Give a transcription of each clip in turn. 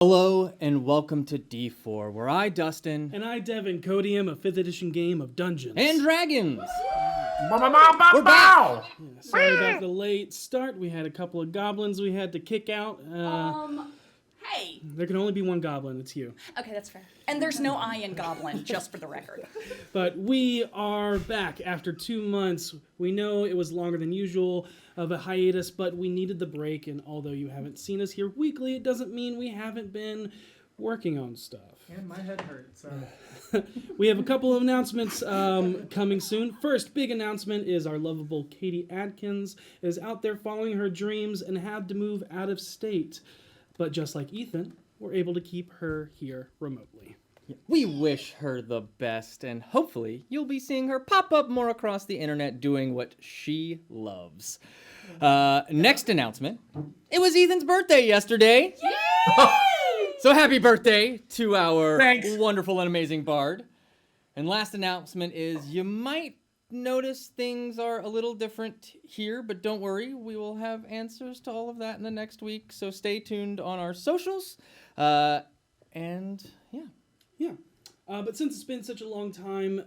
Hello and welcome to D4, where I, Dustin, And I, Devin, Codium, a 5th edition game of Dungeons and Dragons. We're back. Yeah, sorry about the late start. We had a couple of goblins we had to kick out. Hey. There can only be one goblin. It's you. Okay, that's fair. And there's no I in goblin, just for the record. But we are back after 2 months. We know it was longer than usual of a hiatus, but we needed the break. And although you haven't seen us here weekly, it doesn't mean we haven't been working on stuff. And my head hurts. We have a couple of announcements coming soon. First big announcement is our lovable Katie Adkins is out there following her dreams and had to move out of state. But just like Ethan, we're able to keep her here remotely. We wish her the best, and hopefully you'll be seeing her pop up more across the internet doing what she loves. Next announcement. It was Ethan's birthday yesterday. Yay! So happy birthday to our Thanks. wonderful and amazing bard. And last announcement is you might notice things are a little different here, but don't worry, we will have answers to all of that in the next week. So stay tuned on our socials. And yeah. Yeah. But since it's been such a long time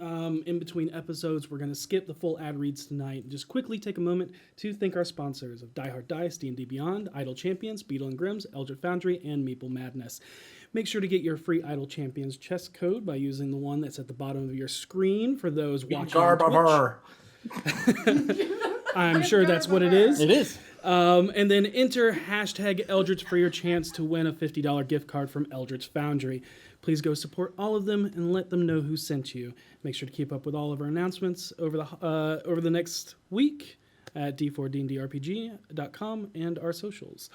in between episodes, we're going to skip the full ad reads tonight and just quickly take a moment to thank our sponsors of Die Hard Dice, D&D Beyond, Idle Champions, Beetle and Grimm's, Eldritch Foundry, and Meeple Madness. Make sure to get your free Idle Champions chest code by using the one that's at the bottom of your screen for those watching on Twitch. I'm sure that's what it is. It is. And then enter hashtag Eldritch for your chance to win a $50 gift card from Eldritch Foundry. Please go support all of them and let them know who sent you. Make sure to keep up with all of our announcements over the next week at d4dndrpg.com and our socials.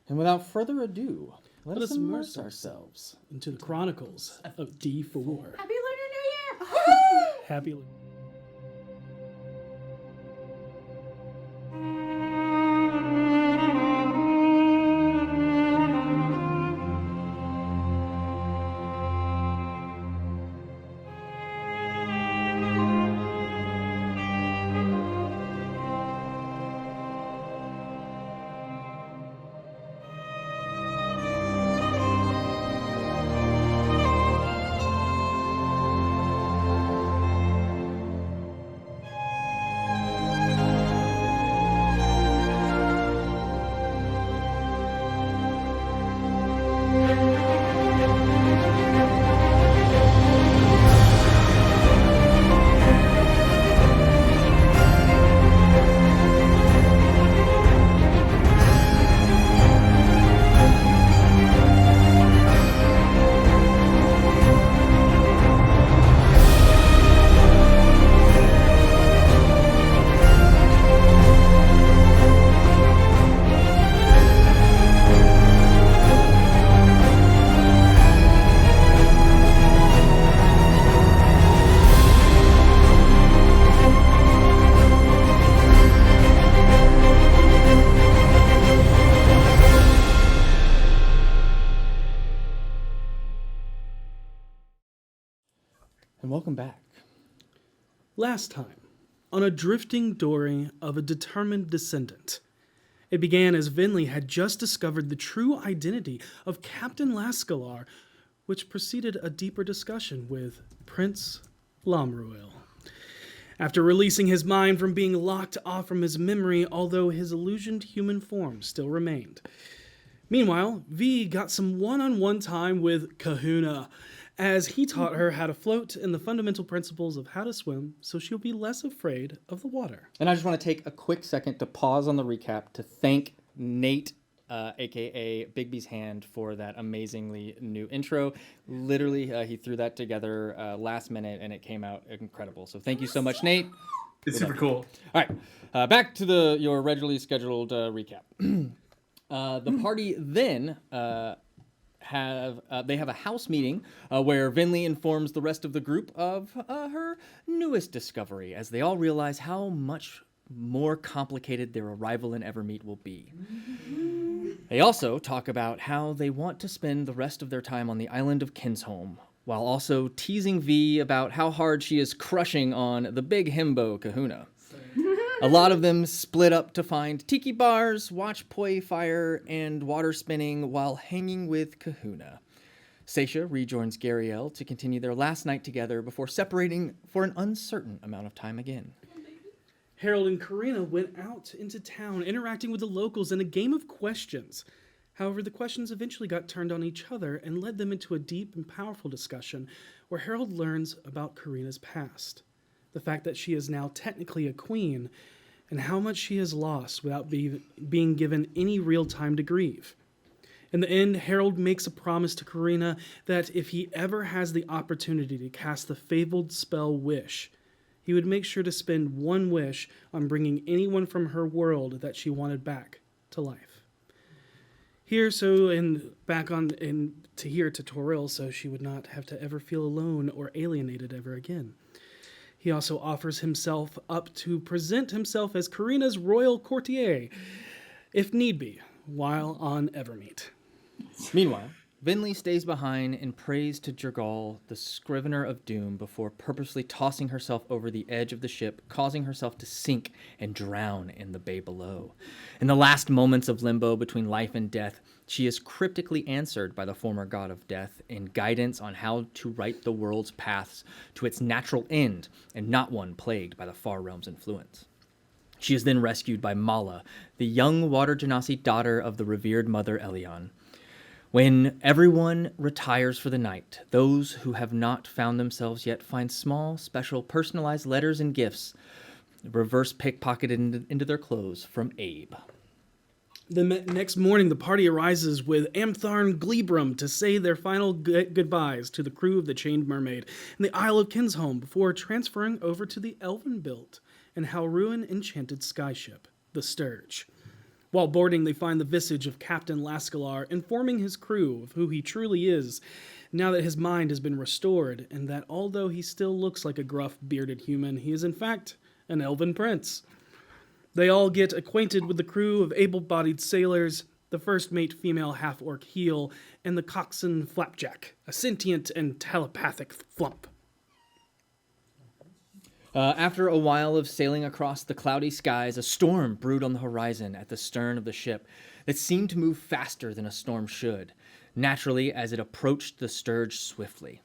And without further ado, let us immerse immerse ourselves. into the Chronicles of D4. Happy Lunar New Year! Happy. And welcome back. Last time, on a drifting dory of a determined descendant. It began as Vinley had just discovered the true identity of Captain Lascalar, which preceded a deeper discussion with Prince Lomruil. After releasing his mind from being locked off from his memory, although his illusioned human form still remained. Meanwhile, V got some one-on-one time with Kahuna, as he taught her how to float and the fundamental principles of how to swim so she'll be less afraid of the water. And I just want to take a quick second to pause on the recap to thank Nate, a.k.a. Bigby's Hand, for that amazingly new intro. Literally, he threw that together last minute, and it came out incredible. So thank you so much, Nate. It's super cool. All right, back to your regularly scheduled recap. The party then... they have a house meeting where Vinley informs the rest of the group of her newest discovery, as they all realize how much more complicated their arrival in Evermeet will be. They also talk about how they want to spend the rest of their time on the island of Kinsholm, while also teasing V about how hard she is crushing on the big himbo Kahuna. A lot of them split up to find tiki bars, watch poi fire, and water spinning while hanging with Kahuna. Seisha rejoins Gariel to continue their last night together before separating for an uncertain amount of time again. Harold and Karina went out into town, interacting with the locals in a game of questions. However, the questions eventually got turned on each other and led them into a deep and powerful discussion where Harold learns about Karina's past, the fact that she is now technically a queen, and how much she has lost without being given any real time to grieve. In the end, Harold makes a promise to Karina that if he ever has the opportunity to cast the fabled spell Wish, he would make sure to spend one wish on bringing anyone from her world that she wanted back to life. Here, to Toril, so she would not have to ever feel alone or alienated ever again. He also offers himself up to present himself as Karina's royal courtier, if need be, while on Evermeet. Meanwhile, Vinley stays behind and prays to Jergal, the Scrivener of Doom, before purposely tossing herself over the edge of the ship, causing herself to sink and drown in the bay below. In the last moments of limbo between life and death, she is cryptically answered by the former god of death in guidance on how to right the world's paths to its natural end, and not one plagued by the far realm's influence. She is then rescued by Mala, the young water genasi daughter of the revered mother Elion. When everyone retires for the night, those who have not found themselves yet find small, special, personalized letters and gifts reverse pickpocketed into their clothes from Abe. The next morning, the party arises with Amtharn Glebrum to say their final goodbyes to the crew of the Chained Mermaid in the Isle of Kinsholm before transferring over to the elven-built and Halruin enchanted skyship, the Sturge. While boarding, they find the visage of Captain Lascalar, informing his crew of who he truly is, now that his mind has been restored, and that although he still looks like a gruff, bearded human, he is in fact an elven prince. They all get acquainted with the crew of able-bodied sailors, the first mate female half-orc Heel, and the coxswain Flapjack, a sentient and telepathic flump. After a while of sailing across the cloudy skies, a storm brewed on the horizon at the stern of the ship that seemed to move faster than a storm should, naturally as it approached the Sturge swiftly.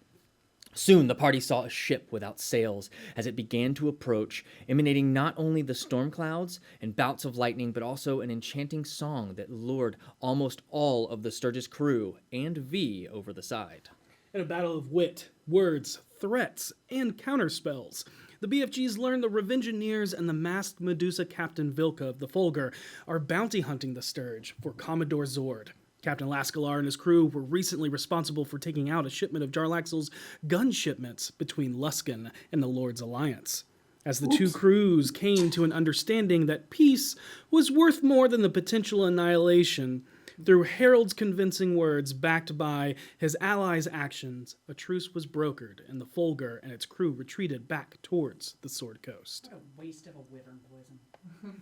Soon the party saw a ship without sails as it began to approach, emanating not only the storm clouds and bouts of lightning, but also an enchanting song that lured almost all of the Sturge's crew and V over the side. In a battle of wit, words, threats, and counterspells, the BFGs learn the Revengeneers and the masked Medusa Captain Vilka of the Fulgur are bounty hunting the Sturge for Commodore Zord. Captain Lascalar and his crew were recently responsible for taking out a shipment of Jarlaxle's gun shipments between Luskan and the Lord's Alliance. As the two crews came to an understanding that peace was worth more than the potential annihilation, through Harold's convincing words backed by his allies' actions, a truce was brokered, and the Fulgur and its crew retreated back towards the Sword Coast. What a waste of a wyvern poison.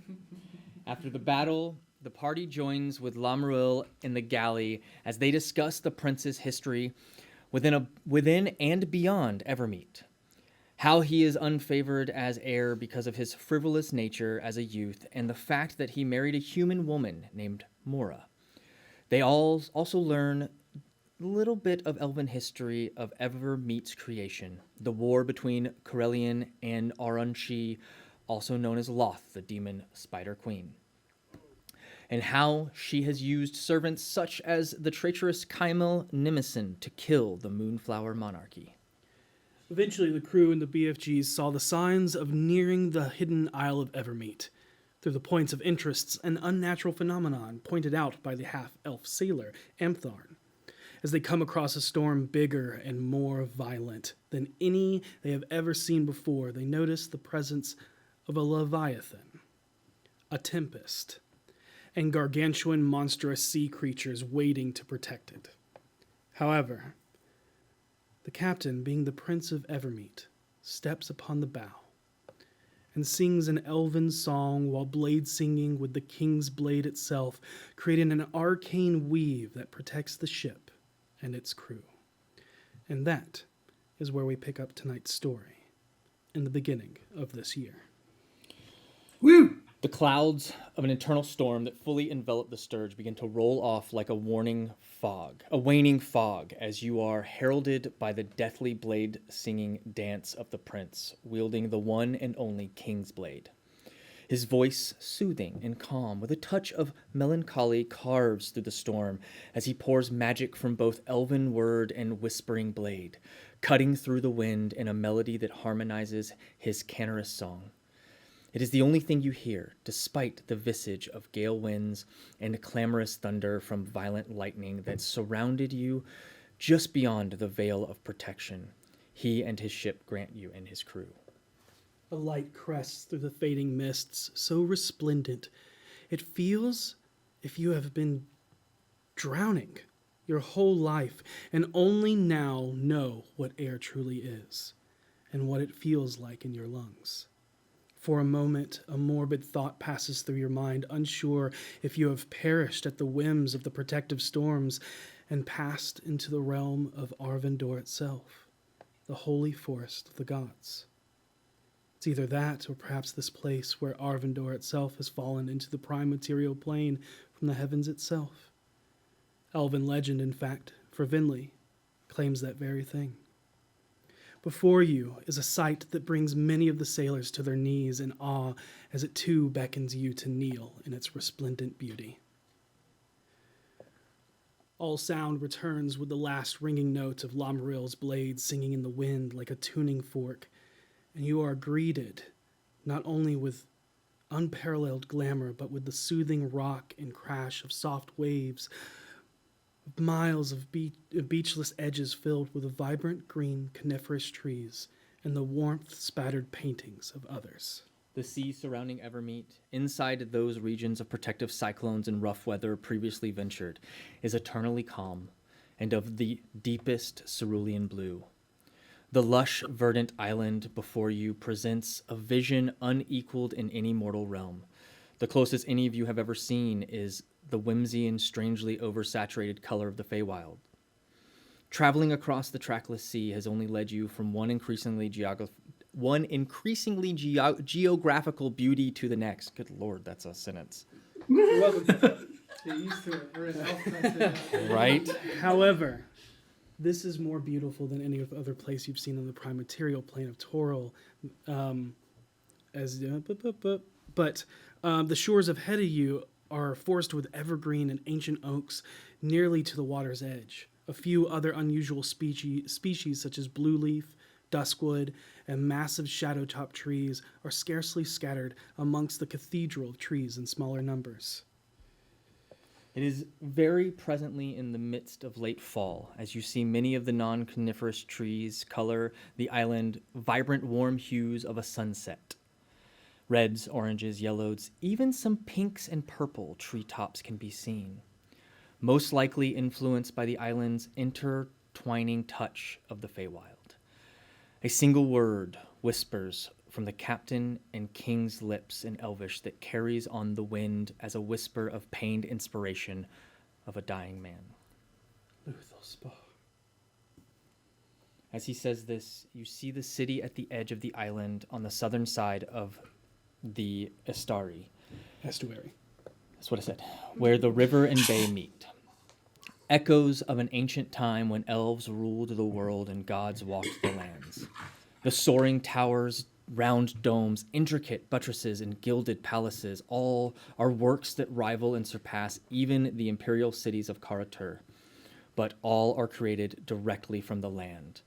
After the battle, the party joins with Lamruil in the galley as they discuss the prince's history within and beyond Evermeet. How he is unfavored as heir because of his frivolous nature as a youth, and the fact that he married a human woman named Mora. They all also learn a little bit of elven history of Evermeet's creation, the war between Corellian and Aranshi, also known as Loth, the demon spider queen, and how she has used servants such as the traitorous Kaimel Nimison to kill the Moonflower monarchy. Eventually, the crew and the BFGs saw the signs of nearing the hidden Isle of Evermeet, through the points of interests and unnatural phenomenon pointed out by the half-elf sailor, Amtharn. As they come across a storm bigger and more violent than any they have ever seen before, they notice the presence of a leviathan, a tempest, and gargantuan monstrous sea creatures waiting to protect it. However, the captain, being the Prince of Evermeet, steps upon the bow and sings an elven song while blade singing with the king's blade itself, creating an arcane weave that protects the ship and its crew. And that is where we pick up tonight's story, in the beginning of this year. Woo! The clouds of an eternal storm that fully envelop the Sturge begin to roll off like a waning fog, as you are heralded by the deathly blade singing dance of the prince, wielding the one and only King's Blade. His voice soothing and calm, with a touch of melancholy carves through the storm as he pours magic from both elven word and whispering blade, cutting through the wind in a melody that harmonizes his canorous song. It is the only thing you hear, despite the visage of gale winds and clamorous thunder from violent lightning that surrounded you just beyond the veil of protection he and his ship grant you and his crew. A light crests through the fading mists, so resplendent, it feels if you have been drowning your whole life and only now know what air truly is and what it feels like in your lungs. For a moment, a morbid thought passes through your mind, unsure if you have perished at the whims of the protective storms and passed into the realm of Arvindor itself, the holy forest of the gods. It's either that, or perhaps this place where Arvindor itself has fallen into the prime material plane from the heavens itself. Elven legend, in fact, for Vinley, claims that very thing. Before you is a sight that brings many of the sailors to their knees in awe as it too beckons you to kneel in its resplendent beauty. All sound returns with the last ringing note of Lamaril's blade singing in the wind like a tuning fork, and you are greeted not only with unparalleled glamour, but with the soothing rock and crash of soft waves, miles of beachless edges filled with vibrant green coniferous trees and the warmth-spattered paintings of others. The sea surrounding Evermeet, inside those regions of protective cyclones and rough weather previously ventured, is eternally calm and of the deepest cerulean blue. The lush, verdant island before you presents a vision unequaled in any mortal realm. The closest any of you have ever seen is the whimsy and strangely oversaturated color of the Feywild. Traveling across the trackless sea has only led you from one increasingly geographical beauty to the next. Good Lord, that's a sentence. You're welcome. Get used to it. We're in alphabet. Right? However, this is more beautiful than any other place you've seen on the prime material plane of Toril. The shores ahead of you are forested with evergreen and ancient oaks nearly to the water's edge. A few other unusual species such as blue leaf, duskwood, and massive shadow-top trees are scarcely scattered amongst the cathedral of trees in smaller numbers. It is very presently in the midst of late fall, as you see many of the non-coniferous trees color the island vibrant warm hues of a sunset. Reds, oranges, yellows, even some pinks and purple treetops can be seen, most likely influenced by the island's intertwining touch of the Feywild. A single word whispers from the captain and king's lips in Elvish that carries on the wind as a whisper of pained inspiration of a dying man. As he says this, you see the city at the edge of the island on the southern side of the Estuary. That's what I said. Where the river and bay meet. Echoes of an ancient time when elves ruled the world and gods walked the lands. The soaring towers, round domes, intricate buttresses, and gilded palaces all are works that rival and surpass even the imperial cities of Karatur. But all are created directly from the land.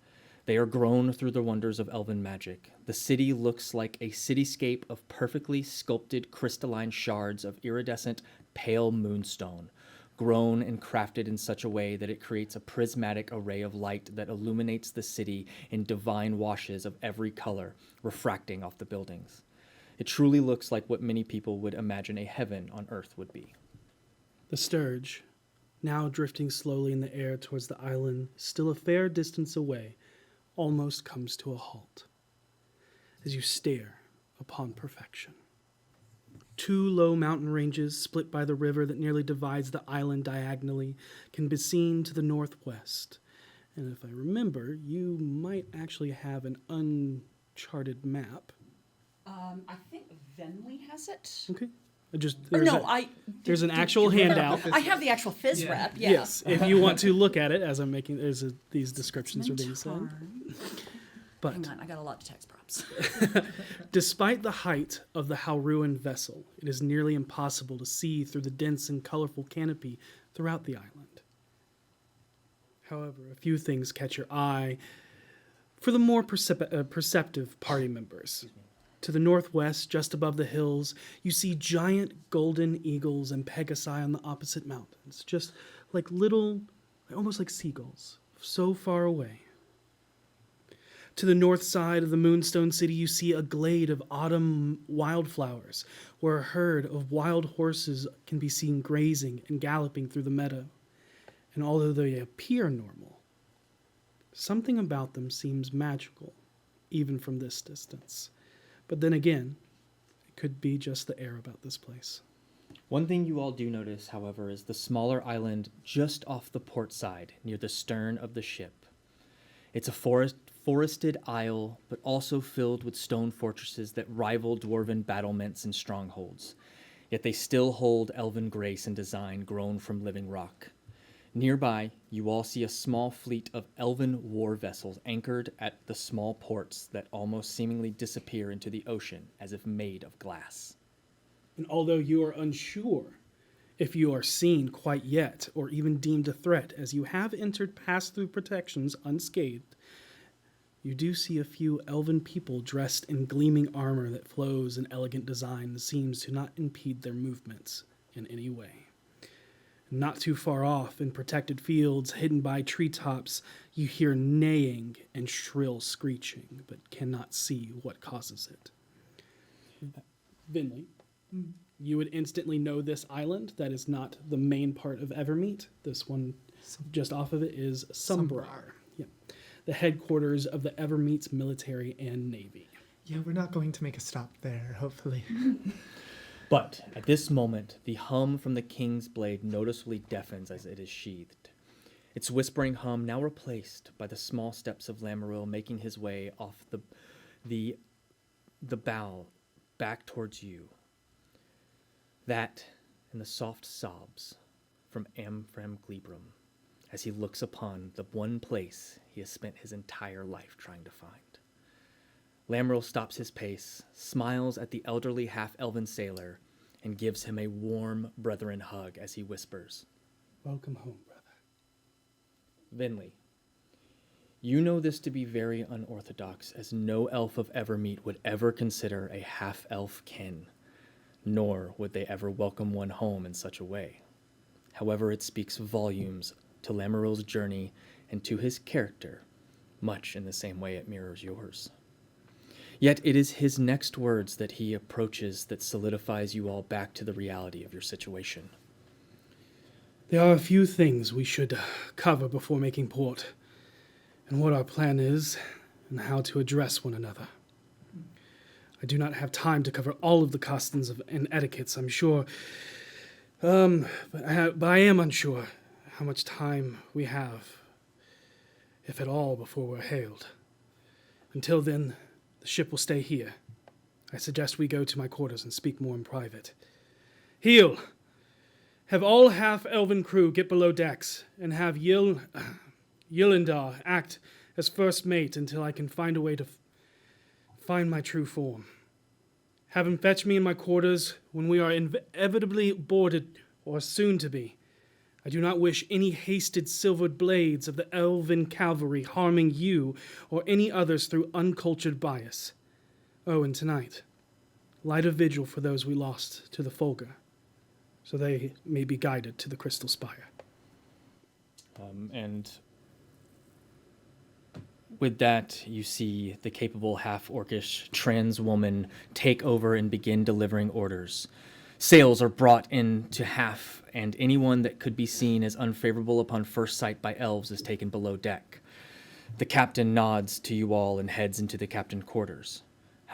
They are grown through the wonders of elven magic. The city looks like a cityscape of perfectly sculpted crystalline shards of iridescent pale moonstone, grown and crafted in such a way that it creates a prismatic array of light that illuminates the city in divine washes of every color, refracting off the buildings. It truly looks like what many people would imagine a heaven on earth would be. The Sturge, now drifting slowly in the air towards the island, still a fair distance away, almost comes to a halt as you stare upon perfection. Two low mountain ranges split by the river that nearly divides the island diagonally can be seen to the northwest. And if I remember, you might actually have an uncharted map. I think Venley has it. Okay. Just Or there's no, a- there's an actual handout. I have the actual fizz Yeah. rep. Yeah. Yes, if you want to look at it as I'm making these descriptions are being said. Mentarn. But Hang on, I got a lot of text props. despite the height of the Hauruan vessel, it is nearly impossible to see through the dense and colorful canopy throughout the island. However, a few things catch your eye for the more perceptive party members. To the northwest, just above the hills, you see giant golden eagles and pegasi on the opposite mountains, just like little, almost like seagulls, so far away. To the north side of the Moonstone City, you see a glade of autumn wildflowers, where a herd of wild horses can be seen grazing and galloping through the meadow. And although they appear normal, something about them seems magical, even from this distance. But then again, it could be just the air about this place. One thing you all do notice, however, is the smaller island just off the port side, near the stern of the ship. It's a forested isle, but also filled with stone fortresses that rival dwarven battlements and strongholds. Yet they still hold elven grace and design grown from living rock. Nearby, you all see a small fleet of elven war vessels anchored at the small ports that almost seemingly disappear into the ocean as if made of glass. And although you are unsure if you are seen quite yet, or even deemed a threat, as you have entered pass-through protections unscathed, you do see a few elven people dressed in gleaming armor that flows in elegant design and seems to not impede their movements in any way. Not too far off, in protected fields hidden by treetops, you hear neighing and shrill screeching, but cannot see what causes it. Vinley, you would instantly know this island. That is not the main part of Evermeet. This one just off of it is Sumbrar. Yeah. The headquarters of the Evermeet's military and navy. Yeah, we're not going to make a stop there, hopefully. But at this moment, the hum from the king's blade noticeably deafens as it is sheathed. Its whispering hum now replaced by the small steps of Lamaril making his way off the bow back towards you. That and the soft sobs from Amfram Glebrum as he looks upon the one place he has spent his entire life trying to find. Lamaril stops his pace, smiles at the elderly half-elven sailor, and gives him a warm brethren hug as he whispers, Welcome home, brother. Vinley, you know this to be very unorthodox, as no elf of Evermeet would ever consider a half-elf kin, nor would they ever welcome one home in such a way. However, it speaks volumes to Lamaril's journey and to his character, much in the same way it mirrors yours. Yet it is his next words that he approaches that solidifies you all back to the reality of your situation. There are a few things we should cover before making port, and what our plan is, and how to address one another. I do not have time to cover all of the customs and etiquettes, I'm sure, but I am unsure how much time we have, if at all, before we're hailed. Until then, the ship will stay here. I suggest we go to my quarters and speak more in private. Heel! Have all half-elven crew get below decks, and have Yilindar act as first mate until I can find a way to find my true form. Have him fetch me in my quarters when we are inevitably boarded, or soon to be. I do not wish any hasted silvered blades of the elven cavalry harming you or any others through uncultured bias. Oh, and tonight, light a vigil for those we lost to the Folga, so they may be guided to the Crystal Spire. And with that, you see the capable half-orcish trans woman take over and begin delivering orders. Sails are brought in to half, and anyone that could be seen as unfavorable upon first sight by elves is taken below deck. The captain nods to you all and heads into the captain quarters.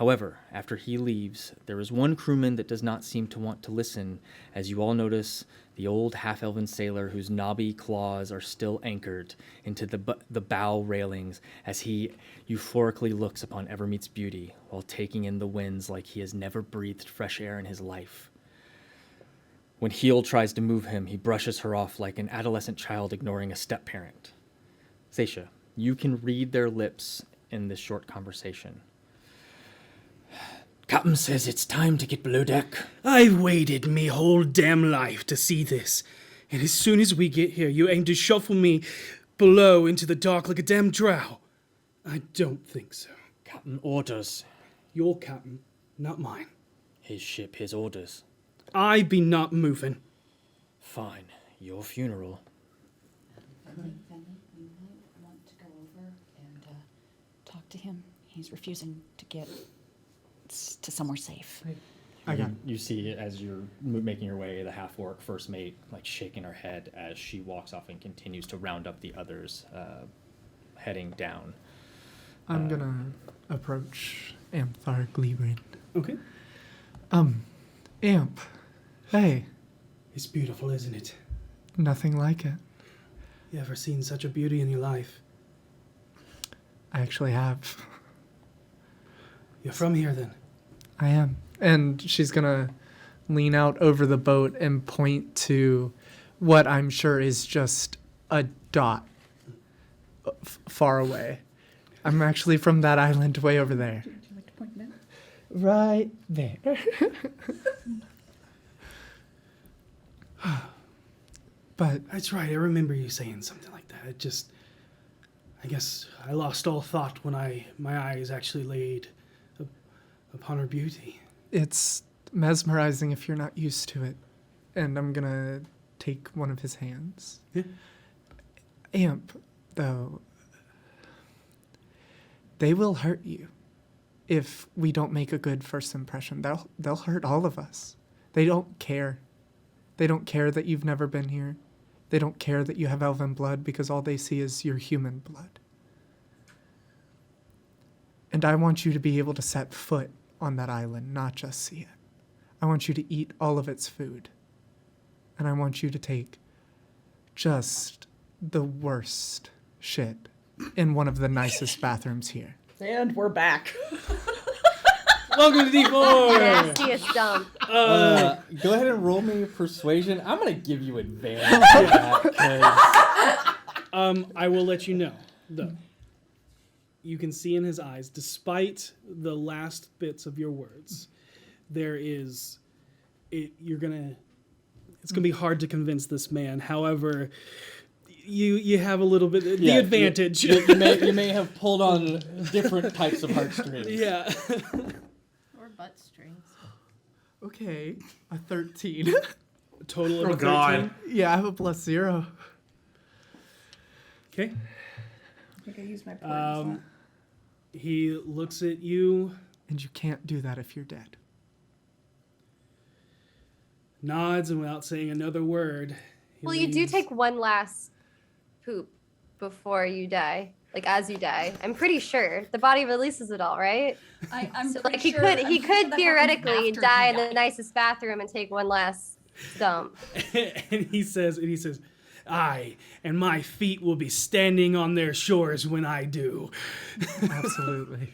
However, after he leaves, there is one crewman that does not seem to want to listen, as you all notice the old half-elven sailor whose knobby claws are still anchored into the bow railings as he euphorically looks upon Evermeet's beauty while taking in the winds like he has never breathed fresh air in his life. When Heel tries to move him, he brushes her off like an adolescent child ignoring a step-parent. Seisha, you can read their lips in this short conversation. Captain says it's time to get below deck. I've waited me whole damn life to see this. And as soon as we get here, you aim to shuffle me below into the dark like a damn drow. I don't think so. Captain orders. Your captain, not mine. His ship, his orders. I be not moving. Fine. Your funeral. We might want to go over and talk to him. He's refusing to get to somewhere safe. You see as you're making your way, the half-orc first mate like shaking her head as she walks off and continues to round up the others heading down. I'm gonna approach Amthar Gleebrand. Okay. Amp. Hey, It's beautiful, isn't it? nothing like it. You ever seen such a beauty in your life? I actually have. You're from here then? I am. And she's gonna lean out over the boat and point to what I'm sure is just a dot far away. I'm actually from that island way over there. Would you like to point him out? Right there. But That's right, I remember you saying something like that. I guess I lost all thought when my eyes actually laid upon her beauty. it's mesmerizing if you're not used to it. And I'm gonna take one of his hands. Yeah. Amp, though, they will hurt you if we don't make a good first impression. They'll hurt all of us. They don't care. They don't care that you've never been here. They don't care that you have elven blood because all they see is your human blood. And I want you to be able to set foot on that island, not just see it. I want you to eat all of its food. And I want you to take just the worst shit in one of the nicest bathrooms here. And we're back. Welcome to D4! Nastiest dump. Go ahead and roll me persuasion. I'm gonna give you advantage for that, 'cause I will let you know, though. You can see in his eyes, despite the last bits of your words, there is, it's gonna be hard to convince this man. However, you have a little bit the yeah, advantage. You may have pulled on different types of heartstrings. Yeah. Or butt strings. Okay, a 13. Total of Oh, a 13. God. Yeah, I have a +0. Okay. I think I used my point. He looks at you, And you can't do that if you're dead. nods, and without saying another word, he Well, you do leaves. take one last poop before you die. Like as you die. I'm pretty sure. The body releases it all, right? I'm So pretty like he sure- could I'm he pretty sure could that happens theoretically after die he in the died. nicest bathroom and take one last dump. and he says, "I and my feet will be standing on their shores when I do." Absolutely.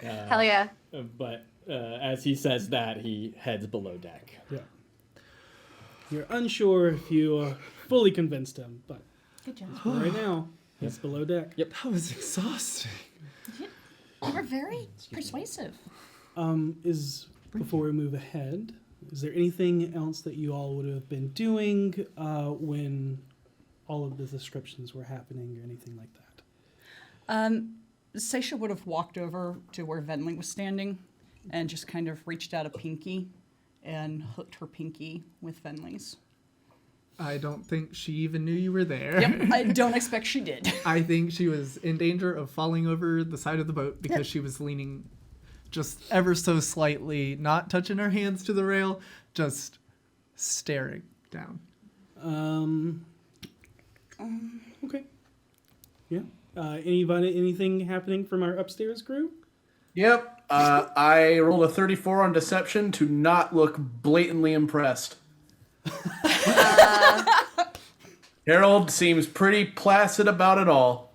Hell yeah. But as he says that, he heads below deck. Yeah. You're unsure if you fully convinced him, but Good job. right now, he's below deck. Yep. That was exhausting. You were very persuasive. Before we move ahead, is there anything else that you all would have been doing when all of the descriptions were happening or anything like that? Seisha would have walked over to where Venley was standing and just kind of reached out a pinky and hooked her pinky with Venley's. I don't think she even knew you were there. Yep, I don't expect she did. I think she was in danger of falling over the side of the boat because she was leaning just ever so slightly, not touching her hands to the rail, just staring down. Okay. Yeah. Anything happening from our upstairs crew? Yep. I rolled a 34 on deception to not look blatantly impressed. Harold seems pretty placid about it all.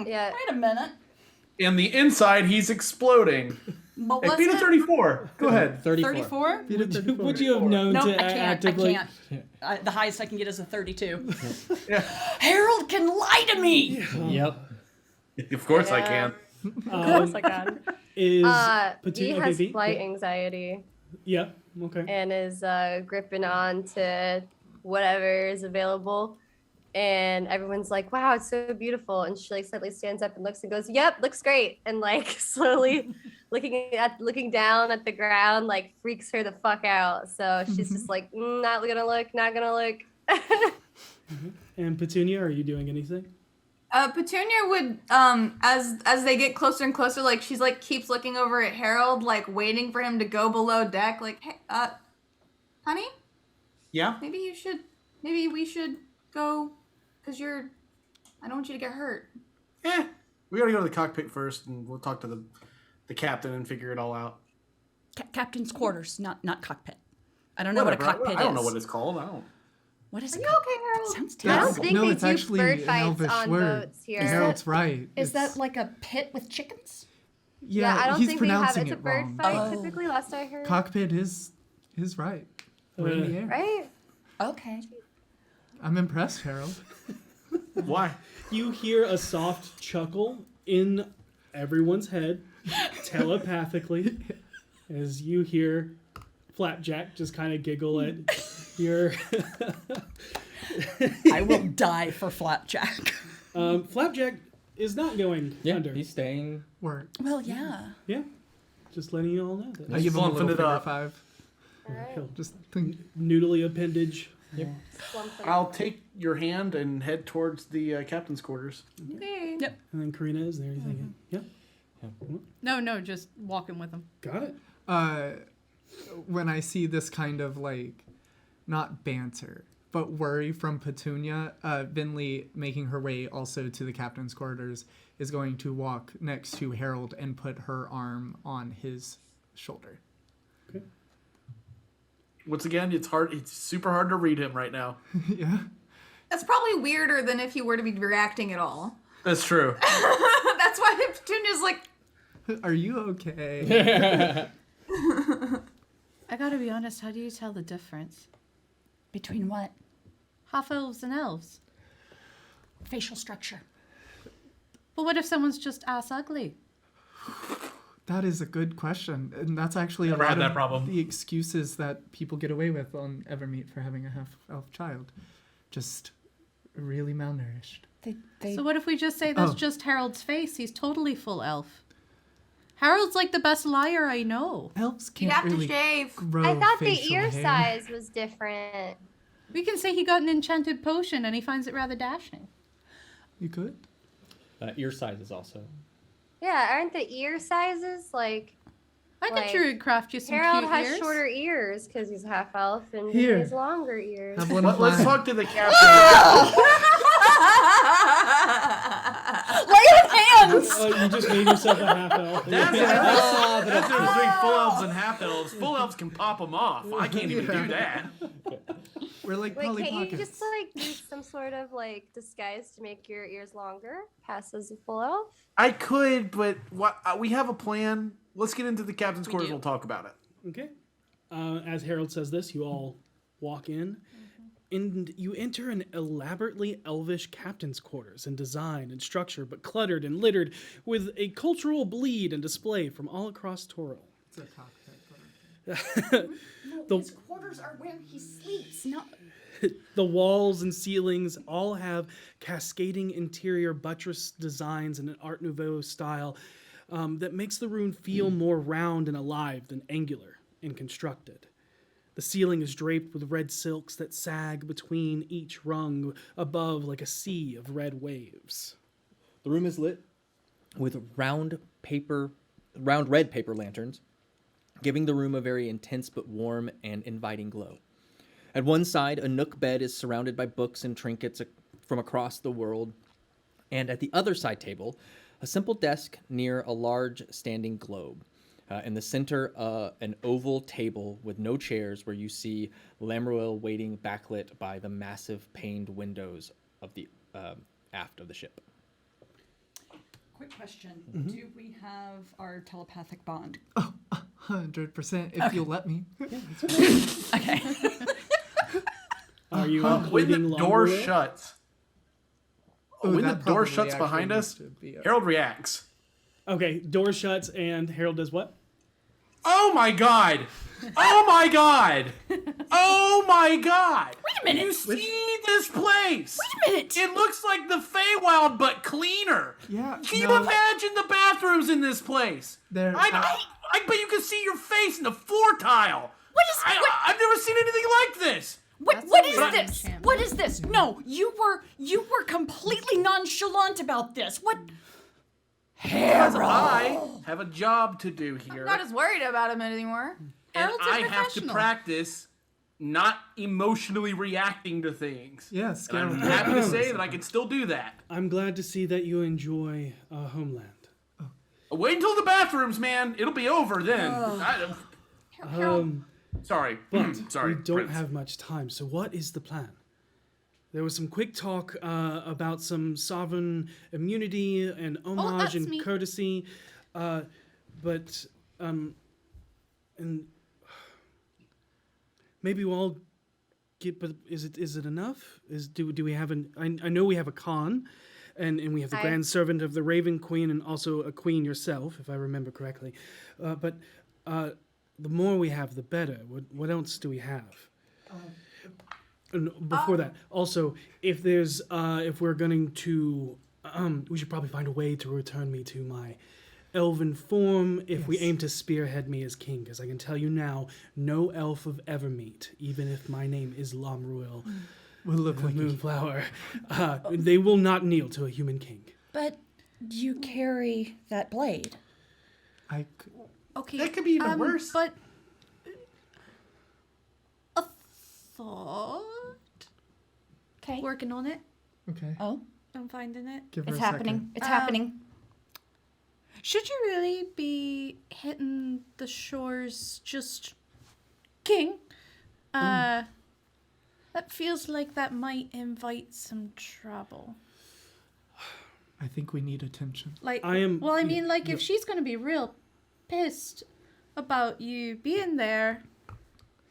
Yeah. Wait a minute. In the inside, he's exploding. But Hey, what's beat a it? 34. Go ahead. 34? Would you have known No, to I can't. actively? I can't. The highest I can get is a 32. Yeah. Harold can lie to me. Yep. Of course I can. Of course I can. Is He okay, has V? flight anxiety Yeah. Okay. and is gripping on to whatever is available. And everyone's like, "Wow, it's so beautiful." And she like slightly stands up and looks and goes, "Yep, looks great." And like slowly looking down at the ground, like freaks her the fuck out. So she's just like, not gonna look. And Petunia, are you doing anything? Petunia would, as they get closer and closer, like she's like keeps looking over at Harold, like waiting for him to go below deck. Like, hey, honey, Yeah? maybe we should go, cause I don't want you to get hurt. We gotta go to the cockpit first, and we'll talk to the captain and figure it all out. Captain's quarters, not cockpit. I don't know what a cockpit is. I don't know what it's called. What is Are it? you okay, Harold? Sounds I don't terrible. think No, they it's do actually bird an fights elvish on word. boats here. Harold's right. Is It's- that like a pit with chickens? Yeah, I don't he's think we have. pronouncing It's a it bird wrong. fight. Oh. Typically, last I heard. Cockpit is right. We're in the air. Right? Okay. I'm impressed, Harold. Why? You hear a soft chuckle in everyone's head, telepathically, as you hear Flapjack just kind of giggle at your. I will die for Flapjack. Flapjack is not going Yeah, under. he's staying. Work. Well, yeah. Yeah, just letting you all know that. I give him a slumping little it figure up. 5. Alright. Just think. Noodly appendage. I'll take your hand and head towards the captain's quarters. Okay. Yep. And then Karina is there. You thinking? Yeah, No, just walking with him. got it. When I see this kind of like, not banter, but worry from Petunia, Vinley, making her way also to the captain's quarters, is going to walk next to Harold and put her arm on his shoulder. Okay. Once again, it's super hard to read him right now. Yeah. That's probably weirder than if you were to be reacting at all. That's true. That's why Petunia's like, Are you okay? I gotta be honest, how do you tell the difference? Between what? Half elves and elves. Facial structure. But what if someone's just ass ugly? That is a good question, and that's actually Never a had lot that of problem. the excuses that people get away with on Evermeet for having a half-elf child. Just really malnourished. They So what if we just say that's Oh. just Harold's face? He's totally full elf. Harold's like the best liar I know. Elves you can't have really to shave. grow I thought the facial ear hair. size was different. We can say he got an enchanted potion and he finds it rather dashing. You could. Ear size is also. Yeah, aren't the ear sizes like? I Like, could sure craft you some Harold cute has ears. shorter ears because he's half elf, and he Here. has longer ears. Have one of Let's mine. talk to the captain. lay on hands. You just made yourself a half elf. That's the difference between full elves and half elves. Full elves can pop them off. I can't even do that. We're like Wait, Polly can't you Pockets. just like use some sort of like disguise to make your ears longer? Pass as a full elf? I could, but we have a plan. Let's get into the captain's quarters. We'll talk about it. Okay. As Harold says this, you all walk in, and you enter an elaborately elvish captain's quarters in design and structure, but cluttered and littered with a cultural bleed and display from all across Toro. It's a cockpit. His quarters are where he sleeps. Not. The walls and ceilings all have cascading interior buttress designs in an Art Nouveau style that makes the room feel more round and alive than angular and constructed. The ceiling is draped with red silks that sag between each rung above like a sea of red waves. The room is lit with round red paper lanterns, giving the room a very intense but warm and inviting glow. At one side, a nook bed is surrounded by books and trinkets from across the world, and at the other side table, a simple desk near a large standing globe. In the center, an oval table with no chairs where you see Lamruel waiting backlit by the massive paned windows of the aft of the ship. Quick question. Do we have our telepathic bond? 100% if you'll let me. Okay. Are you When the including door Longwell? shuts, Oh, when the that door probably shuts behind actually us, needs to be a- Harold reacts. Okay, door shuts and Harold does what? Oh my god! Oh my god! Oh my god! Wait a minute. You see this place? Wait a minute. It looks like the Feywild, but cleaner. Yeah. Can you no, imagine the bathrooms in this place? They're- I bet you can see your face in the floor tile. I've never seen anything like this. What is this? What is this? No, you were completely nonchalant about this. What? Because I have a job to do here. I'm not as worried about him anymore. and Harold's a I have to professional. practice not emotionally reacting to things. Yes, And I'm happy to say that I can still do that. I'm glad to see that you enjoy Homeland. Wait until the bathrooms, man. It'll be over then. Sorry. But Sorry. we don't Prince. have much time, so what is the plan? There was some quick talk about some sovereign immunity and homage that's and me. courtesy, but and maybe we'll all get. But is it enough? Do we have an? I know we have a Khan, and we have the Grand Servant of the Raven Queen, and also a queen yourself, if I remember correctly. But the more we have, the better. What else do we have? And before that, also, if there's, if we're going to, we should probably find a way to return me to my elven form if we aim to spearhead me as king. Because I can tell you now, no elf of Evermeet, even if my name is Lamruel, will look like Moonflower, they will not kneel to a human king. But you carry that blade. Okay. That could be even worse. But a thought. Okay. Working on it. Okay. Oh, I'm finding it. Give her it's a happening. second. It's happening. Should you really be hitting the shores just king? That feels like that might invite some trouble. I think we need attention. Like, I am- well, I mean, yeah, like, yeah. if she's gonna be real pissed about you being there,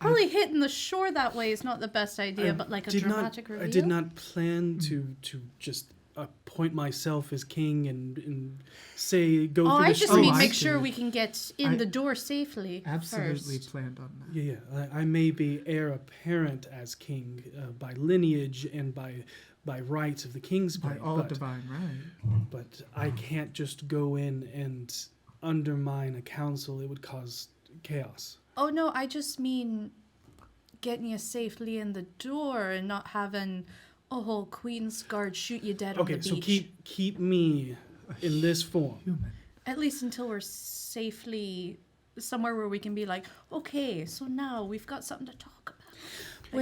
probably hitting the shore that way is not the best idea. But like a dramatic reveal. I did not plan to just appoint myself as king and say go Oh, through I the just streets. mean make sure we can get in I the door safely. Absolutely First. planned on that. Yeah, I may be heir apparent as king by lineage and by rights of the king's By blade, all but, divine right. but I can't just go in and undermine a council. It would cause chaos. Oh no, I just mean getting you safely in the door and not having a whole Queen's Guard shoot you dead on the Okay, beach. so keep me in this form. Human. At least until we're safely somewhere where we can be like, okay, so now we've got something to talk about.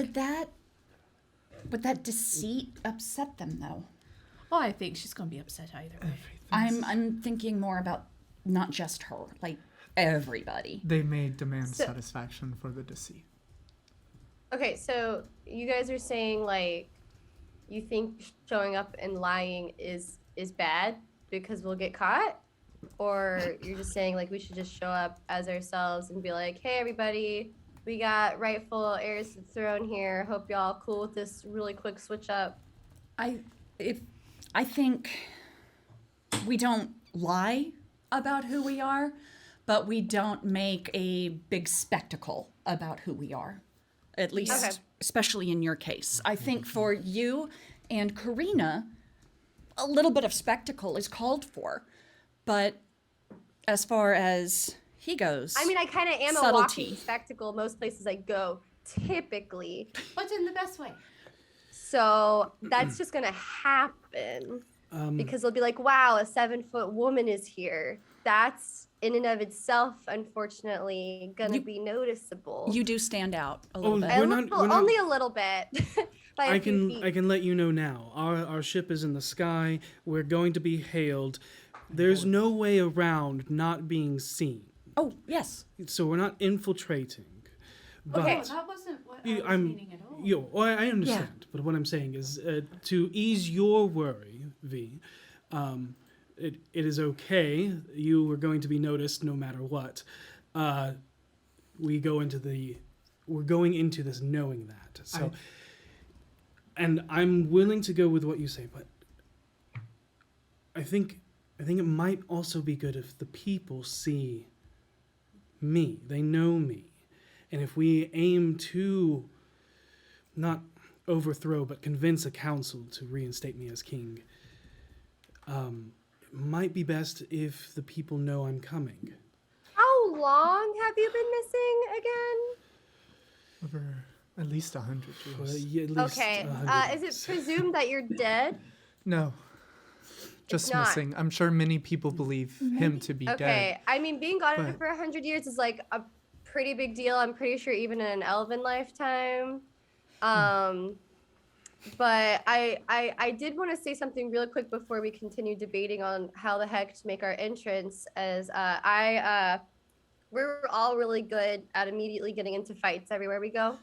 Would that deceit upset them though? Oh, I think she's gonna be upset either way. I'm thinking more about not just her, like everybody. They may demand So- satisfaction for the deceit. Okay, so you guys are saying like you think showing up and lying is bad because we'll get caught? Or you're just saying like we should just show up as ourselves and be like, hey everybody, we got rightful heirs to the throne here. Hope y'all cool with this really quick switch up. I think we don't lie about who we are, but we don't make a big spectacle about who we are. At least, Okay. especially in your case. I think for you and Karina, a little bit of spectacle is called for. But as far as he goes, I mean, I kind of am a subtlety. walking spectacle most places I go, typically. But in the best way. So that's just gonna happen because they'll be like, "Wow, a 7-foot woman is here." That's in and of itself, unfortunately, gonna be noticeable. you do stand out a little Oh, bit. A we're little- not- only a little bit. By a few feet. I can let you know now. Our ship is in the sky. We're going to be hailed. There's no way around not being seen. Oh, yes. So we're not infiltrating. But Okay. Oh, that wasn't what I You- was I'm- meaning at all. Well, I understand, but what I'm saying is to ease your worry, V, it is okay. You are going to be noticed no matter what. We're going into this knowing that. So, and I'm willing to go with what you say, but I think it might also be good if the people see me. They know me. And if we aim to not overthrow but convince a council to reinstate me as king, it might be best if the people know I'm coming. How long have you been missing again? Over at least 100 Well, years. yeah, at least Okay. 100 Is years. it presumed that you're dead? No. Just not. missing. I'm sure many people believe him to be Okay. dead. I mean, being gone but- for 100 years is like a pretty big deal. I'm pretty sure even in an elven lifetime. But I did want to say something real quick before we continue debating on how the heck to make our entrance. As we're all really good at immediately getting into fights everywhere we go.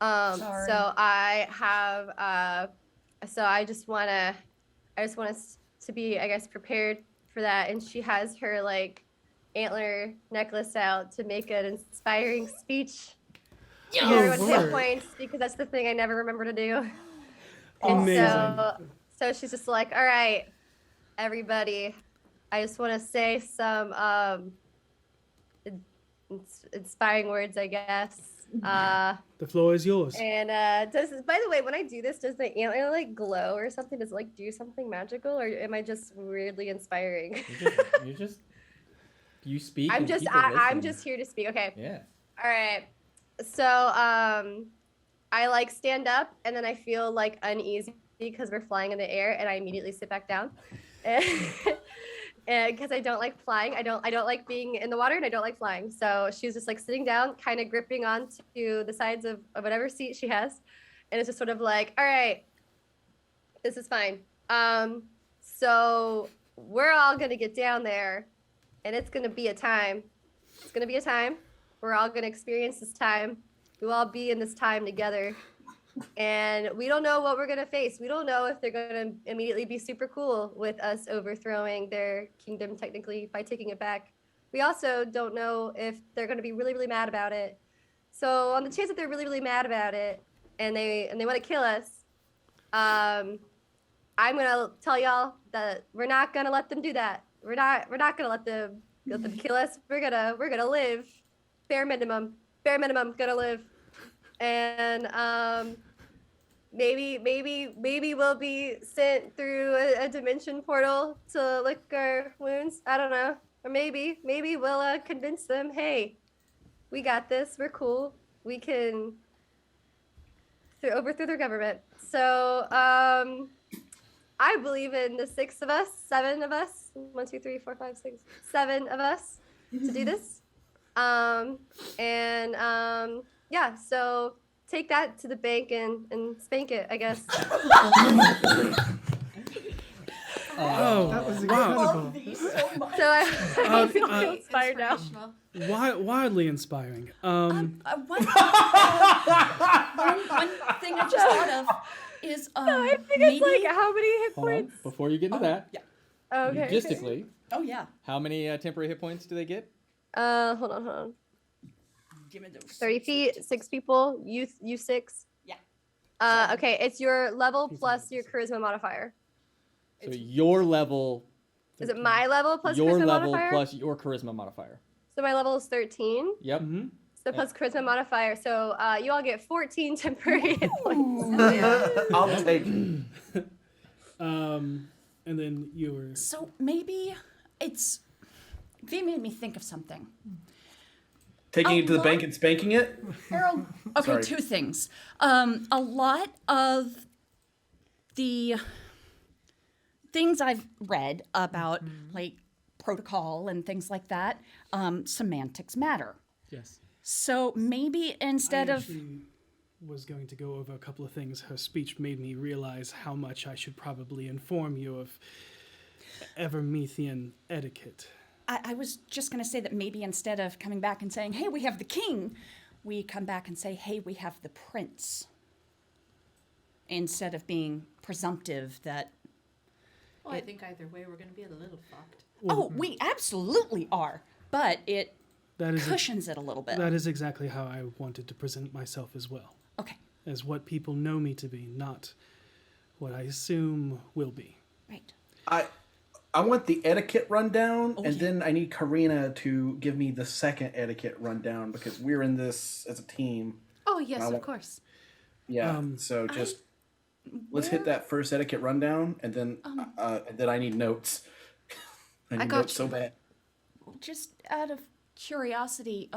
Sorry. So I have so I just want us to be, I guess, prepared for that. And she has her like antler necklace out to make an inspiring speech. To Oh, get everyone hit word. points, because that's the thing I never remember to do. Amazing. So she's just like, all right, everybody, I just want to say some inspiring words, I guess. The floor is yours. And by the way, when I do this, does the antler like glow or something? Does it like do something magical, or am I just weirdly inspiring? You speak. I'm and just people I'm listen. just here to speak. Okay. Yeah. All right. So I like stand up and then I feel like uneasy because we're flying in the air, and I immediately sit back down. And because I don't like flying, I don't like being in the water, and I don't like flying. So she's just like sitting down, kind of gripping onto the sides of whatever seat she has, and it's just sort of like, all right, this is fine. So we're all gonna get down there, and it's gonna be a time. It's gonna be a time. We're all gonna experience this time. We'll all be in this time together. And we don't know what we're gonna face. We don't know if they're gonna immediately be super cool with us overthrowing their kingdom technically by taking it back. We also don't know if they're gonna be really, really mad about it. So on the chance that they're really, really mad about it and they want to kill us, I'm gonna tell y'all that we're not gonna let them do that. We're not gonna let them kill us. We're gonna live. Bare minimum, gonna live. And maybe we'll be sent through a dimension portal to lick our wounds. I don't know. Or maybe we'll convince them, hey, we got this. We're cool. We can overthrow their government. So I believe in the 7 of us. 1, 2, 3, 4, 5, 6, 7 of us to do this. Yeah, so take that to the bank and spank it, I guess. Oh, That was wow. incredible. So I feel inspired now. Wildly inspiring. One thing I just thought of is I think maybe. it's like how many hit Hold on. points? Before you get into that, Okay. logistically, Oh yeah. how many temporary hit points do they get? Hold on. Give me those. 30 feet, 6 people, you 6. Yeah. Okay, it's your level plus your charisma modifier. So your level, Is it my level plus your charisma level modifier? plus your charisma modifier. So my level is 13. Yep. Mhm. So plus charisma modifier. So you all get 14 temporary hit points. I'll take it. And then you were. So maybe it's. V made me think of something. Taking it to the lot- bank and spanking it? Harold. Okay, Sorry. 2 things. A lot of the things I've read about like protocol and things like that, semantics matter. Yes. So maybe instead I of actually was going to go over a couple of things. Her speech made me realize how much I should probably inform you of Evermeethian etiquette. I was just going to say that maybe instead of coming back and saying, hey, we have the king, we come back and say, hey, we have the prince. Instead of being presumptive that. Well, I think either way we're going to be a little fucked. Oh, we absolutely are. But it That is cushions it a little bit. That is exactly how I wanted to present myself as well. Okay. As what people know me to be, not what I assume will be. Right. I want the etiquette rundown, and then I need Karina to give me the second etiquette rundown because we're in this as a team. Oh, yes, of course. Yeah. So just let's hit that first etiquette rundown, and then I need notes. I need notes so bad. Just out of curiosity,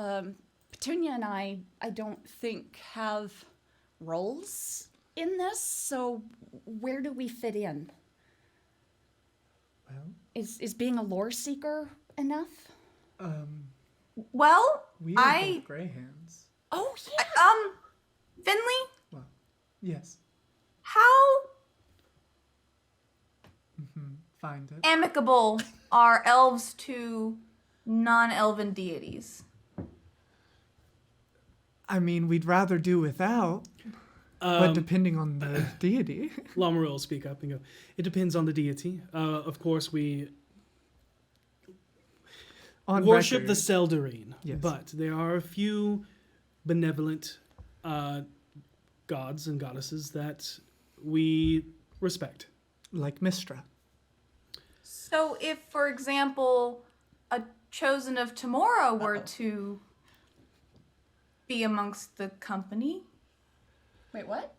Petunia and I don't think have roles in this, so where do we fit in? Well, is being a lore seeker enough? Well, we are both gray hands. Oh yeah. Finley, Well, yes. how Find it. amicable are elves to non-elven deities? I mean, we'd rather do without, but depending on the deity. Lamoril will speak up and go, it depends on the deity. Of course, we On worship record. the Seldarine, Yes. but there are a few benevolent gods and goddesses that we respect. Like Mistra. So if, for example, a chosen of Tamora were to be amongst the company. Wait, what?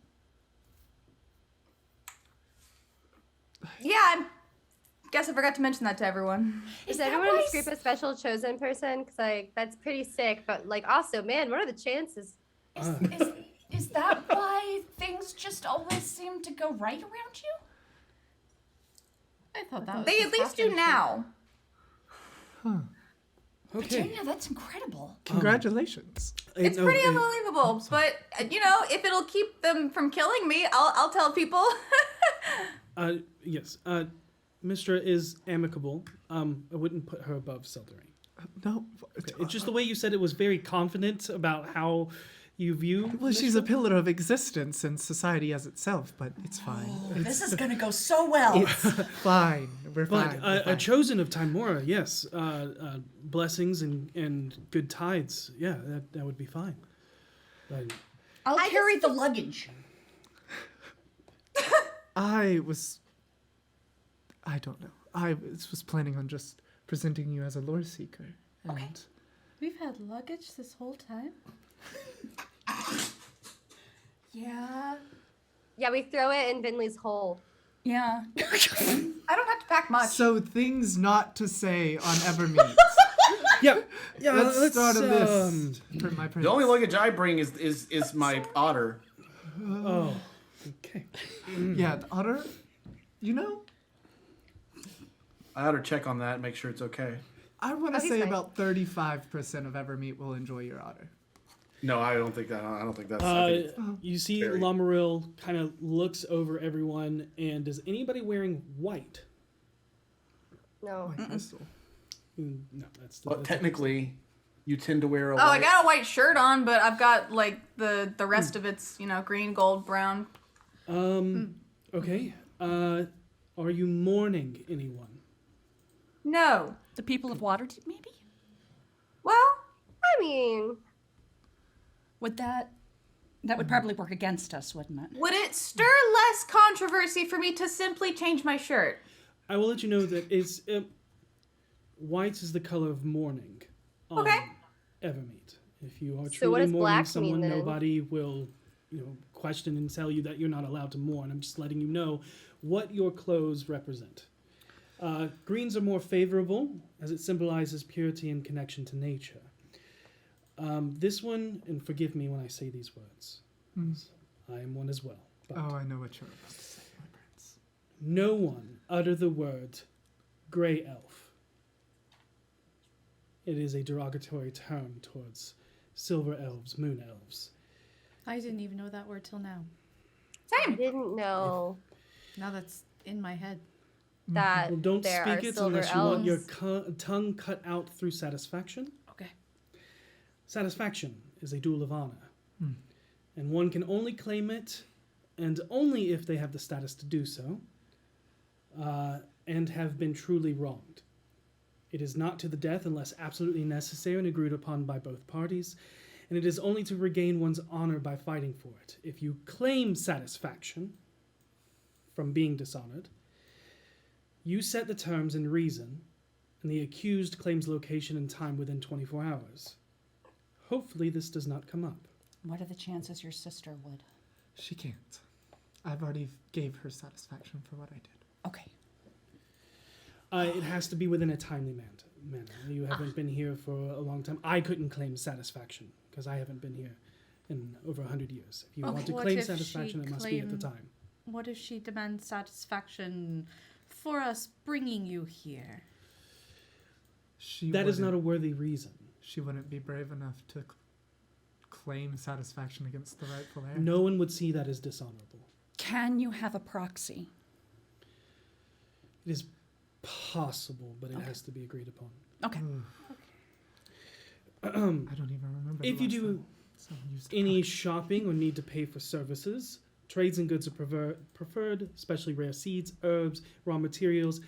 Yeah, I guess I forgot to mention that to everyone. Is everyone in this group a special chosen person? Because like that's pretty sick. But like also, man, what are the chances? Is that why things just always seem to go right around you? I thought that was They at just least do happened. now. Okay. Petunia, that's incredible. Congratulations. It's pretty unbelievable, but you know, if it'll keep them from killing me, I'll tell people. Yes. Mistra is amicable. I wouldn't put her above Seldarine. No. Okay. It's just the way you said it was very confident about how you view. Well, she's a pillar of existence in society as itself, but it's fine. This is gonna go so well. Fine. We're But fine. We're a fine. chosen of Timora, yes. Blessings and good tides. Yeah, that would be fine. But I'll carry the luggage. I don't know. I was planning on just presenting you as a lore seeker. And We've had luggage this whole time. Yeah. Yeah, we throw it in Vinley's hole. Yeah. I don't have to pack much. So things not to say on Evermeet. yeah, Let's start a list for my prince. The only luggage I bring is my otter. Oh, okay. Yeah, the otter. You know, I ought to check on that and make sure it's okay. I want to he's say fine. about 35% of Evermeet will enjoy your otter. No, I don't think that. I don't think that's. I think You see Very. Lamoril kind of looks over everyone, and is anybody wearing white? No. Like crystal. No, that's the. well, technically, you tend to wear a. Oh, I white- got a white shirt on, but I've got like the rest of it's, you know, green, gold, brown. Okay. Are you mourning anyone? No. The people of Waterdeep, maybe? Well, I mean, Would that would probably work against us, wouldn't it? would it stir less controversy for me to simply change my shirt? I will let you know that it's white is the color of mourning. On Okay. Evermeet. If you are So what truly does mourning black someone, mean then? nobody will, question and tell you that you're not allowed to mourn. I'm just letting you know what your clothes represent. Greens are more favorable, as it symbolizes purity and connection to nature. This one, and forgive me when I say these words, I am one as well. But Oh, I know what you're about to say, my prince. no one utter the word grey elf. It is a derogatory term towards silver elves, moon elves. I didn't even know that word till now. I didn't know. Now that's in my head. that Well, don't there speak are it silver unless you elves. want your tongue cut out through satisfaction. Okay. Satisfaction is a duel of honor, and one can only claim it, and only if they have the status to do so, and have been truly wronged. It is not to the death unless absolutely necessary and agreed upon by both parties, and it is only to regain one's honor by fighting for it. If you claim satisfaction from being dishonored, you set the terms and reason, and the accused claims location and time within 24 hours. Hopefully this does not come up. What are the chances your sister would? She can't. I've already gave her satisfaction for what I did. Okay. It has to be within a timely manner. You haven't been here for a long time. I couldn't claim satisfaction because I haven't been here in over 100 years. If you want to What claim if she satisfaction, it must be at the claim- time. What if she demands satisfaction for us bringing you here? That is not a worthy reason. She wouldn't be brave enough to claim satisfaction against the rightful heir. No one would see that as dishonorable. Can you have a proxy? It is possible, but it has to be agreed upon. Okay. I don't even remember. If the you last do time someone used a any proxy. shopping or need to pay for services, trades and goods are preferred, especially rare seeds, herbs, raw materials.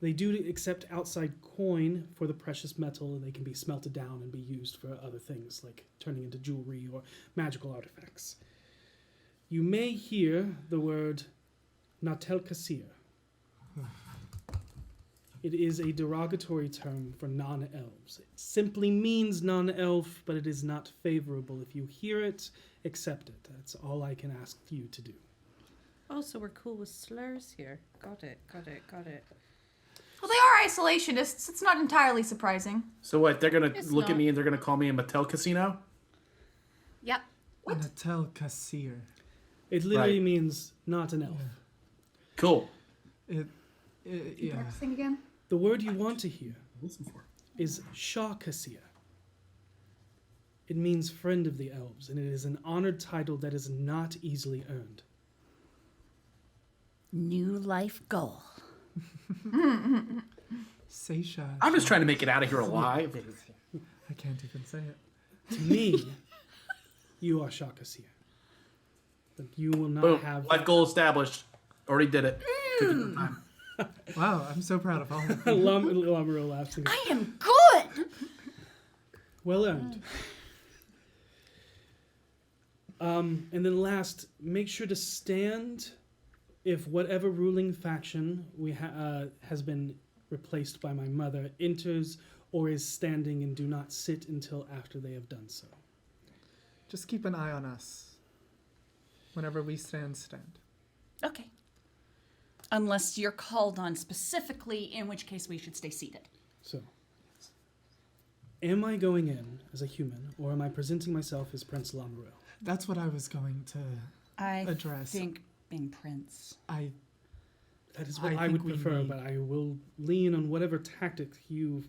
They do accept outside coin for the precious metal, and they can be smelted down and be used for other things, like turning into jewelry or magical artifacts. You may hear the word Natel Kasir. It is a derogatory term for non-elves. It simply means non-elf, but it is not favorable. If you hear it, accept it. That's all I can ask you to do. Oh, so we're cool with slurs here. Got it. Well, they are isolationists. It's not entirely surprising. So what? They're gonna It's look at not. me and they're gonna call me a Mattel Casino? Yep. Natel Kasir. It literally Right. means not an elf. Cool. Yeah. Practicing again? The word you want to hear Listen for. is Shah Kasir. It means friend of the elves, and it is an honored title that is not easily earned. New life goal. Seisha. I'm just trying to make it out of here alive. I can't even say it. To me, you are Shah Kasir. But you will not Boom. have Life goal established. Already did it. Took it some time. Wow, I'm so proud of all of you. Lamro laughs and goes, I am good. well earned. And then last, make sure to stand if whatever ruling faction has been replaced by my mother enters or is standing, and do not sit until after they have done so. Just keep an eye on us. Whenever we stand. Okay. Unless you're called on specifically, in which case we should stay seated. So, am I going in as a human, or am I presenting myself as Prince Lamruel? That's what I was going to I address. think being prince. That is what I I would think we prefer, need- but I will lean on whatever tactic you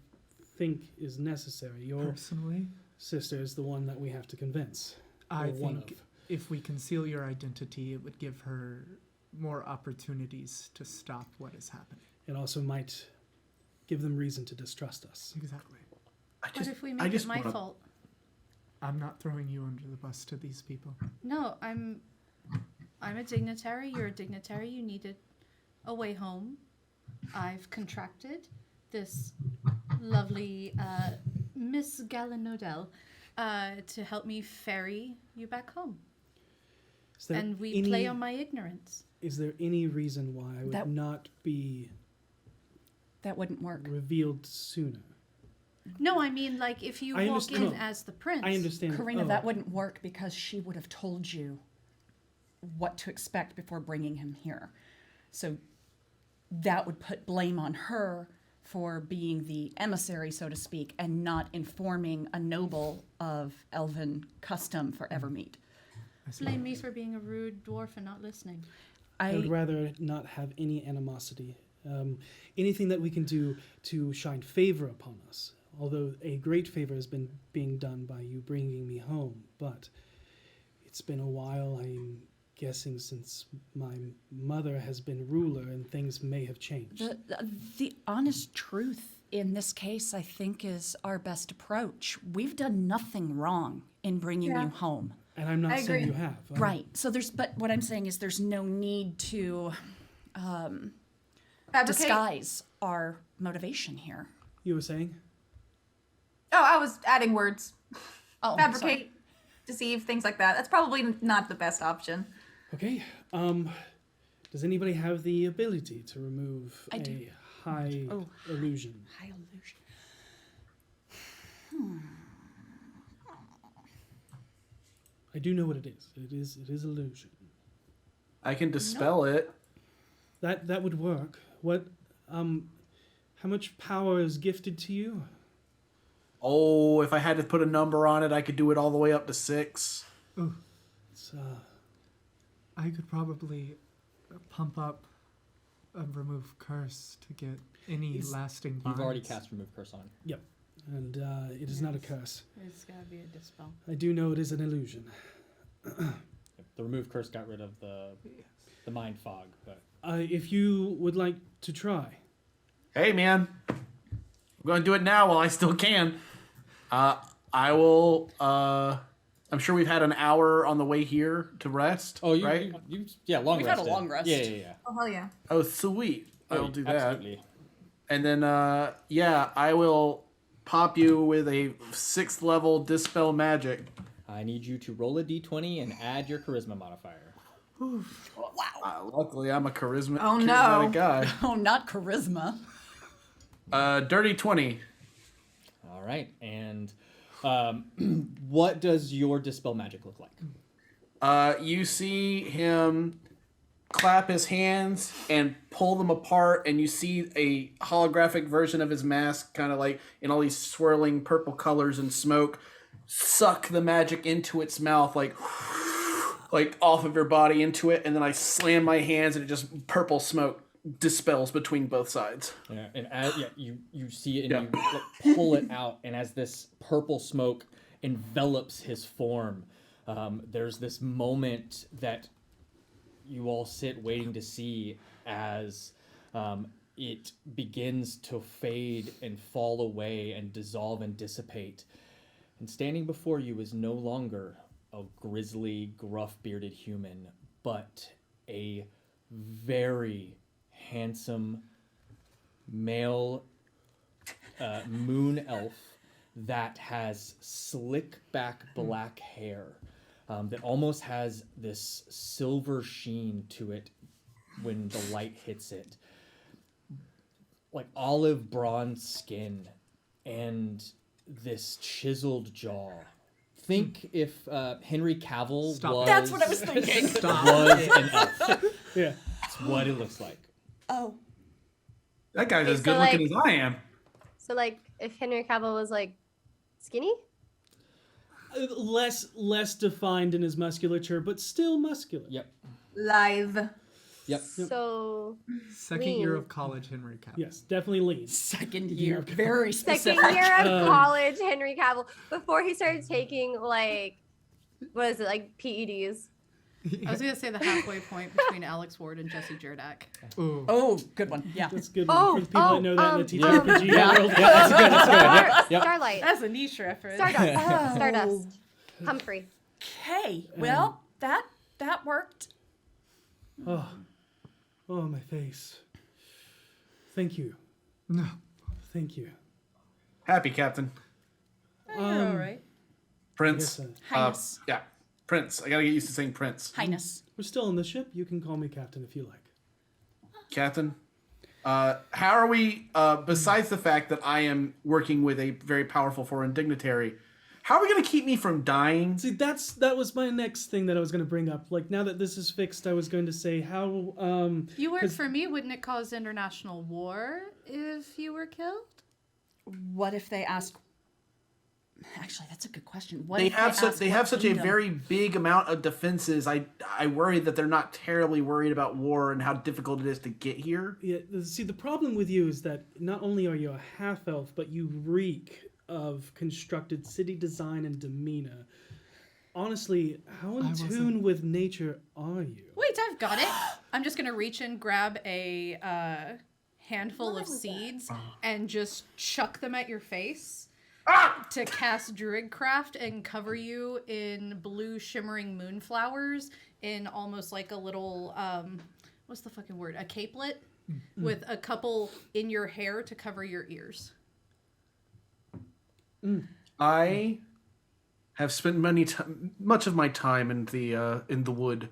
think is necessary. Your Personally, sister is the one that we have to convince. I or one think of. if we conceal your identity, it would give her more opportunities to stop what is happening. It also might give them reason to distrust us. Exactly. What if we make it my fault? I'm not throwing you under the bus to these people. No, I'm a dignitary. You're a dignitary. You needed a way home. I've contracted this lovely Miss Gallinodel to help me ferry you back home. Is there And we any, play on my ignorance. Is there any reason why I would That- not be That wouldn't work. revealed sooner? No, I mean, like, if you I walk in understand. as the prince. I understand. Karina, Oh, that wouldn't work because she would have told you what to expect before bringing him here. So that would put blame on her for being the emissary, so to speak, and not informing a noble of elven custom for Evermeet. I see. Blame me for being a rude dwarf and not listening. I would rather not have any animosity. Anything that we can do to shine favor upon us. Although a great favor has been being done by you bringing me home, but it's been a while. I'm guessing since my mother has been ruler and things may have changed. The honest truth in this case, I think, is our best approach. We've done nothing wrong in bringing you home. And I'm not I saying agree. you have. Right. So but what I'm saying is there's no need to Fabricate. disguise our motivation here. You were saying? Oh, I was adding words. Oh, Fabricate, sorry. deceive, things like that. That's probably not the best option. Okay. Does anybody have the ability to remove I do. a high illusion? High illusion. I do know what it is. It is illusion. I can dispel it. That would work. What how much power is gifted to you? Oh, if I had to put a number on it, I could do it all the way up to 6. It's, I could probably pump up a remove curse to get any lasting binds. You've already cast Remove Curse on. Yep. And it is not a curse. It's gotta be a dispel. I do know it is an illusion. The Remove Curse got rid of the mind fog, but If you would like to try. Hey, man. I'm going to do it now while I still can. I will... I'm sure we've had an hour on the way here to rest, right? Long We've rest. had a long rest. Yeah. Oh, hell yeah. Oh, sweet. I'll do that. Absolutely. And then, I will pop you with a 6th level Dispel Magic. I need you to roll a d20 and add your charisma modifier. Luckily, I'm a charismatic guy. Oh, not charisma. Dirty 20. All right. And what does your Dispel Magic look like? You see him clap his hands and pull them apart, and you see a holographic version of his mask, kind of like in all these swirling purple colors and smoke, suck the magic into its mouth, like off of your body into it, and then I slam my hands, and it just purple smoke dispels between both sides. Yeah, and you see it, and you pull it out, and as this purple smoke envelops his form, there's this moment that you all sit waiting to see as it begins to fade and fall away and dissolve and dissipate. And standing before you is no longer a grisly, gruff-bearded human, but a very handsome male moon elf that has slick back black hair that almost has this silver sheen to it when the light hits it, like olive bronze skin and this chiseled jaw. Think if Henry Cavill was... That's what I was thinking. was an elf. Yeah. That's what it looks like. Oh. That guy's as so, good looking as I am. So, like, if Henry Cavill was, like, skinny? Less defined in his musculature, but still muscular. Yep. Live. Yep. So, Second year of college, Henry Cavill. Yes, definitely lean. Second year. Very specific. second year of college, Henry Cavill, before he started taking, like, what is it, like, PEDs? I was gonna say the halfway point between Alex Ward and Jesse Jerdak. Ooh. Oh, good one. Yeah. That's a good one. For the people that know that in the TTRPG world. That's good. That's good. Yep. Starlight. That's a niche reference. Stardust. Stardust. Humphrey. Okay. Well, that worked. Oh, my face. Thank you. No. Thank you. Happy, Captain. You're all right. Prince. I guess, Highness. Yeah, Prince. I gotta get used to saying Prince. Highness. We're still on the ship. You can call me Captain if you like. Captain, how are we, besides the fact that I am working with a very powerful foreign dignitary, how are we going to keep me from dying? See, that was my next thing that I was going to bring up. Like, now that this is fixed, I was going to say how... You work for me. Wouldn't it cause international war if you were killed? What if they ask... Actually, that's a good question. What They if have ask such what a kingdom? very big amount of defenses. I worry that they're not terribly worried about war and how difficult it is to get here. Yeah, see, the problem with you is that not only are you a half-elf, but you reek of constructed city design and demeanor honestly, how in wasn't- tune with nature are you? Wait, I've got it. I'm just gonna reach and grab a handful of seeds and just chuck them at your face to cast Druidcraft and cover you in blue shimmering moonflowers in almost like a little what's the fucking word? A capelet with a couple in your hair to cover your ears. I have spent much of my time in the wood,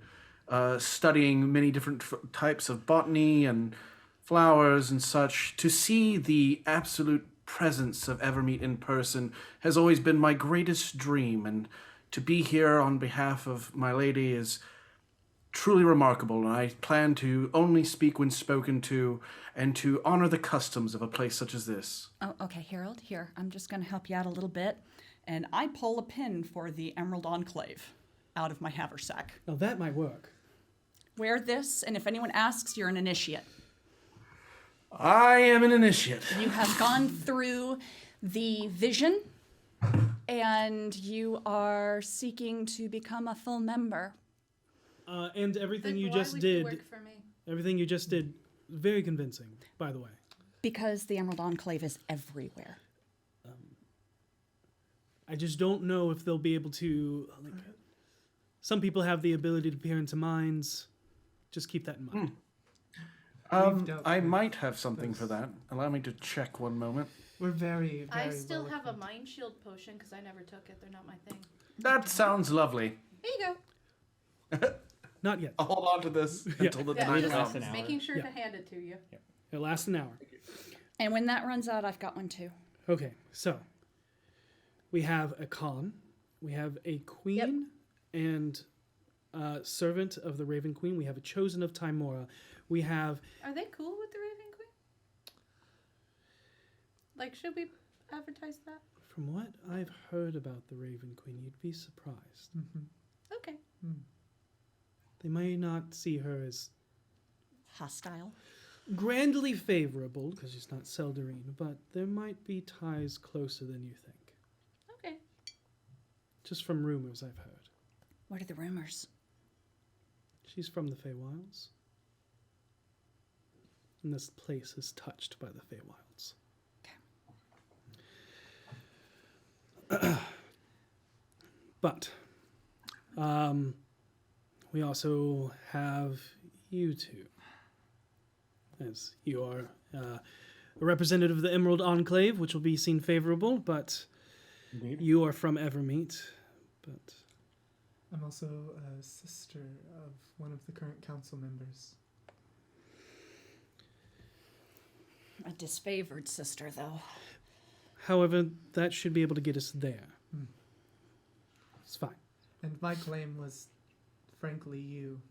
studying many different types of botany and flowers and such. To see the absolute presence of Evermeet in person has always been my greatest dream, and to be here on behalf of my lady is truly remarkable, and I plan to only speak when spoken to, and to honor the customs of a place such as this. Oh, okay, Harold, here. I'm just going to help you out a little bit. And I pull a pin for the Emerald Enclave out of my haversack. Now that might work. Wear this, and if anyone asks, you're an initiate. I am an initiate. You have gone through the vision, and you are seeking to become a full member. And everything Then you why just would did, you work for me? everything you just did, very convincing, by the way. Because the Emerald Enclave is everywhere. I just don't know if they'll be able to. Like, some people have the ability to peer into minds. Just keep that in mind. I might have something for that. Allow me to check one moment. We're very, very. I still well have a equipped. mind shield potion because I never took it. They're not my thing. That sounds lovely. Here you go. Not yet. I'll hold on to this until the Yeah, time just comes. an hour. making sure Yeah. to hand it to you. It lasts an hour. And when that runs out, I've got one too. Okay, so we have a Khan, we have a queen and servant of the Raven Queen. We have a chosen of Timora. We have Are they cool with the Raven Queen? Like, should we advertise that? From what I've heard about the Raven Queen, you'd be surprised. Okay. They may not see her as Hostile. grandly favorable, because she's not Seldarine, but there might be ties closer than you think. Okay. Just from rumors I've heard. What are the rumors? She's from the Feywilds. And this place is touched by the Feywilds. But we also have you two, as you are a representative of the Emerald Enclave, which will be seen favorable, but you are from Evermeet. But I'm also a sister of one of the current council members. A disfavored sister, though. however, that should be able to get us there. It's fine. And my claim was, frankly, you.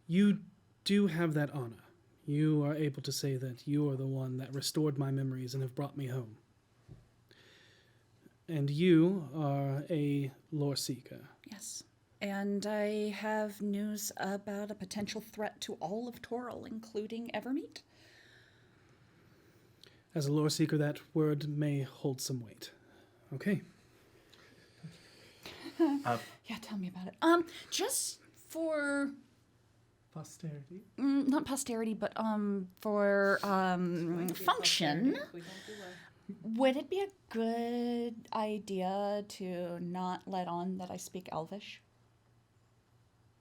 You do have that honor. You are able to say that you are the one that restored my memories and have brought me home. And you are a lore seeker. Yes. And I have news about a potential threat to all of Toril, including Evermeet. As a lore seeker, that word may hold some weight. Okay. Yeah, tell me about it. Just for Posterity. not posterity, but for function. Would it be a good idea to not let on that I speak Elvish?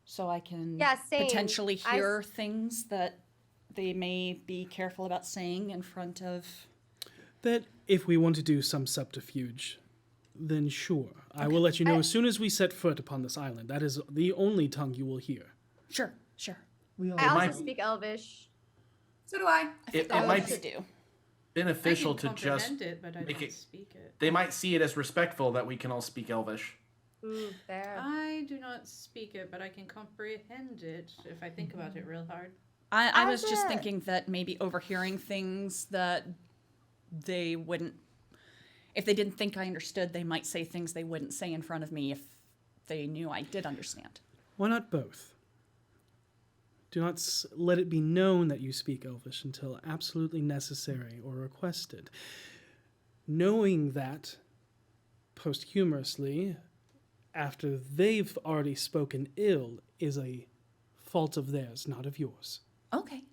So I can Yeah, same. potentially hear things that they may be careful about saying in front of... That if we want to do some subterfuge, then sure. I will let you know as soon as we set foot upon this island. That is the only tongue you will hear. Sure, sure. We all I also might- speak Elvish. So do I. It I might would be do. beneficial I can to just comprehend it, but I make don't it- speak it. They might see it as respectful that we can all speak Elvish. Fair. I do not speak it, but I can comprehend it if I think about it real hard. I As was just a- thinking that maybe overhearing things that they wouldn't... If they didn't think I understood, they might say things they wouldn't say in front of me if they knew I did understand. Why not both? Do not let it be known that you speak Elvish until absolutely necessary or requested. Knowing that, posthumously, after they've already spoken ill is a fault of theirs, not of yours. Okay.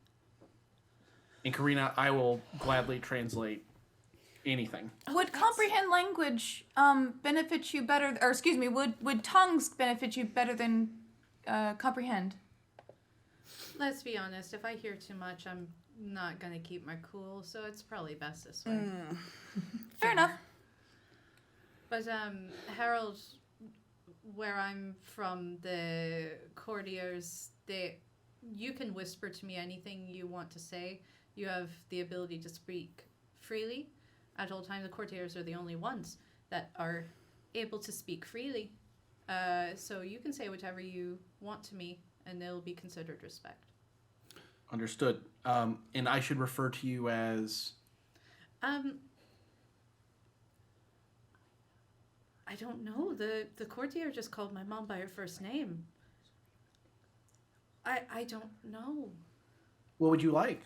And Karina, I will gladly translate anything. Would comprehend language benefit you better, or excuse me, would tongues benefit you better than comprehend? Let's be honest, if I hear too much, I'm not going to keep my cool, so it's probably best this way. Fair enough. But, Harold, where I'm from, the courtiers, you can whisper to me anything you want to say. You have the ability to speak freely. At all times, the courtiers are the only ones that are able to speak freely. So you can say whatever you want to me, and it'll be considered respect. Understood. And I should refer to you as... I don't know. The courtier just called my mom by her first name. I don't know. What would you like?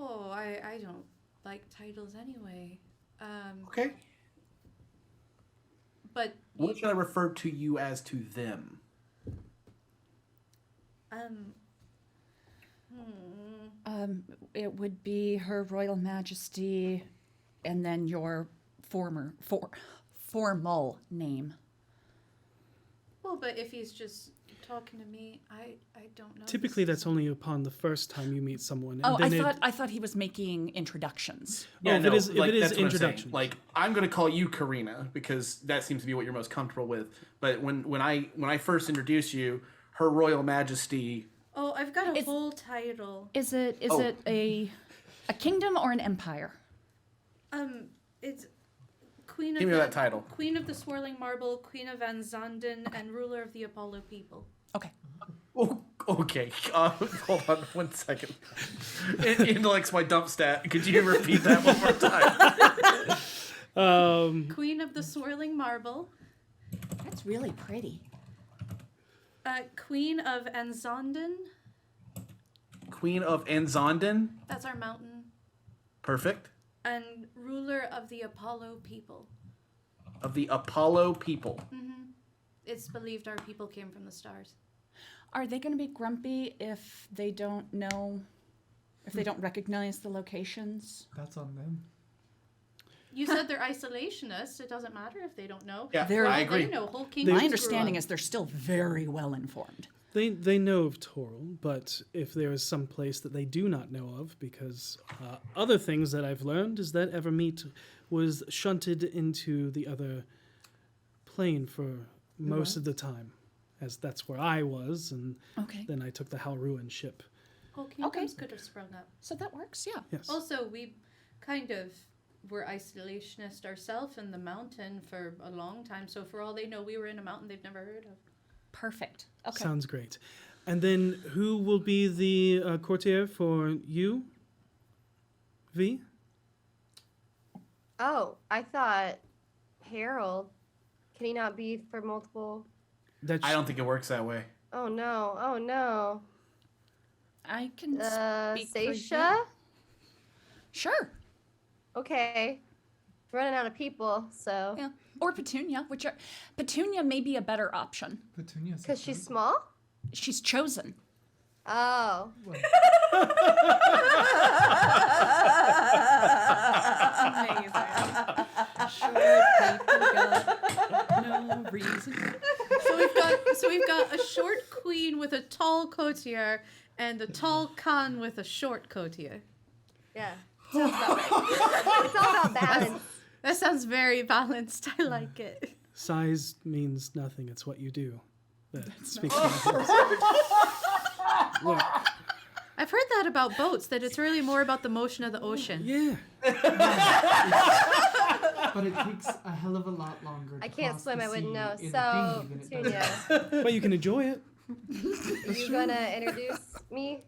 Oh, I don't like titles anyway. Okay. But What should I refer to you as to them? It would be Her Royal Majesty, and then your formal name. Well, but if he's just talking to me, I don't know. Typically, that's only upon the first time you meet someone. Oh, and then I thought he was making introductions. Yeah, if it is that's what I'm saying. introduction. Like, I'm going to call you Karina because that seems to be what you're most comfortable with. But when I first introduce you, Her Royal Majesty... Oh, I've got a whole title. Is it a kingdom or an empire? It's Queen of Give me that title. Queen of the Swirling Marble, Queen of Van Zonden, and Ruler of the Apollo People. Okay. Oh, okay. Hold on 1 second. Intellect's my dump stat. Could you repeat that one more time? Queen of the Swirling Marble, That's really pretty. Queen of Anzonden. Queen of Anzonden. That's our mountain. Perfect. And Ruler of the Apollo People. Of the Apollo people. It's believed our people came from the stars. Are they going to be grumpy if they don't know, if they don't recognize the locations? That's on them. You said they're isolationists. It doesn't matter if they don't know. Yeah, They're- I agree. They know whole kingdoms My grew understanding up. is they're still very well informed. They know of Toril, but if there is some place that they do not know of, because other things that I've learned is that Evermeet was shunted into the other plane for most of the time, as that's where I was, and Okay. then I took the Halruan ship. Whole kingdoms could have sprung up. So that works, yeah. Yes. Also, we kind of were isolationist ourselves in the mountain for a long time. So for all they know, we were in a mountain they've never heard of. Perfect. Okay. Sounds great. And then who will be the courtier for you, V? Oh, I thought Harold. Can he not be for multiple? I don't think it works that way. Oh no! Oh no! I can speak for you. Seisha? Sure. Okay. Running out of people, so. Yeah. Or Petunia, Petunia may be a better option. Petunia's Because she's small? She's chosen. Oh. No reason. So we've got a short queen with a tall courtier and a tall Khan with a short courtier. Yeah. Sounds about right. It's all about balance. That sounds very balanced. I like it. Size means nothing. It's what you do that speaks volumes. Look, I've heard that about boats, that it's really more about the motion of the ocean. yeah. But it takes a hell of a lot longer. I to can't cross swim, the I wouldn't sea know. in a So, dinghy than it does- Petunia, But you can enjoy it. are you gonna introduce me?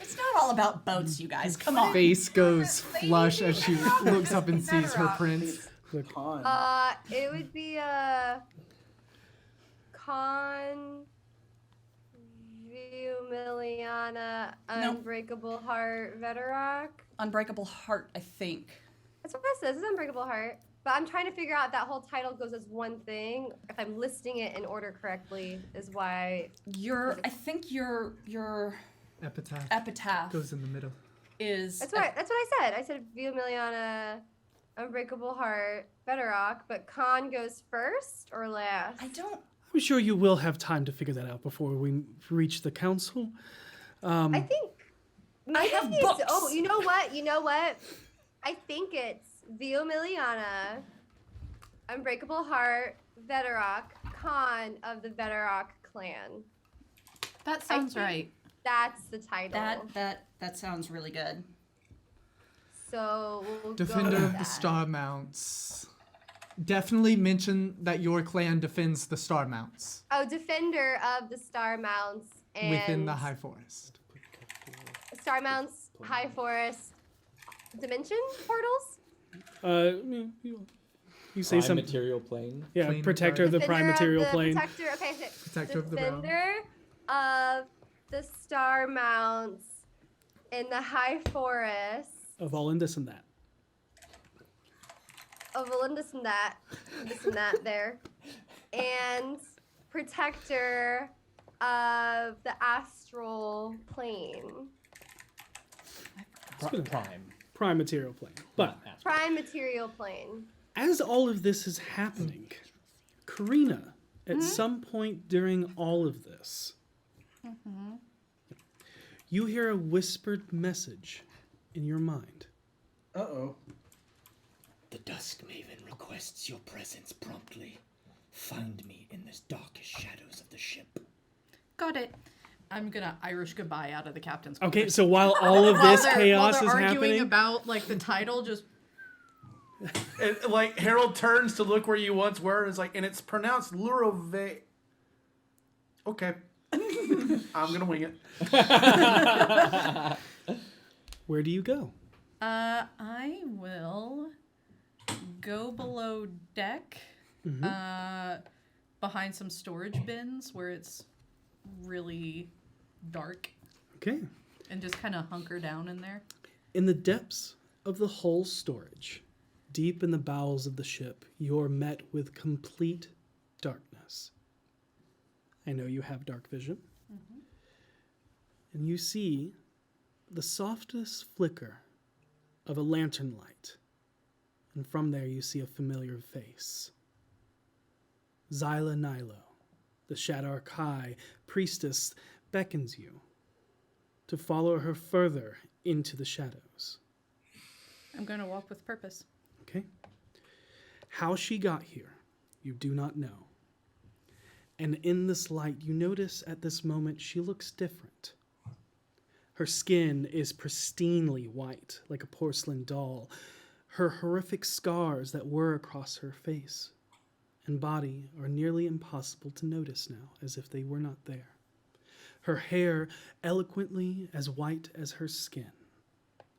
It's not all about boats, you guys. Come on. Face goes flush as she looks up and sees her prince. It would be Con Miliana Unbreakable Heart Veterock. Unbreakable Heart, I think. That's what it says. It's Unbreakable Heart. But I'm trying to figure out if that whole title goes as one thing. If I'm listing it in order correctly, is why I think your Epitaph goes in the middle. is. that's what I said. I said Via Miliana, Unbreakable Heart, Bedrock, but Khan goes first or last. I'm sure you will have time to figure that out before we reach the council. I think maybe have it's, books. oh, you know what? I think it's Via Miliana, Unbreakable Heart, Bedrock, Khan of the Bedrock clan. That sounds right. That's the title. That sounds really good. So we'll Defender go with of the that. Star Mounts. Definitely mention that your clan defends the Star Mounts Oh, Defender of the Star Mounts and within the High Forest. Star Mounts, High Forest, Dimension portals. You say something. material plane. Yeah, Plane of protector of the Defender prime material of the plane. Protector. Okay, so Protector of the realm. Defender of the Star Mounts in the High Forest Of all and this and that. of this and that there, and Protector of the Astral Plane. Prime. Prime material plane. But Prime Material Plane. as all of this is happening, Karina, at some point during all of this, you hear a whispered message in your mind. Uh-oh. The Dusk Maven requests your presence promptly. Find me in the darkest shadows of the ship. Got it. I'm gonna Irish goodbye out of the captain's Okay, so while all of this chaos is arguing happening, about like the title, just And, like, Harold turns to look where you once were and is like, and it's pronounced Lurove. Okay. I'm gonna wing it. where do you go? I will go below deck, behind some storage bins where it's really dark, Okay. and just kind of hunker down in there. In the depths of the hull storage, deep in the bowels of the ship, you're met with complete darkness. I know you have dark vision. And you see the softest flicker of a lantern light. And from there you see a familiar face. Zyla Nilo, the Shadar Kai priestess, beckons you to follow her further into the shadows. I'm going to walk with purpose. Okay? How she got here, you do not know. And in this light, you notice at this moment she looks different. Her skin is pristinely white, like a porcelain doll. Her horrific scars that were across her face and body are nearly impossible to notice now, as if they were not there. Her hair eloquently as white as her skin.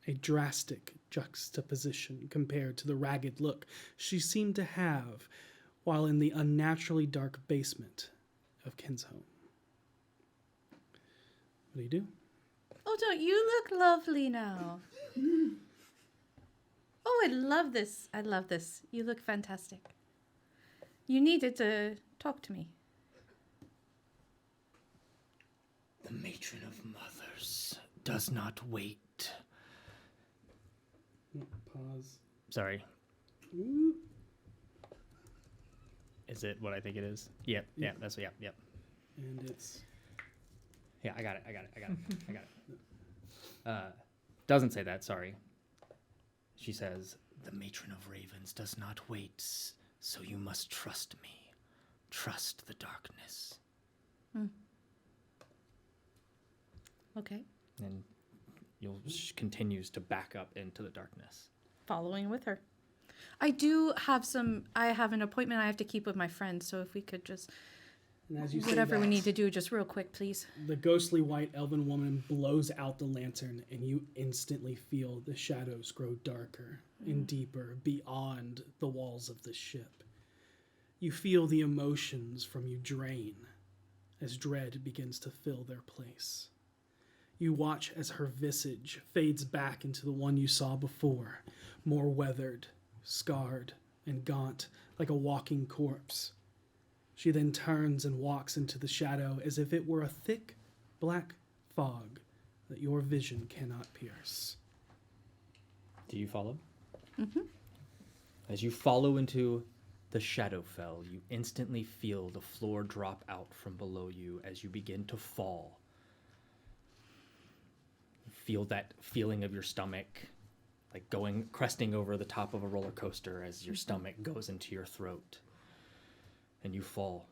A drastic juxtaposition compared to the ragged look she seemed to have while in the unnaturally dark basement of Ken's home. What do you do? Oh, don't you look lovely now? Oh, I love this. I love this. You look fantastic. You needed to talk to me. The matron of mothers does not wait. Pause. Sorry. Is it what I think it is? Yep. Yeah. That's yep. Yep. And it's Yeah. I got it. Doesn't say that. Sorry. She says, The matron of ravens does not wait, so you must trust me. Trust the darkness. Okay. and continues to back up into the darkness. Following with her. I have an appointment I have to keep with my friend, so if we could just, and as you say whatever we that, need to do, just real quick, please. the ghostly white elven woman blows out the lantern, and you instantly feel the shadows grow darker and deeper beyond the walls of the ship. You feel the emotions from you drain as dread begins to fill their place. You watch as her visage fades back into the one you saw before, more weathered, scarred, and gaunt, like a walking corpse. She then turns and walks into the shadow as if it were a thick, black fog that your vision cannot pierce. Do you follow? Mm-hmm. As you follow into the Shadowfell, you instantly feel the floor drop out from below you as you begin to fall. You feel that feeling of your stomach, like cresting over the top of a roller coaster as your stomach goes into your throat. And you fall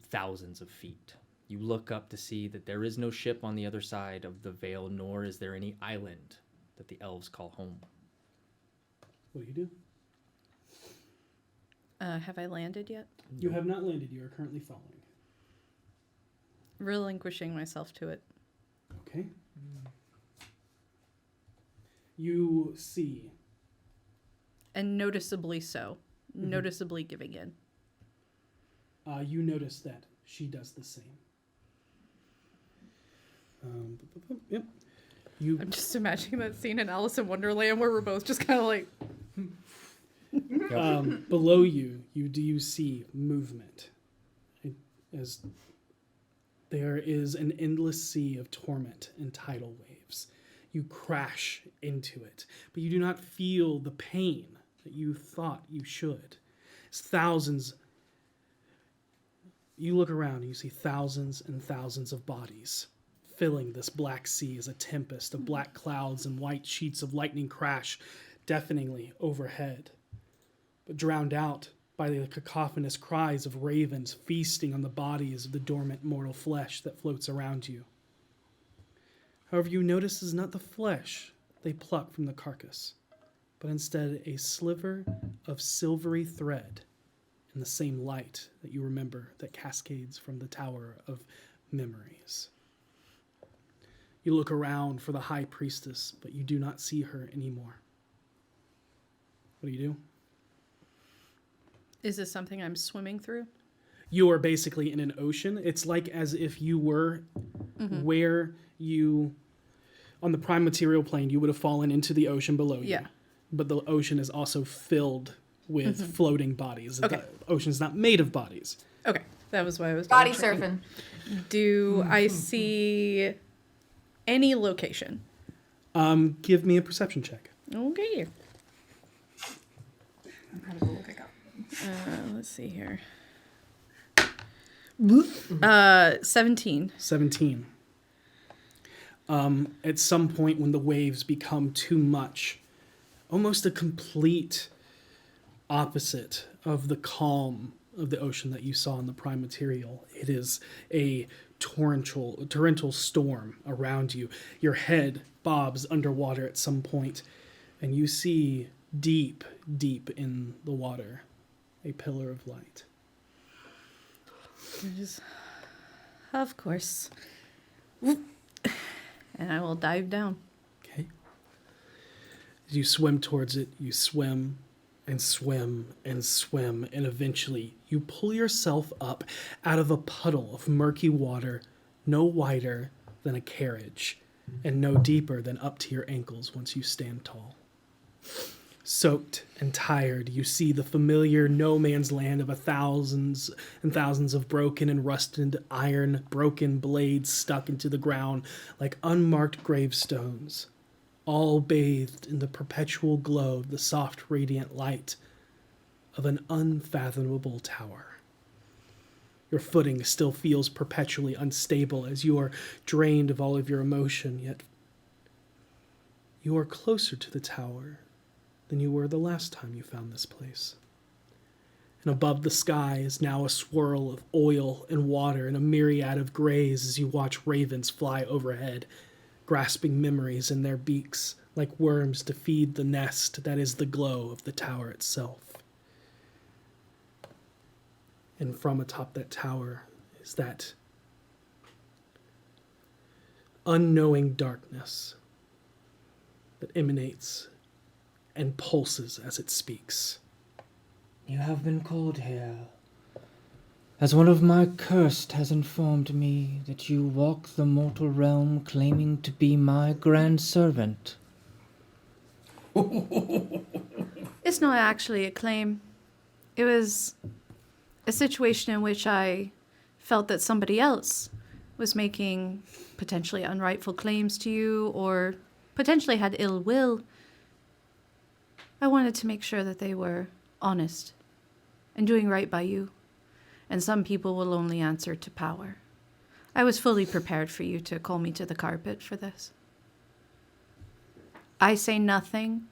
thousands of feet. You look up to see that there is no ship on the other side of the veil, nor is there any island that the elves call home. What do you do? Have I landed yet? You have not landed. You are currently falling. Relinquishing myself to it. Okay. You see. And noticeably so. Noticeably giving in. You notice that she does the same. Yep. I'm just imagining that scene in Alice in Wonderland where we're both just kind of like... Below you, you see movement. As there is an endless sea of torment and tidal waves. You crash into it, but you do not feel the pain that you thought you should. It's thousands. You look around and you see thousands and thousands of bodies filling this black sea as a tempest of black clouds and white sheets of lightning crash deafeningly overhead, but drowned out by the cacophonous cries of ravens feasting on the bodies of the dormant mortal flesh that floats around you. However, you notice is not the flesh they pluck from the carcass, but instead a sliver of silvery thread in the same light that you remember that cascades from the Tower of Memories. You look around for the High Priestess, but you do not see her anymore. What do you do? Is this something I'm swimming through? You are basically in an ocean. It's like as if you were where you, on the prime material plane, you would have fallen into the ocean below you. Yeah. But the ocean is also filled with floating bodies. Okay. The ocean's not made of bodies. Okay, that was why I was... Body surfing. Do I see any location? Give me a perception check. Okay. Let's see here. 17. 17. At some point when the waves become too much, almost a complete opposite of the calm of the ocean that you saw in the prime material. It is a torrential storm around you. Your head bobs underwater at some point, and you see deep, deep in the water a pillar of light. Of course. And I will dive down. Okay. As you swim towards it, you swim and swim and swim, and eventually you pull yourself up out of a puddle of murky water no wider than a carriage and no deeper than up to your ankles once you stand tall. Soaked and tired, you see the familiar no man's land of thousands and thousands of broken and rusted iron, broken blades stuck into the ground like unmarked gravestones, all bathed in the perpetual glow of the soft, radiant light of an unfathomable tower. Your footing still feels perpetually unstable as you are drained of all of your emotion, yet you are closer to the tower than you were the last time you found this place. And above the sky is now a swirl of oil and water and a myriad of grays as you watch ravens fly overhead, grasping memories in their beaks like worms to feed the nest that is the glow of the tower itself. And from atop that tower is that unknowing darkness that emanates and pulses as it speaks. You have been called here, as one of my cursed has informed me that you walk the mortal realm claiming to be my grand servant. It's not actually a claim. It was a situation in which I felt that somebody else was making potentially unrightful claims to you or potentially had ill will. I wanted to make sure that they were honest and doing right by you. And some people will only answer to power. I was fully prepared for you to call me to the carpet for this. I say nothing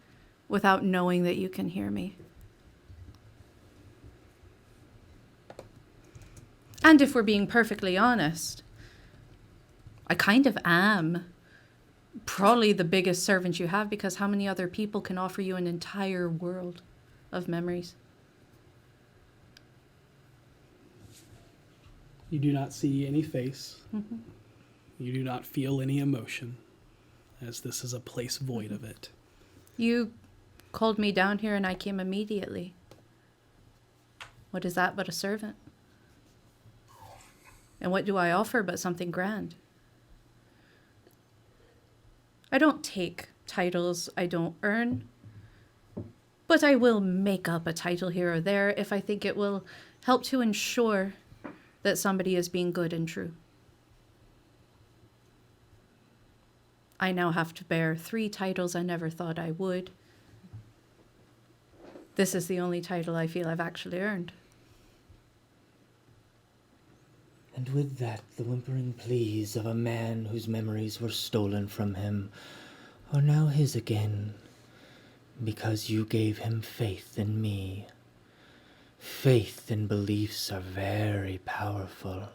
without knowing that you can hear me. And if we're being perfectly honest, I kind of am probably the biggest servant you have, because how many other people can offer you an entire world of memories? You do not see any face. Mm-hmm. You do not feel any emotion, as this is a place void of it. You called me down here and I came immediately. What is that but a servant? And what do I offer but something grand? I don't take titles I don't earn, but I will make up a title here or there if I think it will help to ensure that somebody is being good and true. I now have to bear 3 titles I never thought I would. This is the only title I feel I've actually earned. And with that, the whimpering pleas of a man whose memories were stolen from him are now his again, because you gave him faith in me. Faith and beliefs are very powerful,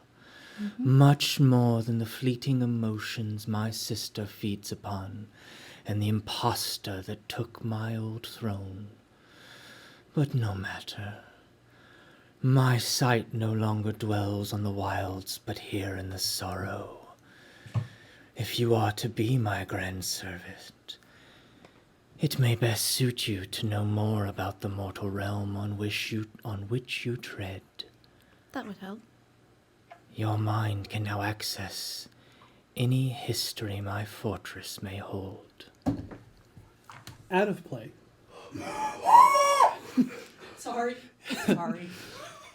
much more than the fleeting emotions my sister feeds upon, and the impostor that took my old throne. But no matter. My sight no longer dwells on the wilds, but here in the sorrow. If you are to be my grand servant, it may best suit you to know more about the mortal realm on which you tread. That would help. Your mind can now access any history my fortress may hold. Out of play. Sorry.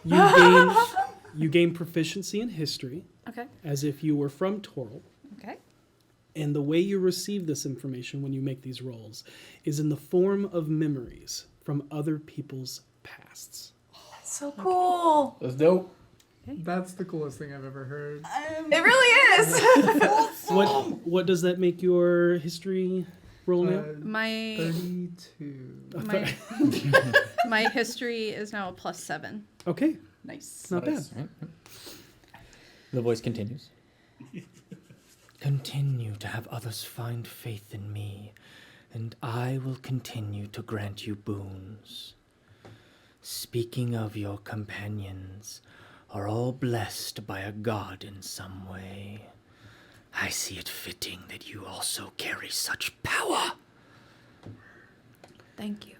You gain proficiency in history, Okay. as if you were from Toril. Okay. And the way you receive this information when you make these rolls is in the form of memories from other people's pasts. So cool. That's dope. That's the coolest thing I've ever heard. It really is. What does that make your history roll now? My 32. my history is now a +7. Okay, Nice. not bad. The voice continues. Continue to have others find faith in me, and I will continue to grant you boons. Speaking of your companions, are all blessed by a god in some way. I see it fitting that you also carry such power. Thank you.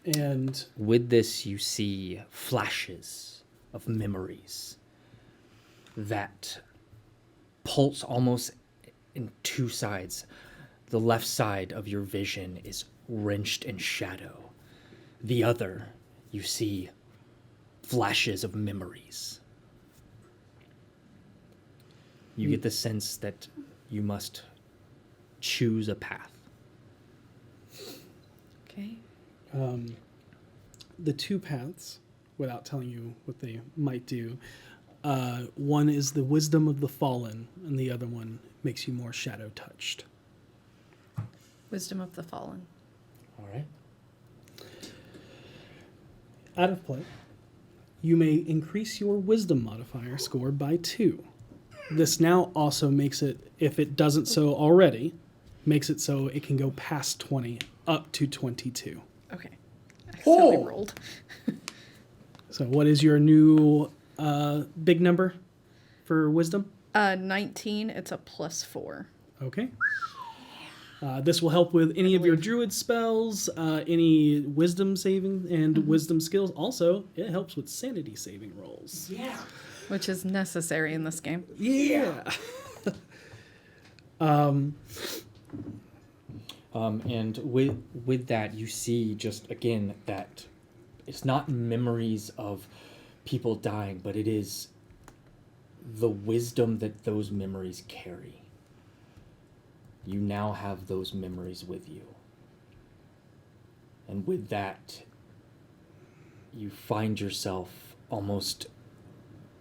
And With this, you see flashes of memories that pulse almost in 2 sides. The left side of your vision is wrenched in shadow. The other, you see flashes of memories. You get the sense that you must choose a path. Okay. the 2 paths, without telling you what they might do, one is the wisdom of the fallen, and the other one makes you more shadow touched. Wisdom of the Fallen. All right. Out of play, you may increase your wisdom modifier score by 2. This now also makes it, if it doesn't so already, makes it so it can go past 20 up to 22. Okay. I accidentally rolled. So what is your new big number for wisdom? 19, it's a +4. Okay. This will help with any of your druid spells, any wisdom saving and wisdom skills. Also, it helps with sanity saving rolls. Yeah. Which is necessary in this game. Yeah. And with that, you see just again that it's not memories of people dying, but it is the wisdom that those memories carry. You now have those memories with you. And with that, you find yourself almost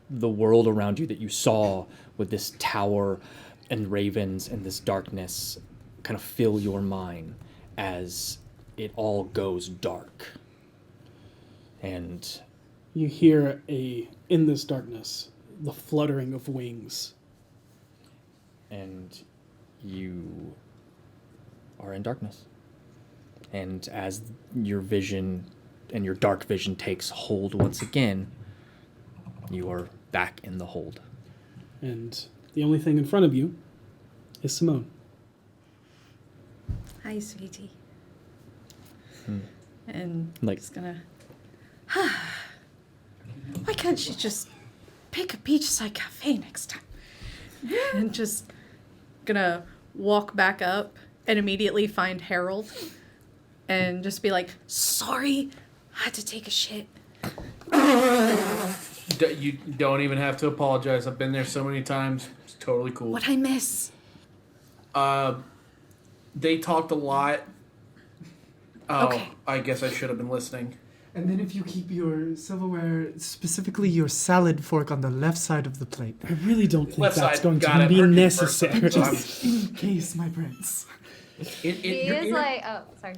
the world around you that you saw with this tower and ravens and this darkness kind of fill your mind as it all goes dark. And You hear in this darkness, the fluttering of wings. and you are in darkness. And as your vision and your dark vision takes hold once again, you are back in the hold. And the only thing in front of you is Simone. Hi, sweetie. And Like- just gonna. Why can't she just pick a beachside cafe next time? And just gonna walk back up and immediately find Harold and just be like, Sorry, I had to take a shit. You don't even have to apologize. I've been there so many times. It's totally cool. What'd I miss? They talked a lot. Oh, Okay. I guess I should have been listening. And then if you keep your silverware, specifically your salad fork, on the left side of the plate, I really don't think Left that's side, going got to it. be Heard you necessary. first. just in case, my prince. He is like, oh, sorry.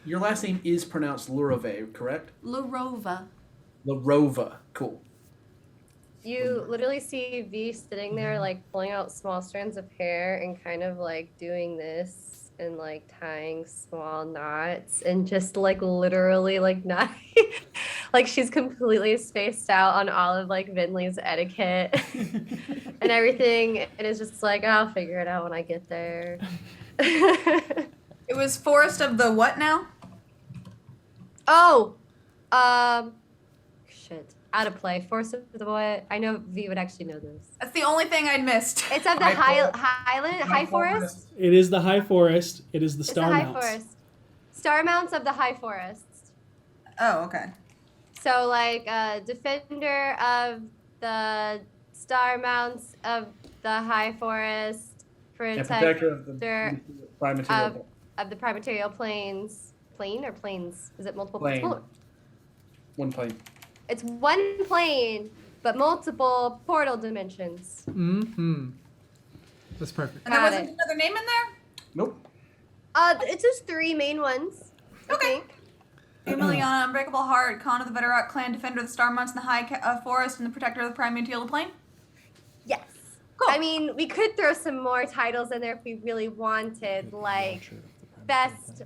Your last name is pronounced Lurove, correct? Larova. Larova. Cool. You literally see V sitting there, like pulling out small strands of hair and kind of like doing this and like tying small knots and just like literally like not like she's completely spaced out on all of like Vinley's etiquette and everything. And it's just like, I'll figure it out when I get there. It was Forest of the what now? Oh, shit. Out of play. Force of the what? I know V would actually know this. That's the only thing I'd missed. It's of the high forest. It is the High Forest. It is the It's the Star high Mounts. forest. Star Mounts of the high forest. Oh, okay. So like defender of the Star Mounts of the high forest, And protector protector of the prime material. of the prime material planes. Plane or planes? Is it multiple? Plane. It's, One plane. it's one plane, but multiple portal dimensions. Mm-hmm. That's perfect. And there Got wasn't it. another name in there? Nope. It's just three main ones. I think. Emiliana, Unbreakable Heart, Khan of the Veterat Clan, Defender of the Star Mounts in the High Forest, and the Protector of the Prime Material Plane? Yes. Cool. I mean, we could throw some more titles in there if we really wanted, like best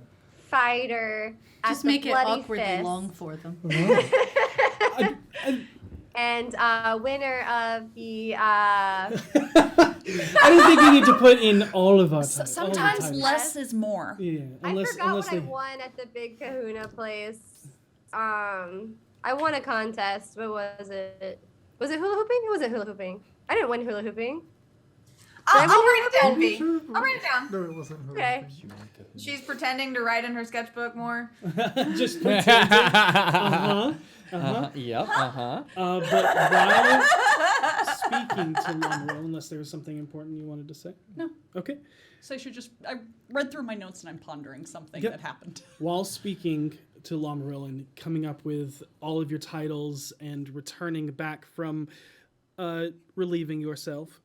fighter at just the make it Bloody awkwardly Fist. long for them. And winner of the I don't think we need to put in all of our titles. all the Sometimes titles. less is more. Yeah, I unless forgot unless what I they. won at the Big Kahuna place. I won a contest. What was it? Was it hula hooping? It wasn't hula hooping. I didn't win hula hooping. I'll Did I win write it down, hula V. hooping? I'll write it down. No, it wasn't. Okay. She's pretending to write in her sketchbook more. Just pretend. Yep. Uh-huh. But while speaking to Lamoureux, unless there was something important you wanted to say. No. Okay. So I read through my notes and I'm pondering something Yep. that happened. While speaking to Lamoureux and coming up with all of your titles and returning back from relieving yourself,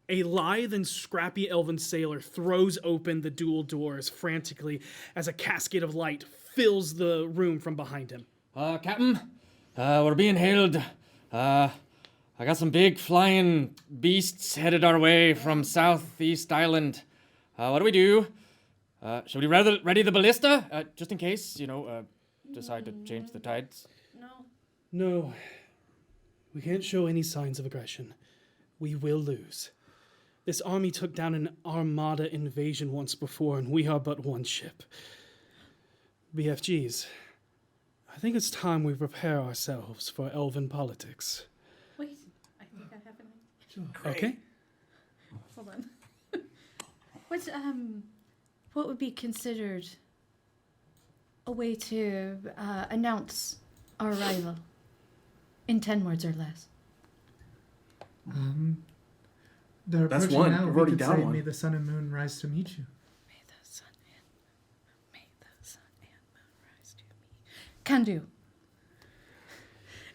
a lithe and scrappy elven sailor throws open the dual doors frantically as a cascade of light fills the room from behind him. Captain, we're being hailed. I got some big flying beasts headed our way from Southeast Island. What do? Should we rather ready the ballista? Just in case, decide to change the tides. No, we can't show any signs of aggression. We will lose. This army took down an armada invasion once before, and we are but one ship. BFGs, I think it's time we prepare ourselves for elven politics. Wait, I think I have an idea. Okay? Hold on. what would be considered a way to announce our arrival in 10 words or less? They're That's approaching one. now. We've We already could done say, one. "May the sun and moon rise to meet you." May the sun and moon rise to me. Can do.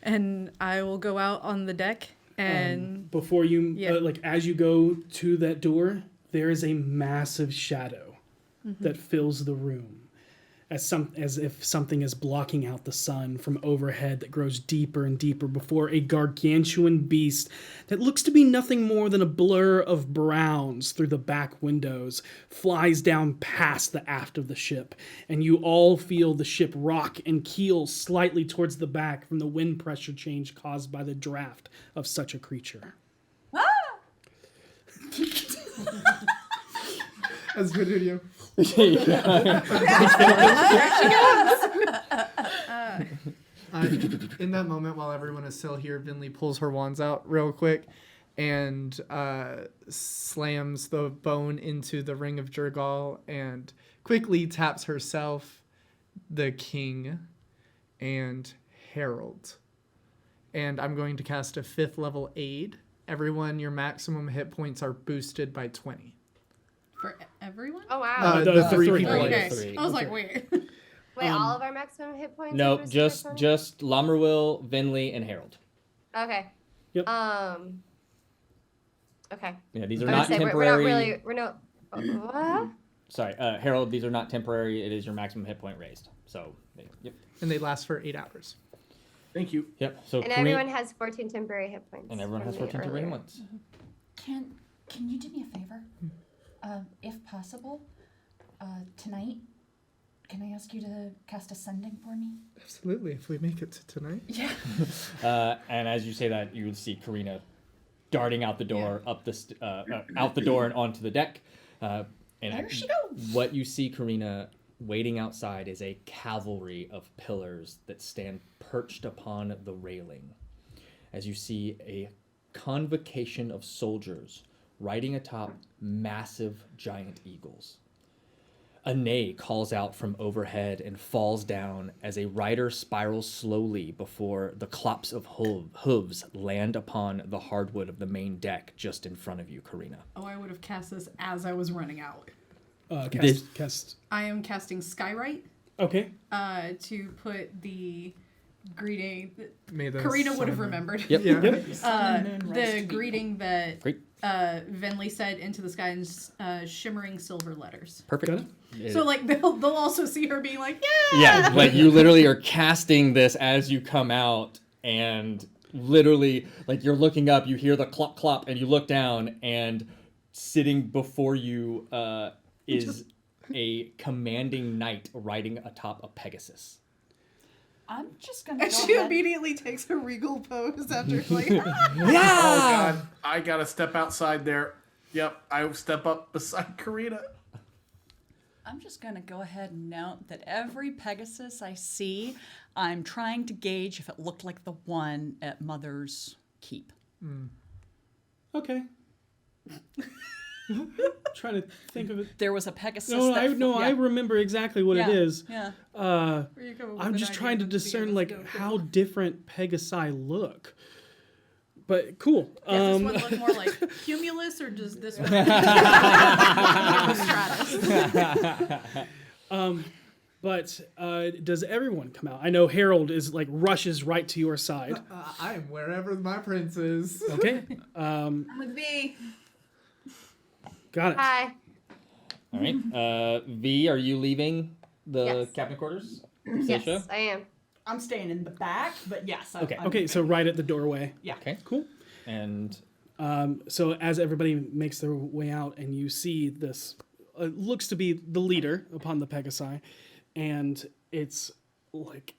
And I will go out on the deck and Before you, Yeah. as you go to that door, there is a massive shadow that fills the room, as if something is blocking out the sun from overhead that grows deeper and deeper before a gargantuan beast that looks to be nothing more than a blur of browns through the back windows flies down past the aft of the ship, and you all feel the ship rock and keel slightly towards the back from the wind pressure change caused by the draft of such a creature. As video. In that moment, while everyone is still here, Vinley pulls her wands out real quick and slams the bone into the ring of Jurgal and quickly taps herself, the king, and Harold. And I'm going to cast a 5th level aid. Everyone, your maximum hit points are boosted by 20. for everyone? Oh wow. The three three people. players. Okay. Three. I was like, wait. Wait, all of our maximum hit points? are No, boosted just by 20? just Lomerwill, Vinley, and Harold. Okay. Yep. Okay. Yeah, these are I would not say temporary. we're not. What? Sorry, Harold. These are not temporary. It is your maximum hit point raised. So, yep, And they last for 8 hours. Thank you. yep. So And Kareem- everyone has 14 temporary hit points. and everyone has from the 14 temporary hit earlier. points. Can you do me a favor? If possible, tonight, can I ask you to cast Ascending for me? Absolutely, if we make it to tonight. Yeah. And as you say that, you see Karina darting out the door, up the out the door and onto the deck. And There she goes. what you see, Karina, waiting outside is a cavalry of pillars that stand perched upon the railing. As you see a convocation of soldiers riding atop massive giant eagles. A neigh calls out from overhead and falls down as a rider spirals slowly before the clops of hooves land upon the hardwood of the main deck just in front of you, Karina. Oh, I would have cast this as I was running out. Cast. I am casting Skywrite Okay. to put the greeting. May the Karina sun would have and- remembered. Yep. Yeah. The greeting that Great. Venley said into the sky in shimmering silver letters. Perfect. Got it. So like they'll also see her being like, yeah. Yeah, like you literally are casting this as you come out, and literally, like you're looking up, you hear the clop clop, and you look down, and sitting before you is a commanding knight riding atop a Pegasus. I'm just gonna go She ahead. immediately takes a regal pose after like, Oh God, I gotta step outside there. Yep, I step up beside Karina. I'm just gonna go ahead and note that every Pegasus I see, I'm trying to gauge if it looked like the one at Mother's Keep. Okay. Trying to think of it. There was a Pegasus. No, that I remember exactly what yeah, it is. Yeah. I'm just trying to discern like how different Pegasi look. But cool. Does this one look more like Cumulus or does this one Stratus? But does everyone come out? I know Harold is like rushes right to your side. I am wherever my prince is. Okay. I'm with V. Got it. Hi. All right. V, are you leaving the Yes. captain quarters? Yes, Seisha? I am. I'm staying in the back, but yes. Okay. Okay, so right at the doorway. Yeah. Okay. Cool. And So as everybody makes their way out, and you see this, looks to be the leader upon the Pegasi, and it's like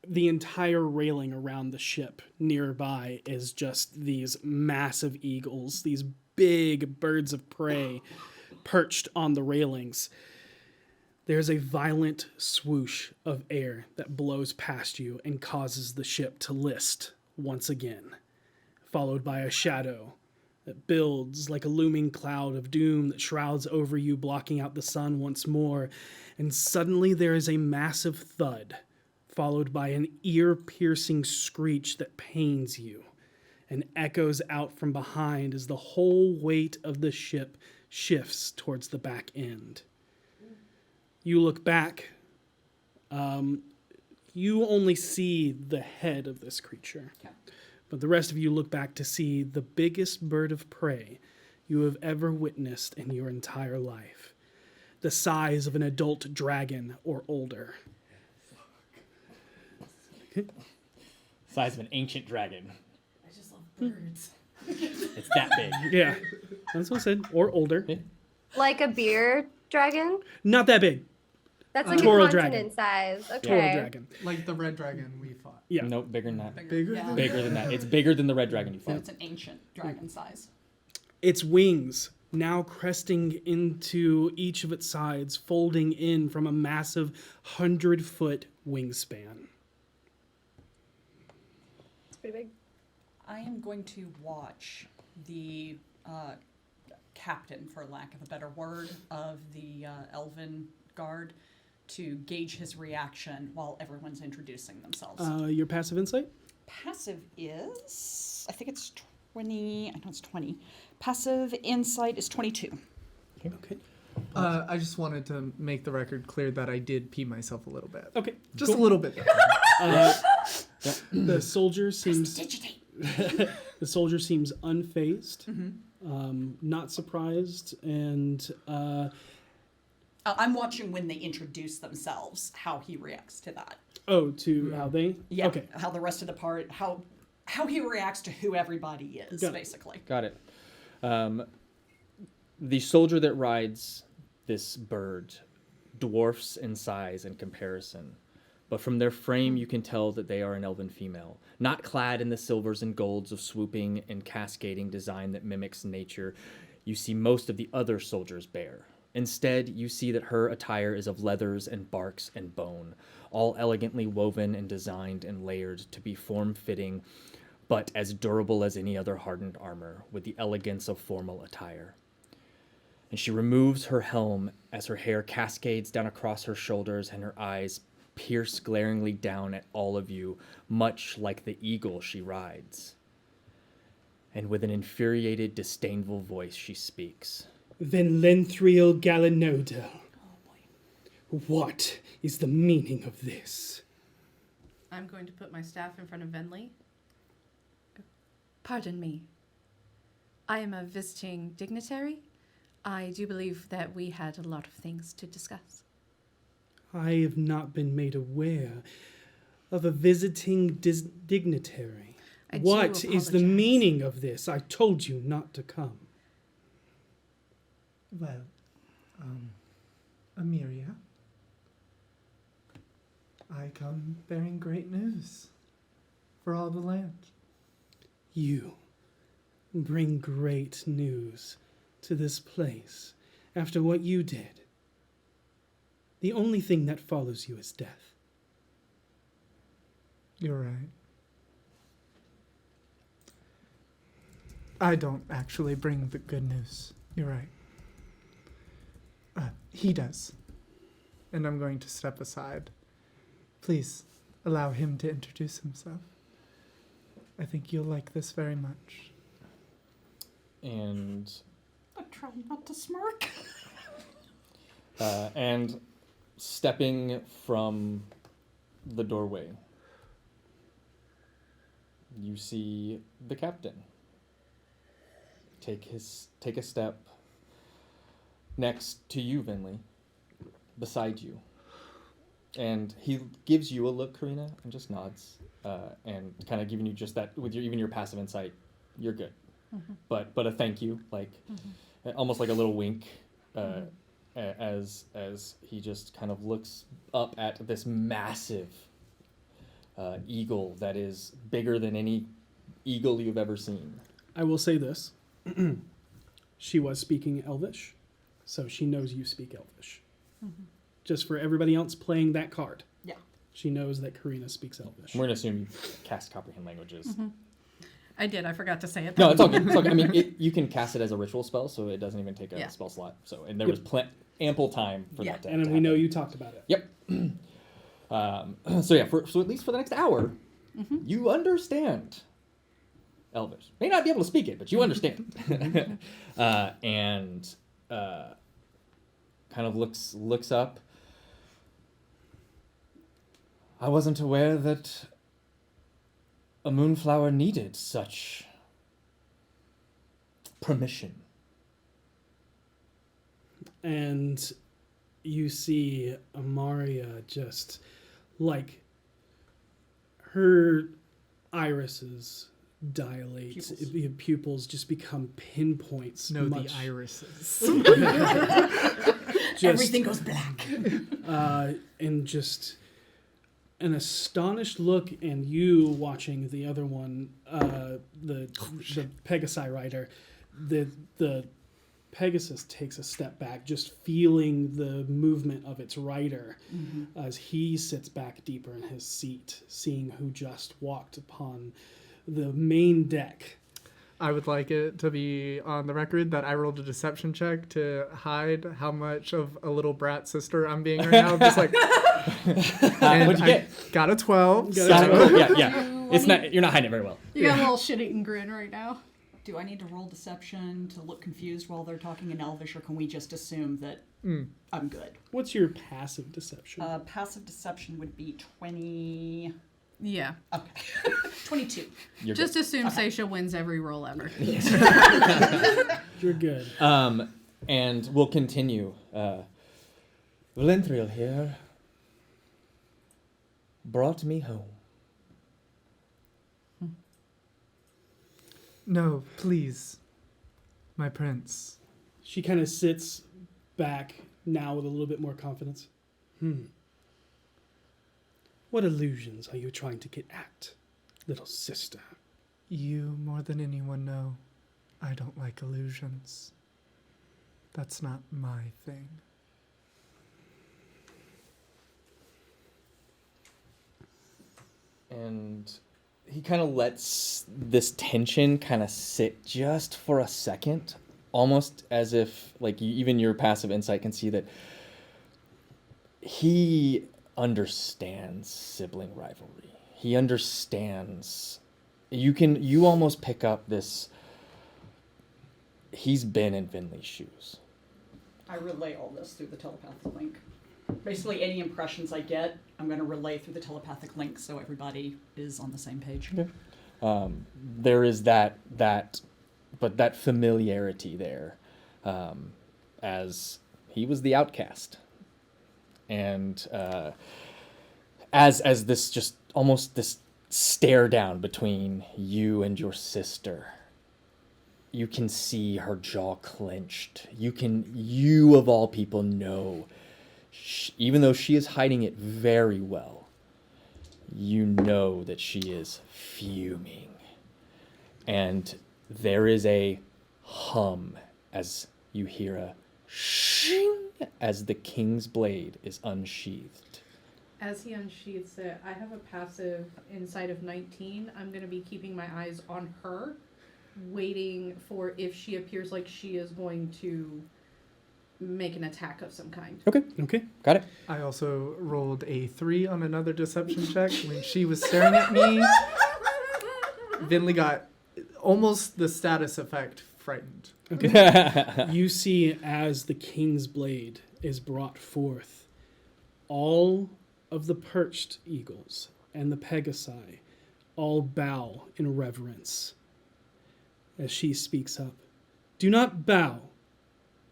the entire railing around the ship nearby is just these massive eagles, these big birds of prey perched on the railings. There's a violent swoosh of air that blows past you and causes the ship to list once again, followed by a shadow that builds like a looming cloud of doom that shrouds over you, blocking out the sun once more. And suddenly there is a massive thud, followed by an ear-piercing screech that pains you and echoes out from behind as the whole weight of the ship shifts towards the back end. You look back. You only see the head of this creature. But the rest of you look back to see the biggest bird of prey you have ever witnessed in your entire life. The size of an adult dragon or older. Size of an ancient dragon. I just love birds. It's that big. Yeah, that's what I said. Or older. Like a beer dragon? Not that big. That's like Toro a continent dragon. size. Okay. Toro dragon. Like the red dragon we fought. Yeah. Nope, bigger than that. Bigger Yeah. than Bigger than that. It's bigger than the red dragon you fought. It's an ancient dragon size. Its wings now cresting into each of its sides, folding in from a massive 100-foot wingspan. It's pretty big. I am going to watch the captain, for lack of a better word, of the elven guard to gauge his reaction while everyone's introducing themselves. Your passive insight? Passive is, I think it's 20, I know it's 20. Passive insight is 22. Okay. I just wanted to make the record clear that I did pee myself a little bit. Okay. Just a little bit. The soldier seems the soldier seems unfazed, not surprised, and I'm watching when they introduce themselves, how he reacts to that. to how they Yeah. okay. How the rest of the part, how he reacts to who everybody is, Got it. basically. Got it. The soldier that rides this bird dwarfs in size in comparison, but from their frame you can tell that they are an elven female, not clad in the silvers and golds of swooping and cascading design that mimics nature. You see most of the other soldiers bare. Instead, you see that her attire is of leathers and barks and bone, all elegantly woven and designed and layered to be form-fitting, but as durable as any other hardened armor, with the elegance of formal attire. And she removes her helm as her hair cascades down across her shoulders and her eyes pierce glaringly down at all of you, much like the eagle she rides. And with an infuriated, disdainful voice she speaks. Then Lenthriel Gallinodel. What is the meaning of this? I'm going to put my staff in front of Venley. Pardon me. I am a visiting dignitary. I do believe that we had a lot of things to discuss. I have not been made aware of a visiting dignitary. I do What is the apologize. meaning of this? I told you not to come. Well, Amiria, I come bearing great news for all the land. You bring great news to this place after what you did. The only thing that follows you is death. You're right. I don't actually bring the good news. You're right. He does. And I'm going to step aside. Please allow him to introduce himself. I think you'll like this very much. And I'm trying not to smirk. and stepping from the doorway, you see the captain take a step next to you, Vinley, beside you, and he gives you a look, Karina, and just nods, and kind of giving you just that with your even your passive insight, you're good, but a thank you, like almost like a little wink, as he just kind of looks up at this massive eagle that is bigger than any eagle you've ever seen. I will say this. She was speaking Elvish, so she knows you speak Elvish. Just for everybody else playing that card. Yeah. She knows that Karina speaks Elvish. We're gonna assume you cast comprehend languages. I did. I forgot to say it. No, it's all good. It's all good. I mean, you can cast it as a ritual spell, so it doesn't even take a Yeah. spell slot. So, and there was ample time for that to And to we know happen. you talked about it. Yep. So yeah, so at least for the next hour, you understand Elvish. May not be able to speak it, but you understand. And kind of looks up. I wasn't aware that a moonflower needed such permission. And you see Amaria just like her irises dilate, pupils just become pinpoints. No, much, the irises. just, Everything goes black. and just an astonished look, and you watching the other one, the Pegasi rider, the Pegasus takes a step back, just feeling the movement of its rider as he sits back deeper in his seat, seeing who just walked upon the main deck. I would like it to be on the record that I rolled a deception check to hide how much of a little brat sister I'm being right now. Just like, and What'd you get? Got a 12. Got it, so- cool. Yeah. It's not. You're not hiding it very well. You got a little shit-eating grin right now. Do I need to roll deception to look confused while they're talking in Elvish, or can we just assume that I'm good? What's your passive deception? Passive deception would be 20... Yeah. Okay. 22. You're Just good. assume Seisha wins every roll ever. You're good. And we'll continue. Valenthriel here brought me home. No, please. My prince. She kind of sits back now with a little bit more confidence. What illusions are you trying to get at, little sister? You, more than anyone, know I don't like illusions. That's not my thing. And he kind of lets this tension kind of sit just for a second, almost as if, like, even your passive insight can see that he understands sibling rivalry. He understands. You almost pick up this. He's been in Vinley's shoes. I relay all this through the telepathic link. Basically, any impressions I get, I'm going to relay through the telepathic link so everybody is on the same page. Okay. There is that familiarity there, as he was the outcast, and as this just almost this stare down between you and your sister. You can see her jaw clenched. You of all people know, even though she is hiding it very well, you know that she is fuming. And there is a hum as you hear a shing as the king's blade is unsheathed. As he unsheaths it, I have a passive insight of 19. I'm going to be keeping my eyes on her, waiting for if she appears like she is going to make an attack of some kind. Okay. Got it? I also rolled a 3 on another deception check. When she was staring at me, Vinley got almost the status effect frightened. Okay. You see as the king's blade is brought forth, all of the perched eagles and the pegasi all bow in reverence as she speaks up. Do not bow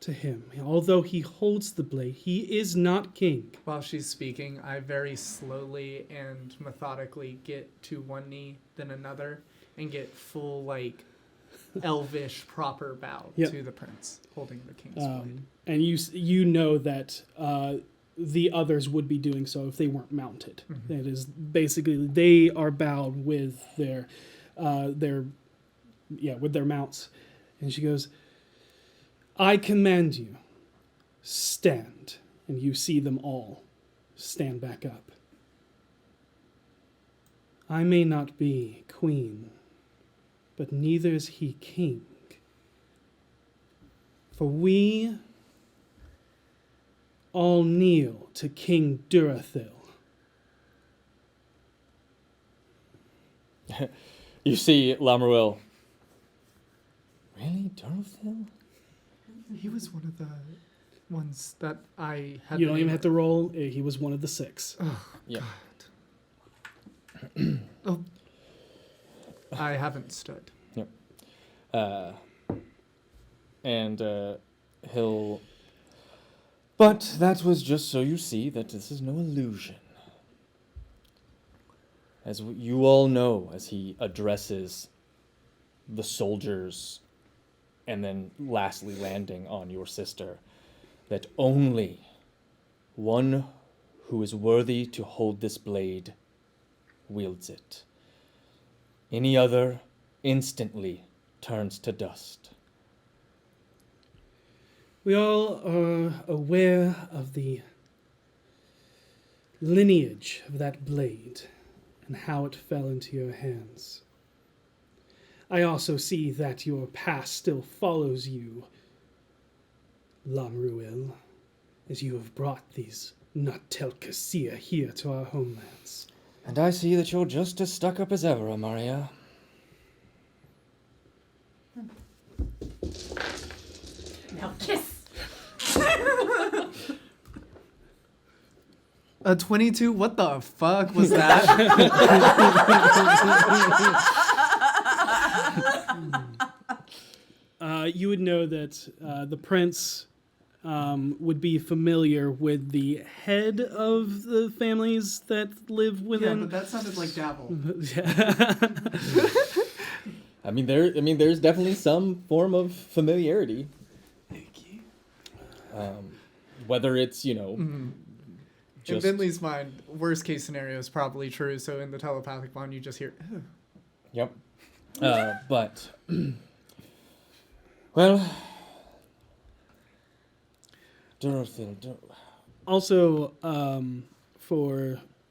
to him. Although he holds the blade, he is not king. While she's speaking, I very slowly and methodically get to one knee, then another, and get full, like, elvish proper bow to the prince holding the king's blade. And you know that the others would be doing so if they weren't mounted. Mm-hmm. It is basically they are bowed with their mounts. And she goes, I command you, stand. And you see them all stand back up. I may not be queen, but neither is he king. For we all kneel to King Durathil. You see Lamruel. Really? Durthil? He was one of the ones that I had. You don't even have to roll. He was one of the 6. Oh, Yep. God. Oh. I haven't stood. Yep. And he'll... But that was just so you see that this is no illusion. As you all know, as he addresses the soldiers and then lastly landing on your sister, that only one who is worthy to hold this blade wields it. Any other instantly turns to dust. We all are aware of the lineage of that blade and how it fell into your hands. I also see that your past still follows you, Lamruel, as you have brought these Natelkasia here to our homelands. And I see that you're just as stuck up as ever, Amaria. Now kiss. A 22? What the fuck was that? You would know that the prince would be familiar with the head of the families that live Yeah, within. but that sounded like Dabble. There's definitely some form of familiarity. Thank you. Whether it's, In just... Bentley's mind, worst case scenario is probably true, so in the telepathic bond, you just hear, "Ugh." Yep. But... well... Also,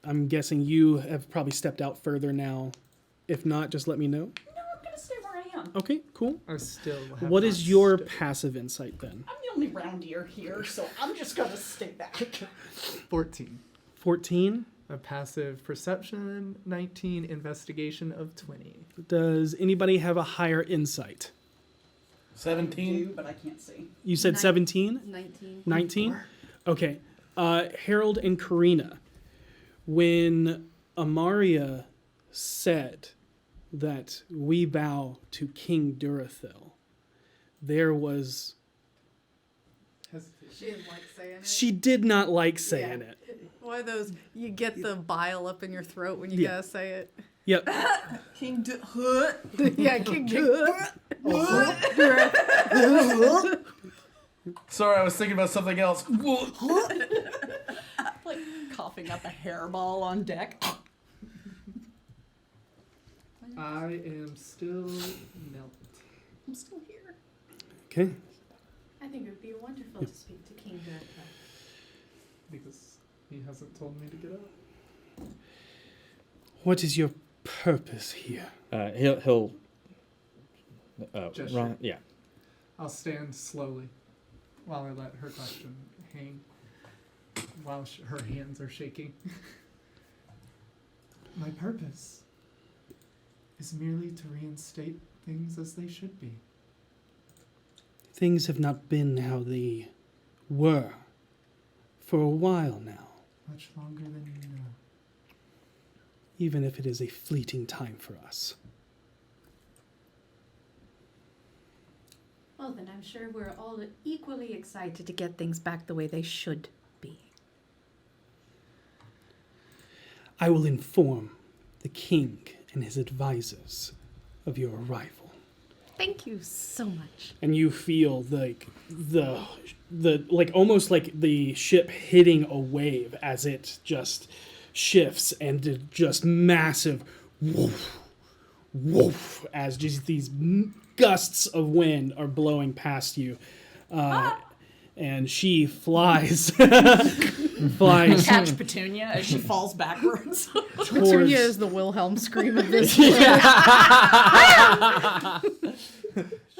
I'm guessing you have probably stepped out further now. If not, just let me know. No, I'm gonna stay where I am. Okay, cool. I still have What not is your stood. passive insight then? I'm the only round ear here, so I'm just gonna stay back. 14. 14. A passive perception, 19, investigation of 20. Does anybody have a higher insight? 17. But I can't see. You said 17? 19. 19? Okay. Harold and Karina, when Amaria said that we bow to King Durathil, there was... She didn't like saying it. She did not like saying it. One of those, you get the bile up in your throat when you Yeah. gotta say it. Yep. King Yeah, King Sorry, I was thinking about something else. like coughing up a hairball on deck. I am still melted. I'm still here. Okay. I think it would be wonderful to speak to King Director. Because he hasn't told me to get up. What is your purpose here? He'll Gesture. yeah. I'll stand slowly while I let her question hang while her hands are shaking. My purpose is merely to reinstate things as they should be. Things have not been how they were for a while now, Much longer than you know. even if it is a fleeting time for us. Well, then I'm sure we're all equally excited to get things back the way they should be. I will inform the king and his advisors of your arrival. Thank you so much. And you feel like the like almost like the ship hitting a wave as it just shifts and just massive woof, woof, as just these gusts of wind are blowing past you. and she flies flies Catch Petunia as she falls backwards. Petunia is the Wilhelm scream of this.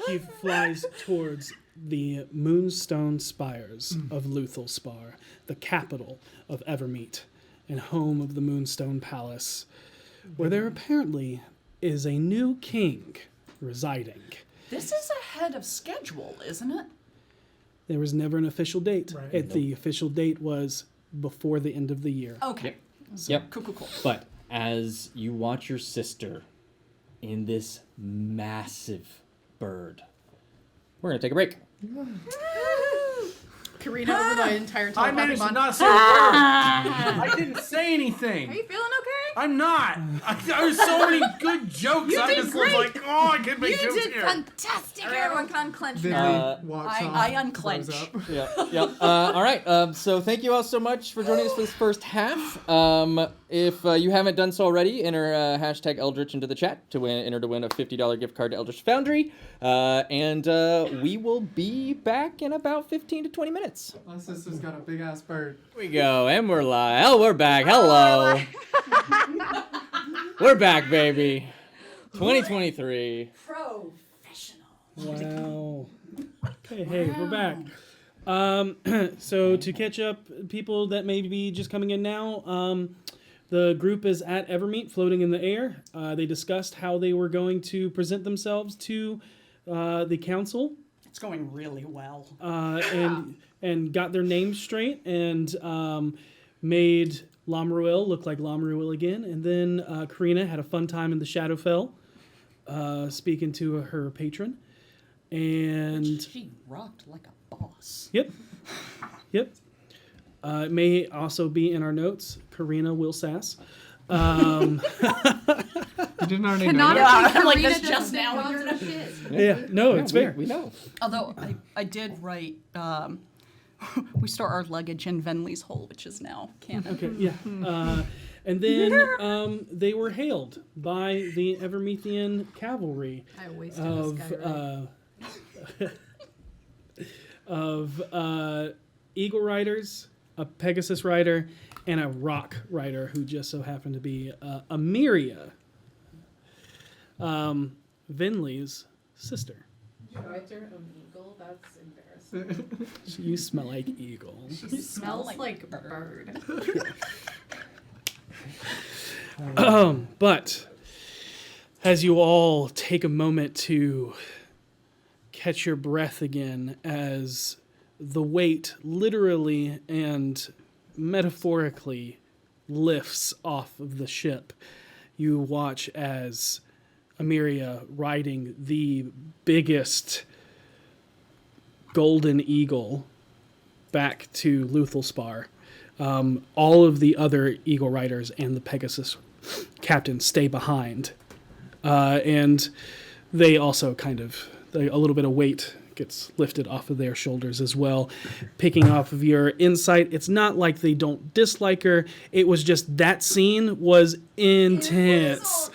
She flies towards the moonstone spires of Luthulspar, the capital of Evermeet and home of the Moonstone Palace, where there apparently is a new king residing. This is ahead of schedule, isn't it? There was never an official date. Right. The official date was before the end of the year. Okay. Yep. Cool. But as you watch your sister in this massive bird, we're going to take a break. Karina over the entire time. I managed to talking not say a word. I didn't say anything. Are you feeling okay? I'm not. There's so many good jokes. I did just great. was like, oh, I can make You jokes did here. fantastic. All right, everyone can unclench now. Vinley walks off, I throws unclench. up. Yep. All right. So thank you all so much for joining us for this first half. If you haven't done so already, enter hashtag Eldritch into the chat to win a $50 gift card to Eldritch Foundry. And we will be back in about 15 to 20 minutes. My sister's got a big ass bird. Here we go, and we're live. Oh, we're back. Hello. We're back, baby. 2023. Professional. Wow. Okay, hey, we're back. So to catch up, people that may be just coming in now, the group is at Evermeet, floating in the air. They discussed how they were going to present themselves to the council. It's going really well. And got their names straight and made Lamruel look like Lamruel again. And then Karina had a fun time in the Shadowfell, speaking to her patron. And She rocked like a boss. Yep. It may also be in our notes. Karina will sass. You didn't already know Cannot that? I'm like Karina this just doesn't now. think gods are shit. Yeah, no, it's fair. We know. Although I did write, we store our luggage in Venley's hole, which is now canon. Okay, yeah. And then they were hailed by the Evermethian cavalry I wasted this guy, right? of eagle riders, a Pegasus rider, and a rock rider who just so happened to be Amiria, Vinley's sister. Rider of Eagle, that's embarrassing. You smell like eagle. Smells like bird. But as you all take a moment to catch your breath again as the weight literally and metaphorically lifts off of the ship, you watch as Amiria riding the biggest golden eagle back to Luthulspar. All of the other eagle riders and the Pegasus captain stay behind. And they also a little bit of weight gets lifted off of their shoulders as well. Picking off of your insight, it's not like they don't dislike her. It was just that scene was intense.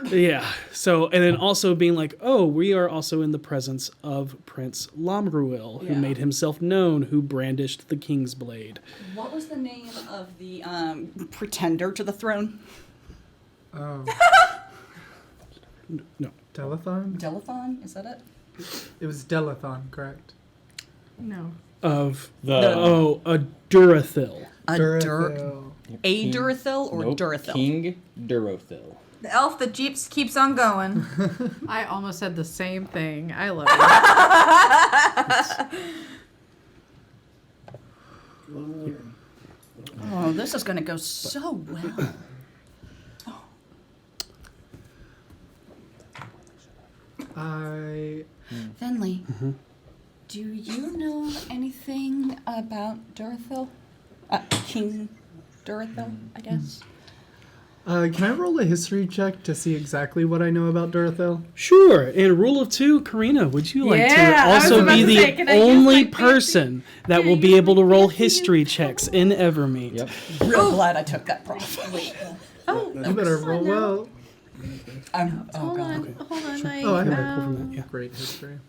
Yeah. So, and then also being like, oh, we are also in the presence of Prince Lamruel, who Yeah. made himself known, who brandished the King's Blade. What was the name of the pretender to the throne? Oh, No. Delathon? Delathon? Is that it? It was Delathon, correct. No. Of The a Durathil. A Durathil. A Durathil or Nope, Durathil? King Durothil. The elf that keeps on going. I almost said the same thing. I love it. Oh, this is going to go so well. Finley, do you know anything about Durathil? King Durathil, I guess. Can I roll a history check to see exactly what I know about Durathil? Sure. And rule of two, Karina, would you like Yeah, to I was also about be to say, can I the use only my fancy- person that will be able to roll history checks in Evermeet? Yep. Real glad I took that prof. You better roll well. Oh, Hold God. on, hold on. Oh, I Can have I pull from that? Yeah. great history.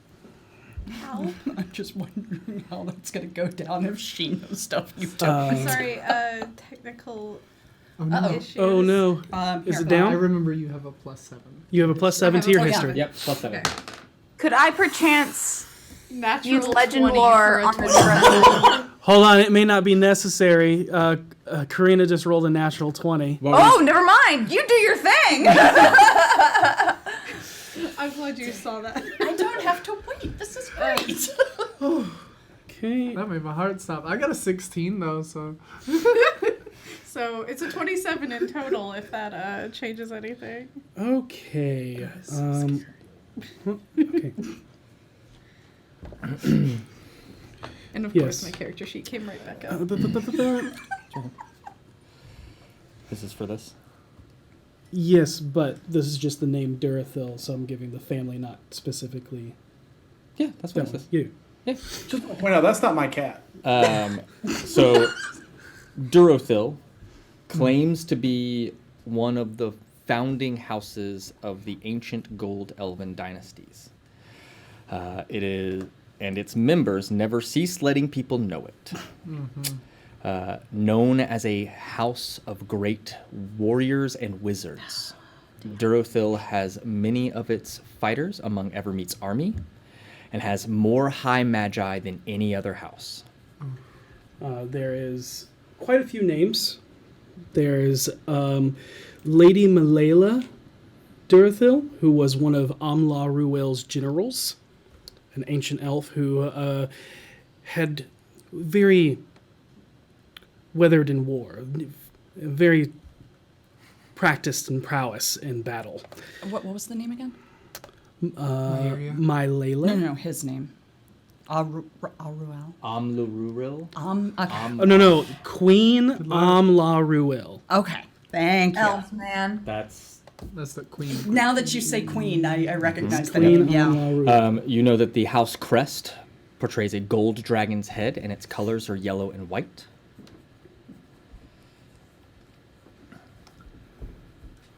How? I'm just wondering how that's gonna go down if she knows stuff you don't. Sorry, technical Oh no. issues. Oh no. Is Here. it down? I remember you have a +7. You have a +7 to your Oh, yeah. history. Yep, +7. Okay. Could I perchance Natural use legend 20 lore for a on 20. the Hold on, it may not be necessary. Karina just rolled a natural 20. Oh, never mind. You do your thing. I'm glad you saw that. I don't have to wait. This is great. Okay. That made my heart stop. I got a 16 though, so So it's a 27 in total. If that changes anything. Okay. Okay. And of Yes. course, my character sheet came right back up. This is for this. Yes, but this is just the name Durathil, so I'm giving the family, not specifically Yeah, that's what them. it You. Just point out that's not my cat. says. So, Durothil claims to be one of the founding houses of the ancient Gold Elven dynasties. It is, and its members never cease letting people know it. Known as a house of great warriors and wizards, Durothil has many of its fighters among Evermeet's army, and has more high magi than any other house. There is quite a few names. There's Lady Malela Durathil, who was one of Amla Ruel's generals, an ancient elf who had very weathered in war, very practiced in prowess in battle. What was the name again? Mylela. No, his name. Aruel. Amlururil? Oh, no, Queen Amla Ruel. Okay, thank you. elf man. That's. that's the queen. Now that you say queen, I recognize the Queen name. Yeah. Amla Ruel. You know that the house crest portrays a gold dragon's head, and its colors are yellow and white.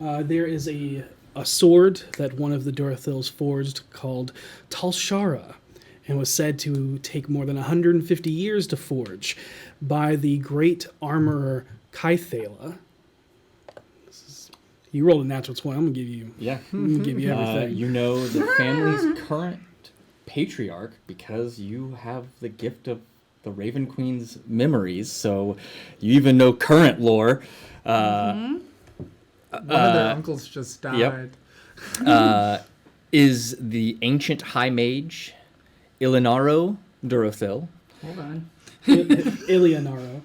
There is a sword that one of the Durathils forged called Talshara, and was said to take more than 150 years to forge by the great armorer Kaithala. You rolled a natural 20. I'm gonna give you. Yeah. I'm gonna give you everything. You know the family's current patriarch because you have the gift of the Raven Queen's memories, so you even know current lore. One of their uncles just died. Yep. Is the ancient high mage Ilinaro Durothil. Hold on. Ilianaro.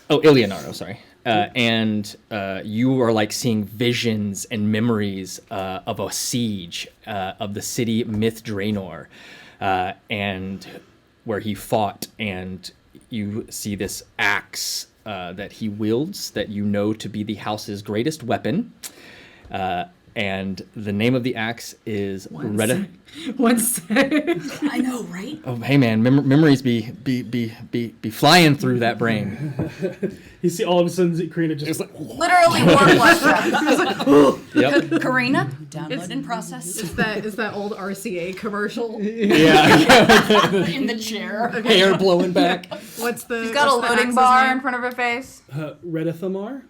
Oh, Ilianaro, sorry. And you are like seeing visions and memories of a siege of the city Myth Draenor, and where he fought, and you see this axe that he wields that you know to be the house's greatest weapon. And the name of the axe is Retta. One sec. I know, right? Oh, hey man, memories be flying through that brain. You see, all of a sudden, Karina just Literally war blood. Yep. Karina, download and process. Is that old RCA commercial? Yeah. In the chair. Hair blowing back. What's the? She's got a what's the loading axe's bar name? in front of her face. Redethamar.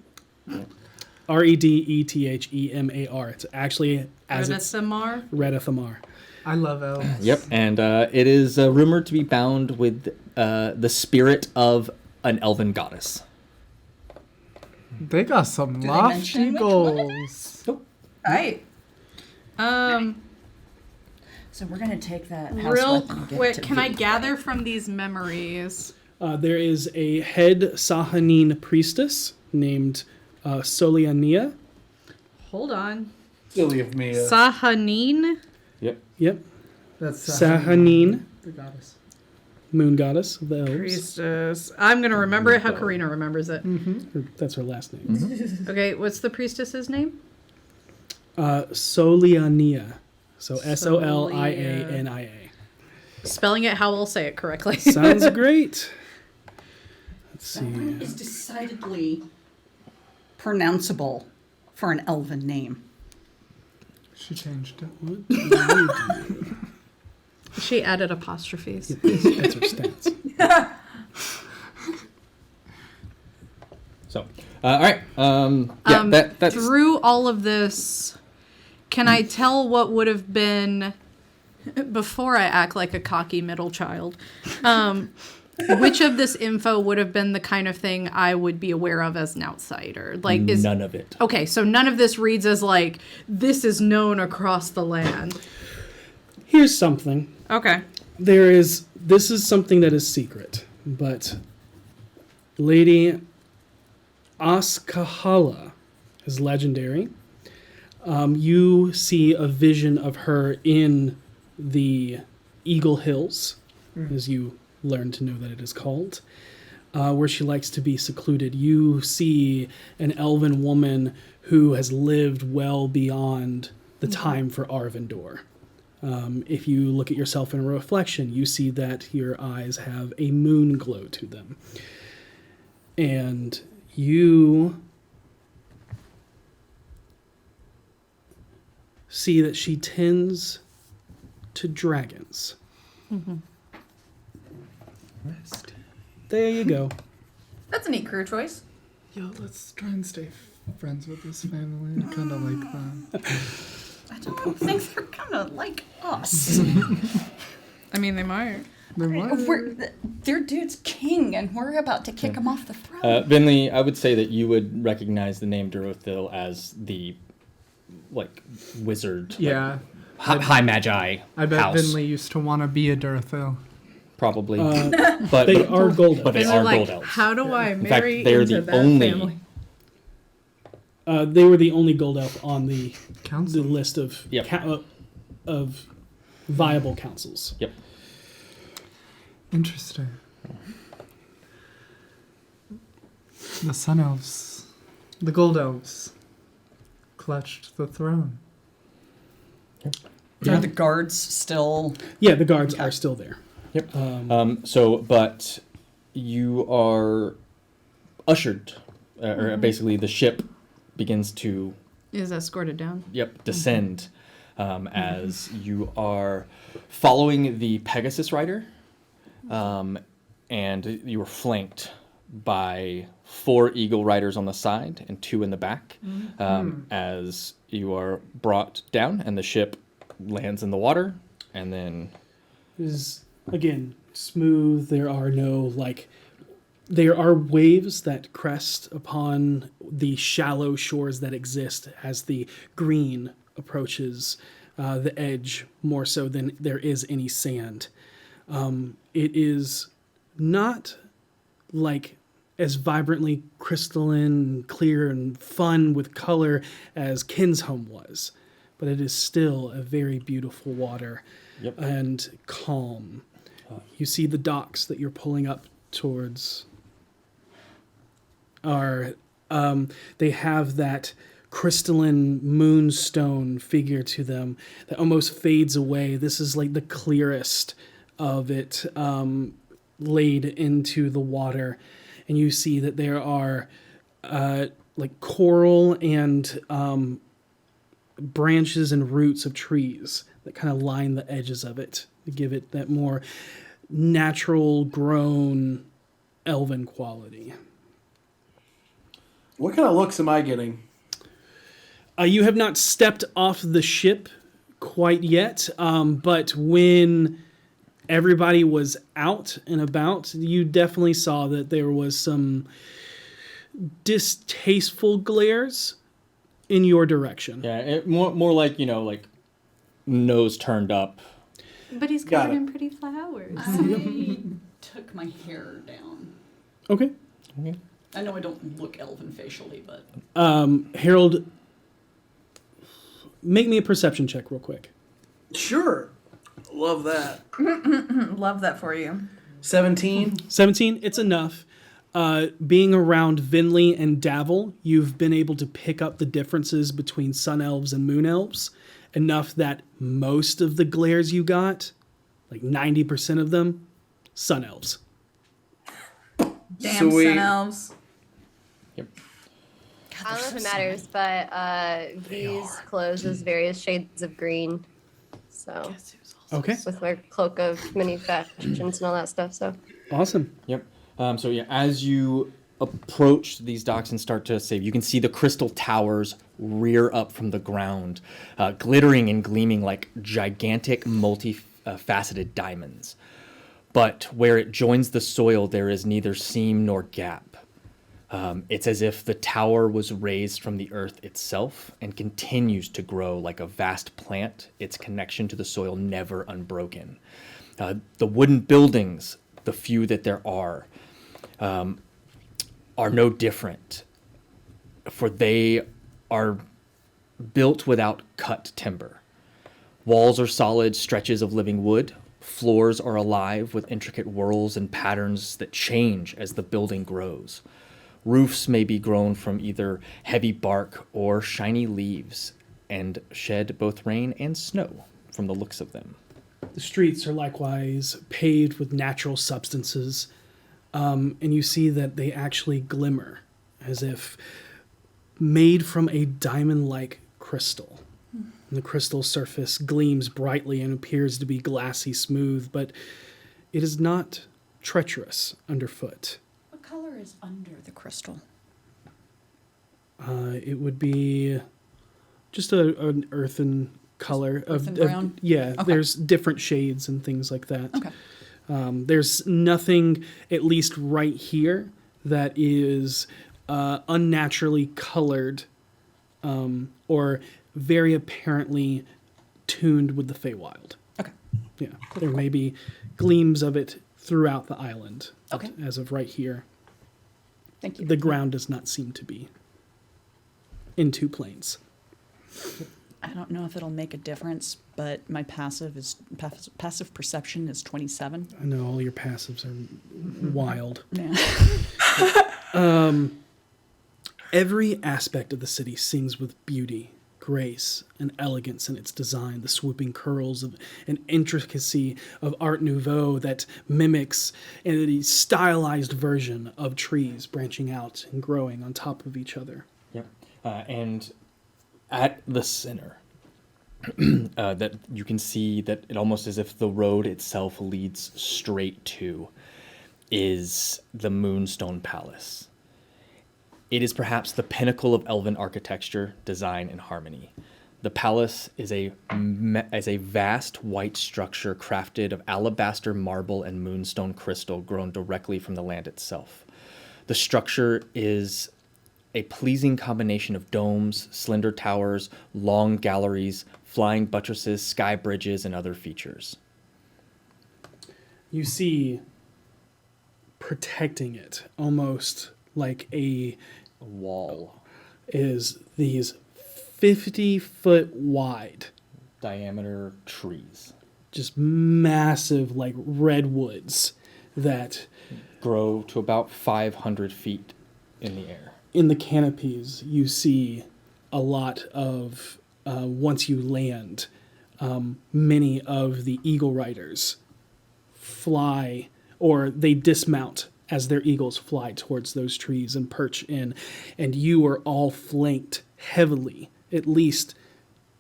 Redethamar. It's actually as it's Renasamar? Redethamar. I love elves. Yep, and it is rumored to be bound with the spirit of an elven goddess. They got some they lofty mention which one it goals. Right. So we're gonna take that house Real weapon and get it quick, to can I V. gather from these memories? There is a head Sahanine priestess named Soliania. Hold on. Silly of me. Sahanine. Yep. That's Sahanine, the goddess. moon goddess of the elves. Priestess. I'm gonna remember it how Karina remembers it. That's her last name. Okay, what's the priestess's name? Soliania. So Soliania. Spelling it how I'll say it correctly. Sounds great. Let's see. Is decidedly pronounceable for an elven name. She changed it. She added apostrophes. That's her stance. So, all right. That's Through all of this, can I tell what would have been, before I act like a cocky middle child, which of this info would have been the kind of thing I would be aware of as an outsider? Like, none of it. Okay, so none of this reads as like, this is known across the land. Here's something. Okay. This is something that is secret, but Lady Askahala is legendary. You see a vision of her in the Eagle Hills, as you learn to know that it is called, where she likes to be secluded. You see an elven woman who has lived well beyond the time for Arvindor. If you look at yourself in a reflection, you see that your eyes have a moon glow to them. And you see that she tends to dragons. Rest. There you go. That's a neat career choice. Yo, let's try and stay friends with this family. I kind of like them. I don't think they're gonna like us. I mean, they might. Their dude's king, and we're about to kick him off the throne. Vinley, I would say that you would recognize the name Dorothil as the, like, wizard. Yeah. High Magi I bet house. Vinley used to want to be a Durthil. Probably. But They are gold elves. But they And they're are like, gold elves. how do I In fact, marry they're into the that only family? They were the only gold elf on the Council. list of Yep. of viable councils. Yep. Interesting. The Sun Elves, the Gold Elves, clutched the throne. Are the guards still? Yeah, the guards are still there. Yep. But you are ushered, or basically the ship begins to Is escorted down. descend as you are following the Pegasus rider, and you are flanked by 4 eagle riders on the side and 2 in the back, as you are brought down and the ship lands in the water, and then Is again smooth. There are waves that crest upon the shallow shores that exist as the green approaches the edge more so than there is any sand. It is not like as vibrantly crystalline, clear, and fun with color as Kinsholm was, but it is still a very beautiful water and calm. You see the docks that you're pulling up towards are they have that crystalline moonstone figure to them that almost fades away. This is like the clearest of it laid into the water, and you see that there are like coral and branches and roots of trees that kind of line the edges of it to give it that more natural grown elven quality. What kind of looks am I getting? You have not stepped off the ship quite yet, but when everybody was out and about, you definitely saw that there was some distasteful glares in your direction. Yeah, more like, like nose turned up. But he's Got covered it. in pretty flowers. I took my hair down. Okay. I know I don't look elven facially, but Harold, make me a perception check real quick. Sure. Love that. Love that for you. 17. 17, it's enough. Being around Vinley and Davil, you've been able to pick up the differences between sun elves and moon elves enough that most of the glares you got, like 90% of them, sun elves. Damn Sweet. sun elves. I don't know if it matters, but V's clothes is various shades of green. So Okay. With my cloak of many factions and all that stuff. So Awesome. Yep. So yeah, as you approach these docks and start to save, you can see the crystal towers rear up from the ground, glittering and gleaming like gigantic, multi-faceted diamonds. But where it joins the soil, there is neither seam nor gap. It's as if the tower was raised from the earth itself and continues to grow like a vast plant, its connection to the soil never unbroken. The wooden buildings, the few that there are no different, for they are built without cut timber. Walls are solid stretches of living wood. Floors are alive with intricate whorls and patterns that change as the building grows. Roofs may be grown from either heavy bark or shiny leaves and shed both rain and snow from the looks of them. The streets are likewise paved with natural substances, and you see that they actually glimmer as if made from a diamond-like crystal. And the crystal surface gleams brightly and appears to be glassy smooth, but it is not treacherous underfoot. What color is under the crystal? It would be just an earthen color. Earthen brown? Yeah, Okay. there's different shades and things like that. Okay. There's nothing, at least right here, that is unnaturally colored or very apparently tuned with the Feywild. Okay. Yeah, there may be gleams of it throughout the island. but Okay. as of right here, Thank you. the ground does not seem to be in two planes. I don't know if it'll make a difference, but my passive perception is 27. I know all your passives are wild. Yeah. Every aspect of the city sings with beauty, grace, and elegance in its design. The swooping curls of an intricacy of Art Nouveau that mimics a stylized version of trees branching out and growing on top of each other. Yep. And at the center, that you can see that it almost as if the road itself leads straight to, is the Moonstone Palace. It is perhaps the pinnacle of elven architecture, design, and harmony. The palace is a vast white structure crafted of alabaster marble and moonstone crystal grown directly from the land itself. The structure is a pleasing combination of domes, slender towers, long galleries, flying buttresses, sky bridges, and other features. You see, protecting it almost like a wall is these 50-foot wide, diameter trees just massive like redwoods that grow to about 500 feet in the air. in the canopies you see a lot of once you land, many of the eagle riders fly or they dismount as their eagles fly towards those trees and perch in, and you are all flanked heavily, at least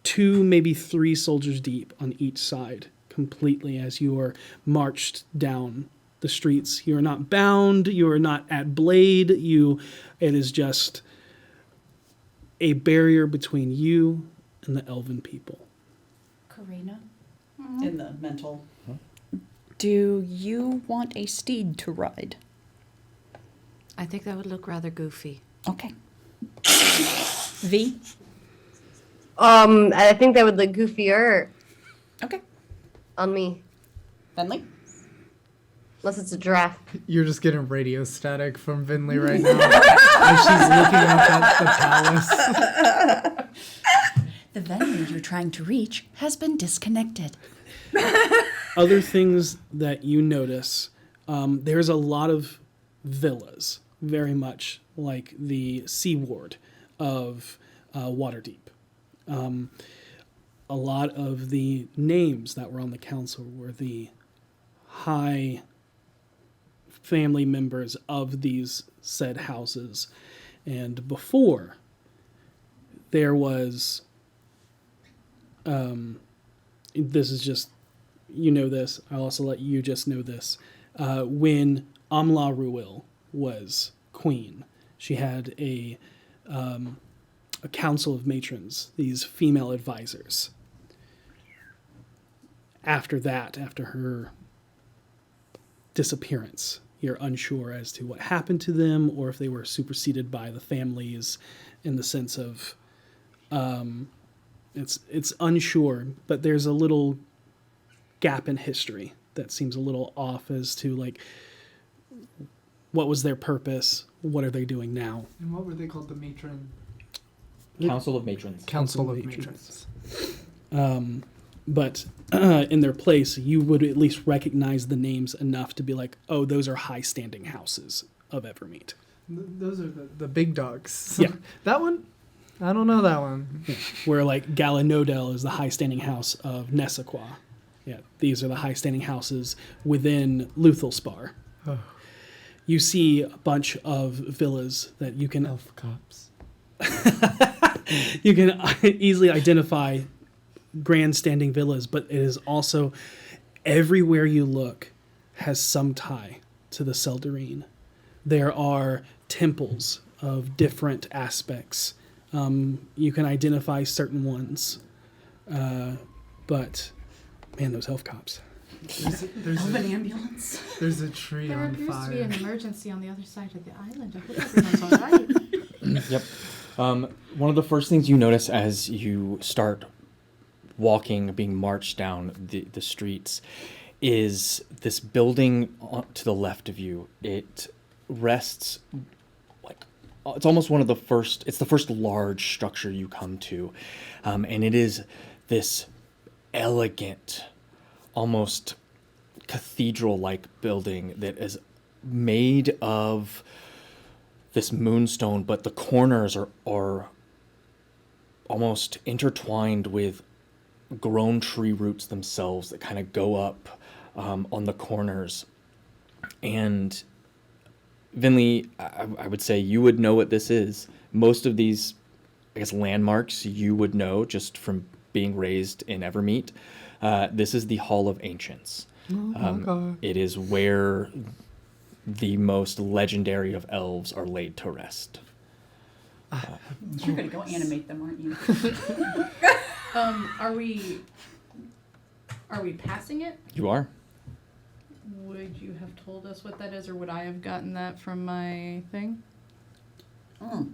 2, maybe 3 soldiers deep on each side, completely as you are marched down the streets. You are not bound, you are not at blade, it is just a barrier between you and the elven people. Karina, in the mental. Do you want a steed to ride? I think that would look rather goofy. Okay. V? I think that would look goofier Okay. on me. Finley? Unless it's a giraffe. You're just getting radio static from Vinley right now as she's looking up at the palace. The venue you're trying to reach has been disconnected. Other things that you notice, there's a lot of villas, very much like the Sea Ward of Waterdeep. A lot of the names that were on the council were the high family members of these said houses. And before, there was, this is just you know this, I'll also let you just know this. When Amla Ruil was queen, she had a council of matrons, these female advisors. After that, after her disappearance, you're unsure as to what happened to them or if they were superseded by the families in the sense of it's unsure, but there's a little gap in history that seems a little off as to like what was their purpose, what are they doing now. And what were they called? The matron? Council of Matrons. Council of Matrons. But in their place, you would at least recognize the names enough to be like, oh, those are high-standing houses of Evermeet. Those are the big dogs. Yeah. That one? I don't know that one. Yeah. Where like Galanodel is the high-standing house of Nessaquah. Yeah, these are the high-standing houses within Luthelspar. Oh. You see a bunch of villas that you can Elf cops. you can easily identify grandstanding villas, but it is also everywhere you look has some tie to the Seldarine. There are temples of different aspects. You can identify certain ones, but man, those elf cops. There's Elven ambulance. There's a tree There on appears to be an fire. emergency on the other side of the island. I hope everyone's all right. Yep. One of the first things you notice as you start walking, being marched down the streets, is this building to the left of you. It rests like it's almost one of the first. It's the first large structure you come to, and it is this elegant, almost cathedral-like building that is made of this moonstone, but the corners are almost intertwined with grown tree roots themselves that kind of go up on the corners. And Vinley, I would say you would know what this is. Most of these, I guess, landmarks you would know just from being raised in Evermeet. This is the Hall of Ancients. Oh my God. It is where the most legendary of elves are laid to rest. You're gonna go animate them, aren't you? Are we passing it? You are? Would you have told us what that is, or would I have gotten that from my thing? I'll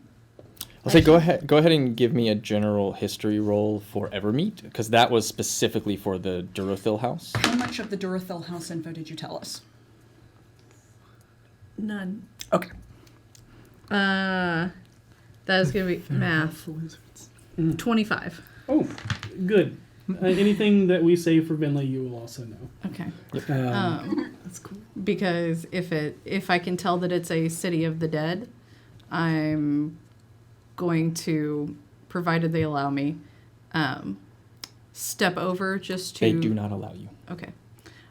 say go ahead and give me a general history roll for Evermeet, because that was specifically for the Durothil house. How much of the Durothil house info did you tell us? None. Okay. That is gonna be math. 25. Oh, good. Anything that we say for Vinley, you will also know. Okay. That's cool. Because if I can tell that it's a city of the dead, I'm going to, provided they allow me, step over just to. They do not allow you. Okay.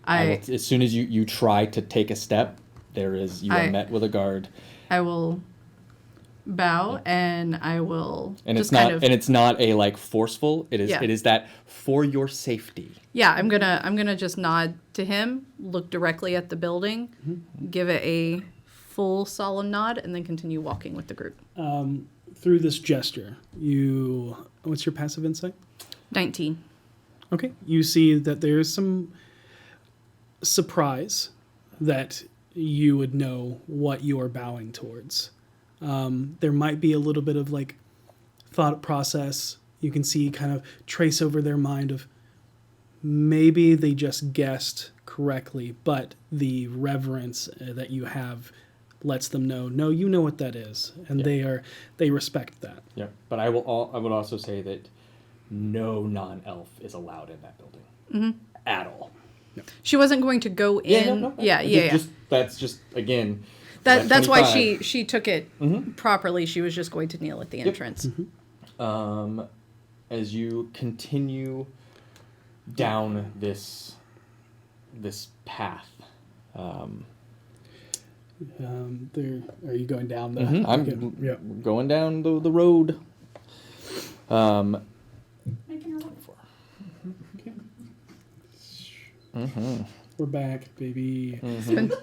As soon as you try to take a step, you are met with a guard. I will bow and I will And just it's not kind of. and it's not a like forceful. It is Yeah. it is that for your safety. Yeah, I'm gonna just nod to him, look directly at the building, give it a full solemn nod, and then continue walking with the group. Through this gesture, what's your passive insight? 19. Okay, you see that there's some surprise that you would know what you are bowing towards. There might be a little bit of like thought process. You can see kind of trace over their mind of maybe they just guessed correctly, but the reverence that you have lets them know, no, you know what that is, and they respect that. Yeah, but I would also say that no non-elf is allowed in that building at all. She wasn't going to go in. Yeah. That's just again. That's why 25. she took it properly. She was just going to kneel at the entrance. As you continue down this path. Are you going down the? I'm going down the road. Making her look for. We're back, baby. Spent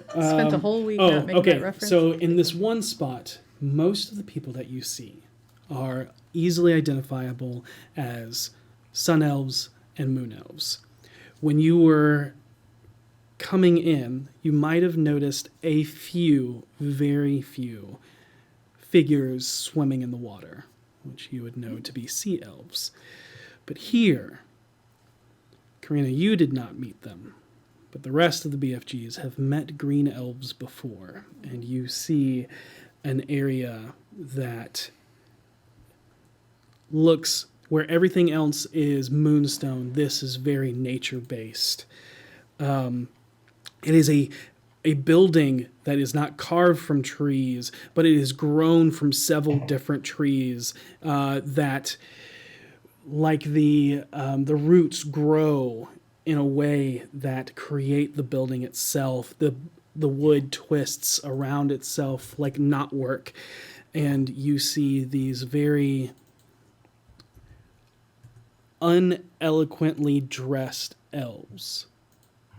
a whole week Oh, not making okay. that reference. So in this one spot, most of the people that you see are easily identifiable as sun elves and moon elves. When you were coming in, you might have noticed a few, very few, figures swimming in the water, which you would know to be sea elves. But here, Karina, you did not meet them. But the rest of the BFGs have met green elves before, and you see an area that looks where everything else is moonstone. This is very nature-based. It is a building that is not carved from trees, but it is grown from several different trees that, like the roots grow in a way that create the building itself. The wood twists around itself like knotwork, and you see these very uneloquently dressed elves.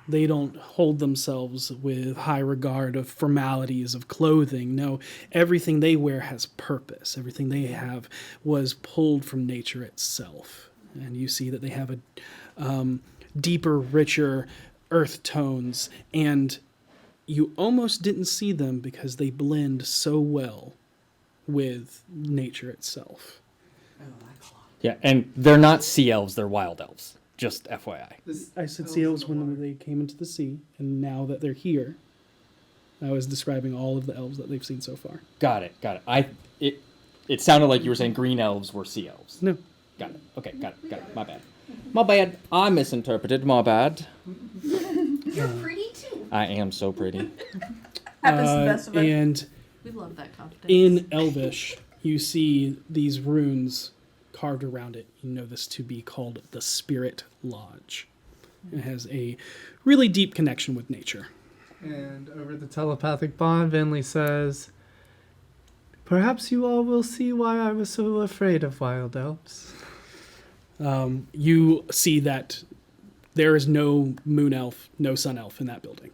They don't hold themselves with high regard of formalities of clothing. No, everything they wear has purpose. Everything they have was pulled from nature itself. And you see that they have a deeper, richer earth tones, and you almost didn't see them because they blend so well with nature itself. Yeah, and they're not sea elves, they're wild elves. Just FYI. I said sea elves when they came into the sea, and now that they're here, I was describing all of the elves that they've seen so far. Got it. It sounded like you were saying green elves were sea elves. No. Got it. Okay, got it. My bad. I misinterpreted. My bad. You're pretty too. I am so pretty. Happens to the best of us. And We love that confidence. in Elvish, you see these runes carved around it. You know this to be called the Spirit Lodge. It has a really deep connection with nature. And over the telepathic bond, Vinley says, "Perhaps you all will see why I was so afraid of wild elves." You see that there is no moon elf, no sun elf in that building.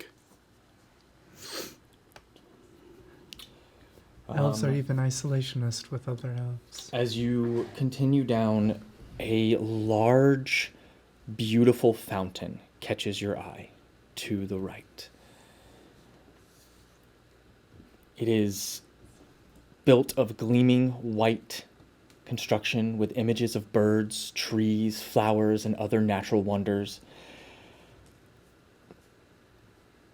Elves are even isolationist with other elves. As you continue down, a large, beautiful fountain catches your eye to the right. It is built of gleaming white construction with images of birds, trees, flowers, and other natural wonders.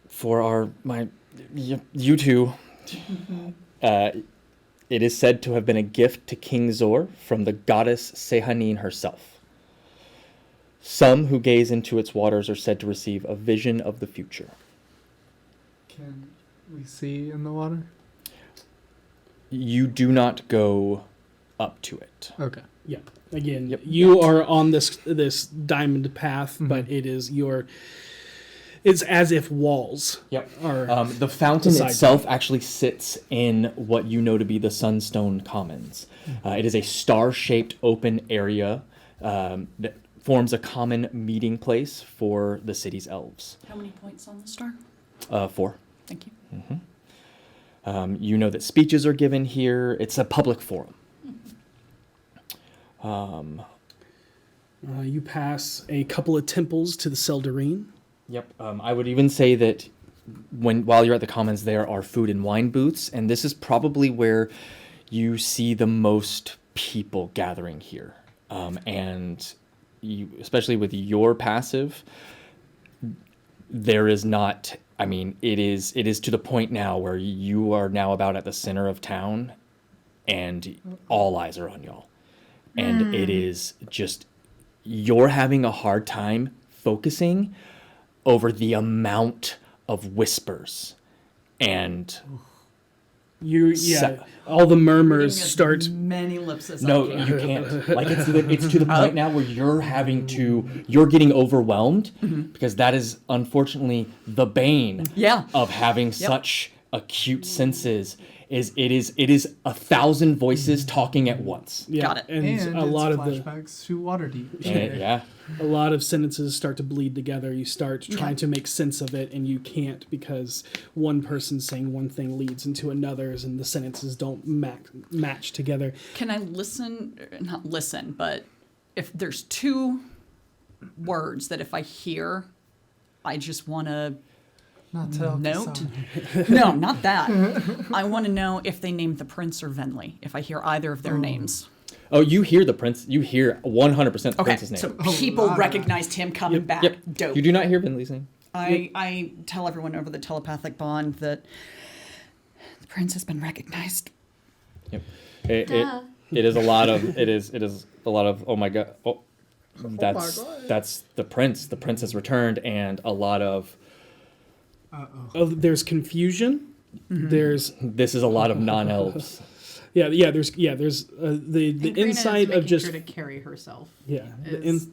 For you two, it is said to have been a gift to King Zor from the goddess Sehanine herself. Some who gaze into its waters are said to receive a vision of the future. Can we see in the water? You do not go up to it. Okay. Yeah. Again, Yep. you are on this diamond path, Mm-hmm. but it's as if walls. Yep. Are The fountain beside itself actually sits in what you know to be the Sunstone Commons. It is a star-shaped open area that forms a common meeting place for the city's elves. How many points on the star? 4. Thank you. You know that speeches are given here. It's a public forum. you pass a couple of temples to the Seldarine. Yep. I would even say that while you're at the Commons, there are food and wine booths, and this is probably where you see the most people gathering here. And you, especially with your passive, there is not. I mean, it is to the point now where you are now about at the center of town, and all eyes are on y'all, and it is just you're having a hard time focusing over the amount of whispers and all the murmurs start. Many lips as no, I can. you can't. Like it's to the point now where you're getting overwhelmed because that is unfortunately the bane Yeah. of having such acute senses is it is 1,000 voices talking at once. Yeah, Got it. And a lot of the flashbacks to Waterdeep. Yeah. a lot of sentences start to bleed together. You start trying to make sense of it, and you can't because one person saying one thing leads into another's, and the sentences don't match together. Can I not listen, but if there's two words that if I hear, I just want to Not tell note? No, not that. I want to know if they named the prince or Venli, if I hear either of their names. Oh, you hear the prince. You hear 100% the prince's name. So people recognized him coming back. Yep. Dope. You do not hear Vinley's name. I tell everyone over the telepathic bond that the prince has been recognized. Yep. It is a lot of oh my god. Oh, that's the prince. The prince has returned, and a lot of There's confusion. this is a lot of non-elves. There's the insight of just her to carry herself. Yeah, as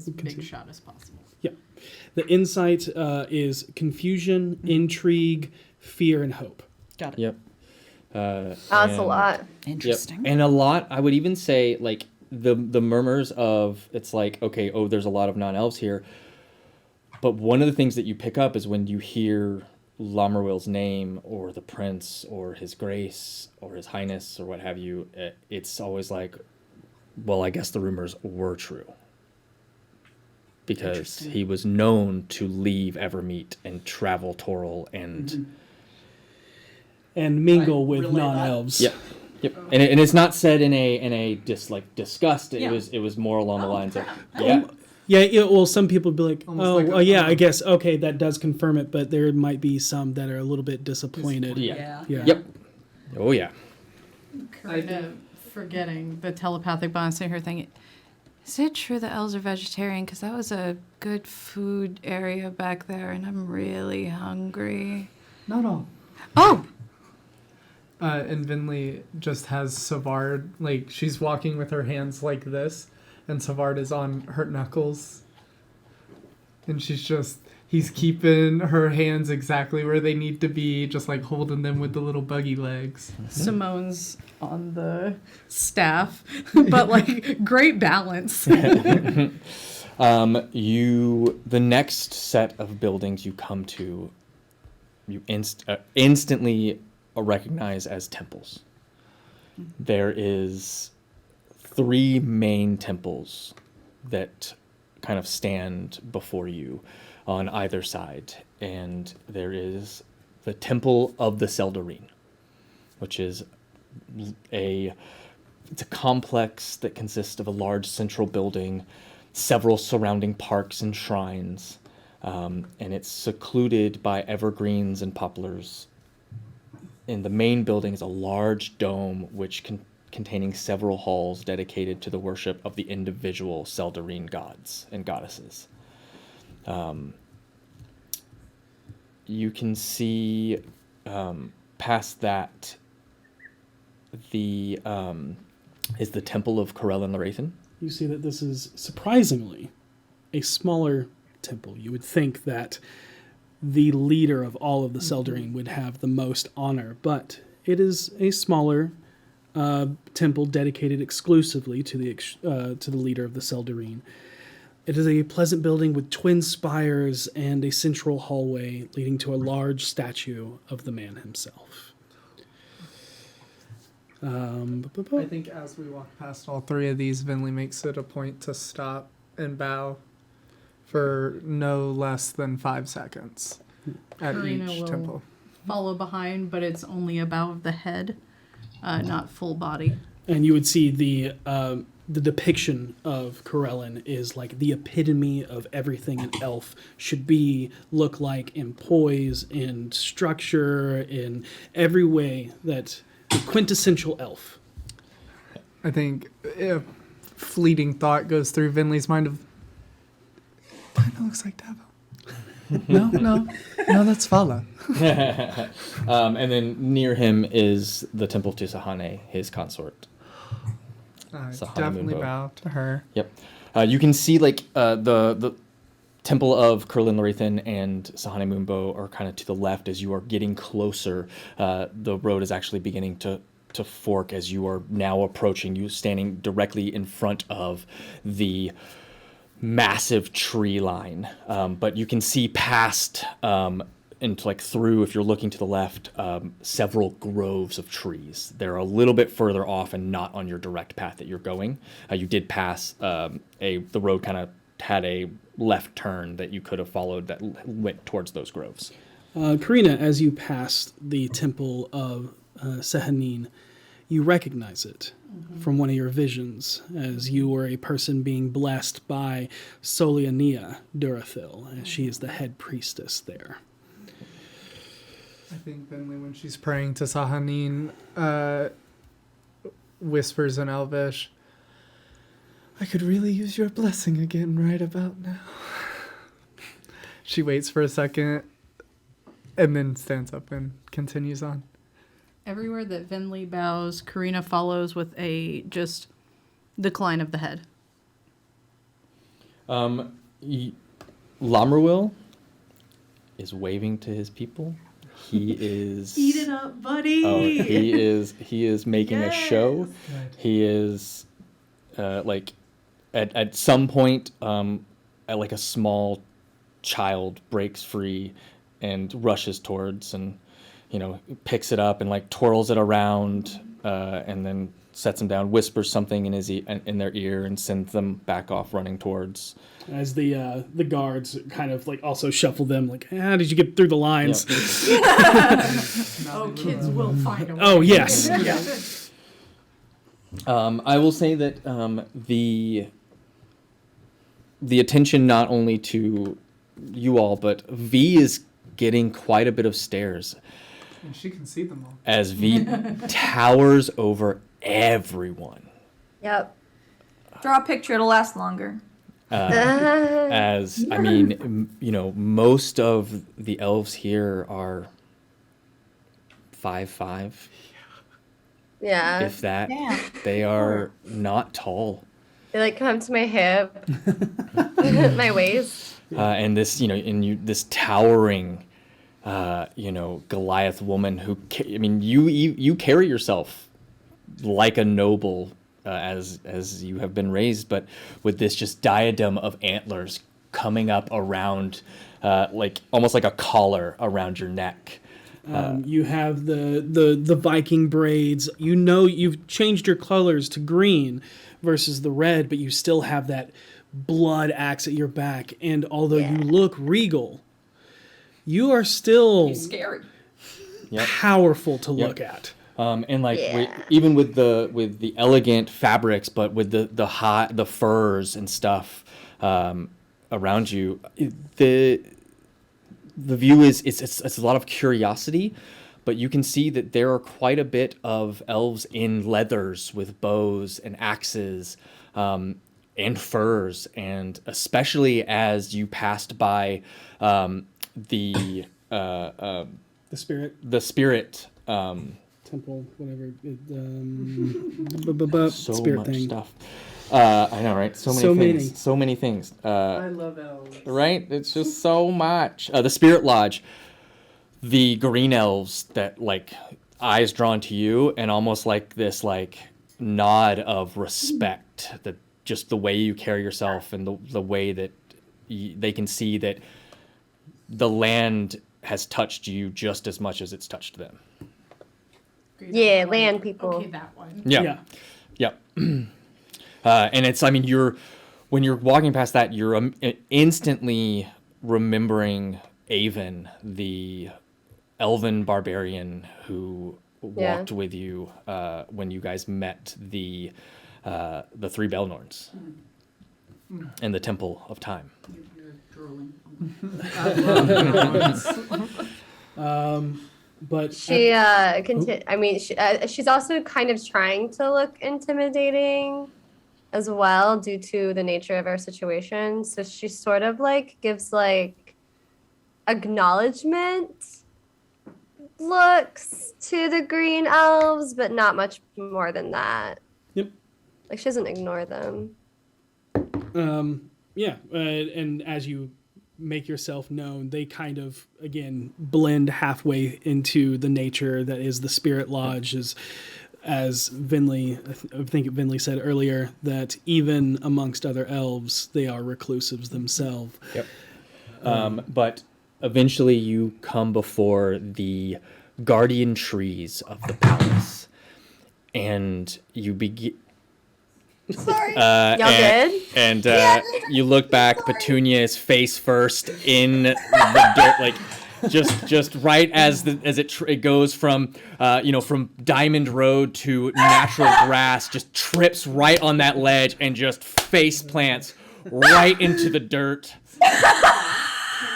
big shot as possible. Yeah, the insight is confusion, intrigue, fear, and hope. Got it. Yep. That's a lot. Interesting. Yep. And a lot, I would even say, like, the murmurs of, it's like, okay, there's a lot of non-elves here. But one of the things that you pick up is when you hear Lomerwill's name, or the prince, or his grace, or his highness, or what have you, it's always like, well, I guess the rumors were true. Because he was known to leave Evermeet and travel Toril and mingle with non-elves. Yep. Yep. And it's not said in a disgust. It was more along the lines of Well, some people would be like, I guess, okay, that does confirm it, but there might be some that are a little bit disappointed. Yeah. Yeah. Yep. Oh, yeah. Kind of forgetting the telepathic bond, saying her thing. Is it true the elves are vegetarian? Because that was a good food area back there, and I'm really hungry. Not all. Oh! And Vinley just has Savard, like, she's walking with her hands like this, and Savard is on her knuckles. And he's keeping her hands exactly where they need to be, just like holding them with the little buggy legs. Simone's on the staff, but like great balance. The next set of buildings you come to, you instantly recognize as temples. There is 3 main temples that kind of stand before you on either side, and there is the Temple of the Seldarine, which is it's a complex that consists of a large central building, several surrounding parks and shrines, and it's secluded by evergreens and poplars. In the main building is a large dome containing several halls dedicated to the worship of the individual Seldarine gods and goddesses. You can see past that is the Temple of Corellin Larathan. You see that this is surprisingly a smaller temple. You would think that the leader of all of the Seldarine would have the most honor, but it is a smaller temple dedicated exclusively to the leader of the Seldarine. It is a pleasant building with twin spires and a central hallway leading to a large statue of the man himself. I think as we walk past all 3 of these, Vinley makes it a point to stop and bow for no less than 5 seconds at Karina each will temple. follow behind, but it's only above the head, not full body. And you would see the depiction of Corellin is like the epitome of everything an elf should look like in poise, in structure, in every way that the quintessential elf. I think a fleeting thought goes through Vinley's mind of, kind of looks like Davo. No, that's Vala. And then near him is the Temple to Sahane, his consort. I Sahane definitely Moonbow. bow to her. Yep. You can see the Temple of Kurlin Lorethan and Sahane Moonbow are kind of to the left. As you are getting closer, the road is actually beginning to fork as you are now approaching. You standing directly in front of the massive tree line, but you can see past into like through, if you're looking to the left, several groves of trees. They're a little bit further off and not on your direct path that you're going. You did pass the road kind of had a left turn that you could have followed that went towards those groves. Karina, as you pass the temple of Sehanin, you recognize it from one of your visions, as you were a person being blessed by Soliania Durathil, as she is the head priestess there. I think Bentley, when she's praying to Sahanin, whispers in Elvish, I could really use your blessing again right about now. She waits for a second and then stands up and continues on. Everywhere that Venli bows, Karina follows with a just decline of the head. Lamruil is waving to his people. He is Eat it up, buddy. Oh, he is making a show. He is like at some point like a small child breaks free and rushes towards and picks it up and like twirls it around and then sets them down, whispers something in their ear and sends them back off running towards. As the guards kind of like also shuffle them, like, how did you get through the lines? Yep. Oh, kids will find a way. Oh, yes. Yeah. I will say that the attention not only to you all, but V is getting quite a bit of stares. And she can see them all. As V towers over everyone. Yep. Draw a picture, it'll last longer. As, I mean, most of the elves here are 5'5". Yeah. If that. Yeah. They are not tall. They like come to my hip, my waist. And this, this towering, Goliath woman who, you carry yourself like a noble, as you have been raised, but with this just diadem of antlers coming up around, like almost like a collar around your neck. You have the Viking braids. You've changed your colors to green versus the red, but you still have that blood axe at your back. And although you look regal, you are still scary, powerful to look at. And like even with the elegant fabrics, but with the furs and stuff around you, the view is it's a lot of curiosity, but you can see that there are quite a bit of elves in leathers with bows and axes and furs, and especially as you passed by the spirit. Temple, whatever. So spirit much thing. stuff. I know, right? So many things. I love elves. Right? It's just so much. The Spirit Lodge, the green elves that like eyes drawn to you, and almost like this like nod of respect, that just the way you carry yourself and the way that they can see that the land has touched you just as much as it's touched them. Yeah, land people. Okay, that one. Yeah. And it's, when you're walking past that, you're instantly remembering Avon, the elven barbarian who walked with you when you guys met the three Belnorns in the Temple of Time. You're drooling. But she, she's also kind of trying to look intimidating as well due to the nature of our situation. So she sort of like gives like acknowledgement looks to the green elves, but not much more than that. Yep. Like she doesn't ignore them. And as you make yourself known, they kind of, again, blend halfway into the nature that is the Spirit Lodge. As Vinley, I think Vinley said earlier, that even amongst other elves, they are reclusives themselves. Yep. But eventually you come before the guardian trees of the palace. And you begin... Sorry. Y'all good? And you look back, Petunia is face first in the dirt, like just right as it goes from from Diamond Road to natural grass, just trips right on that ledge and just face plants right into the dirt. Can I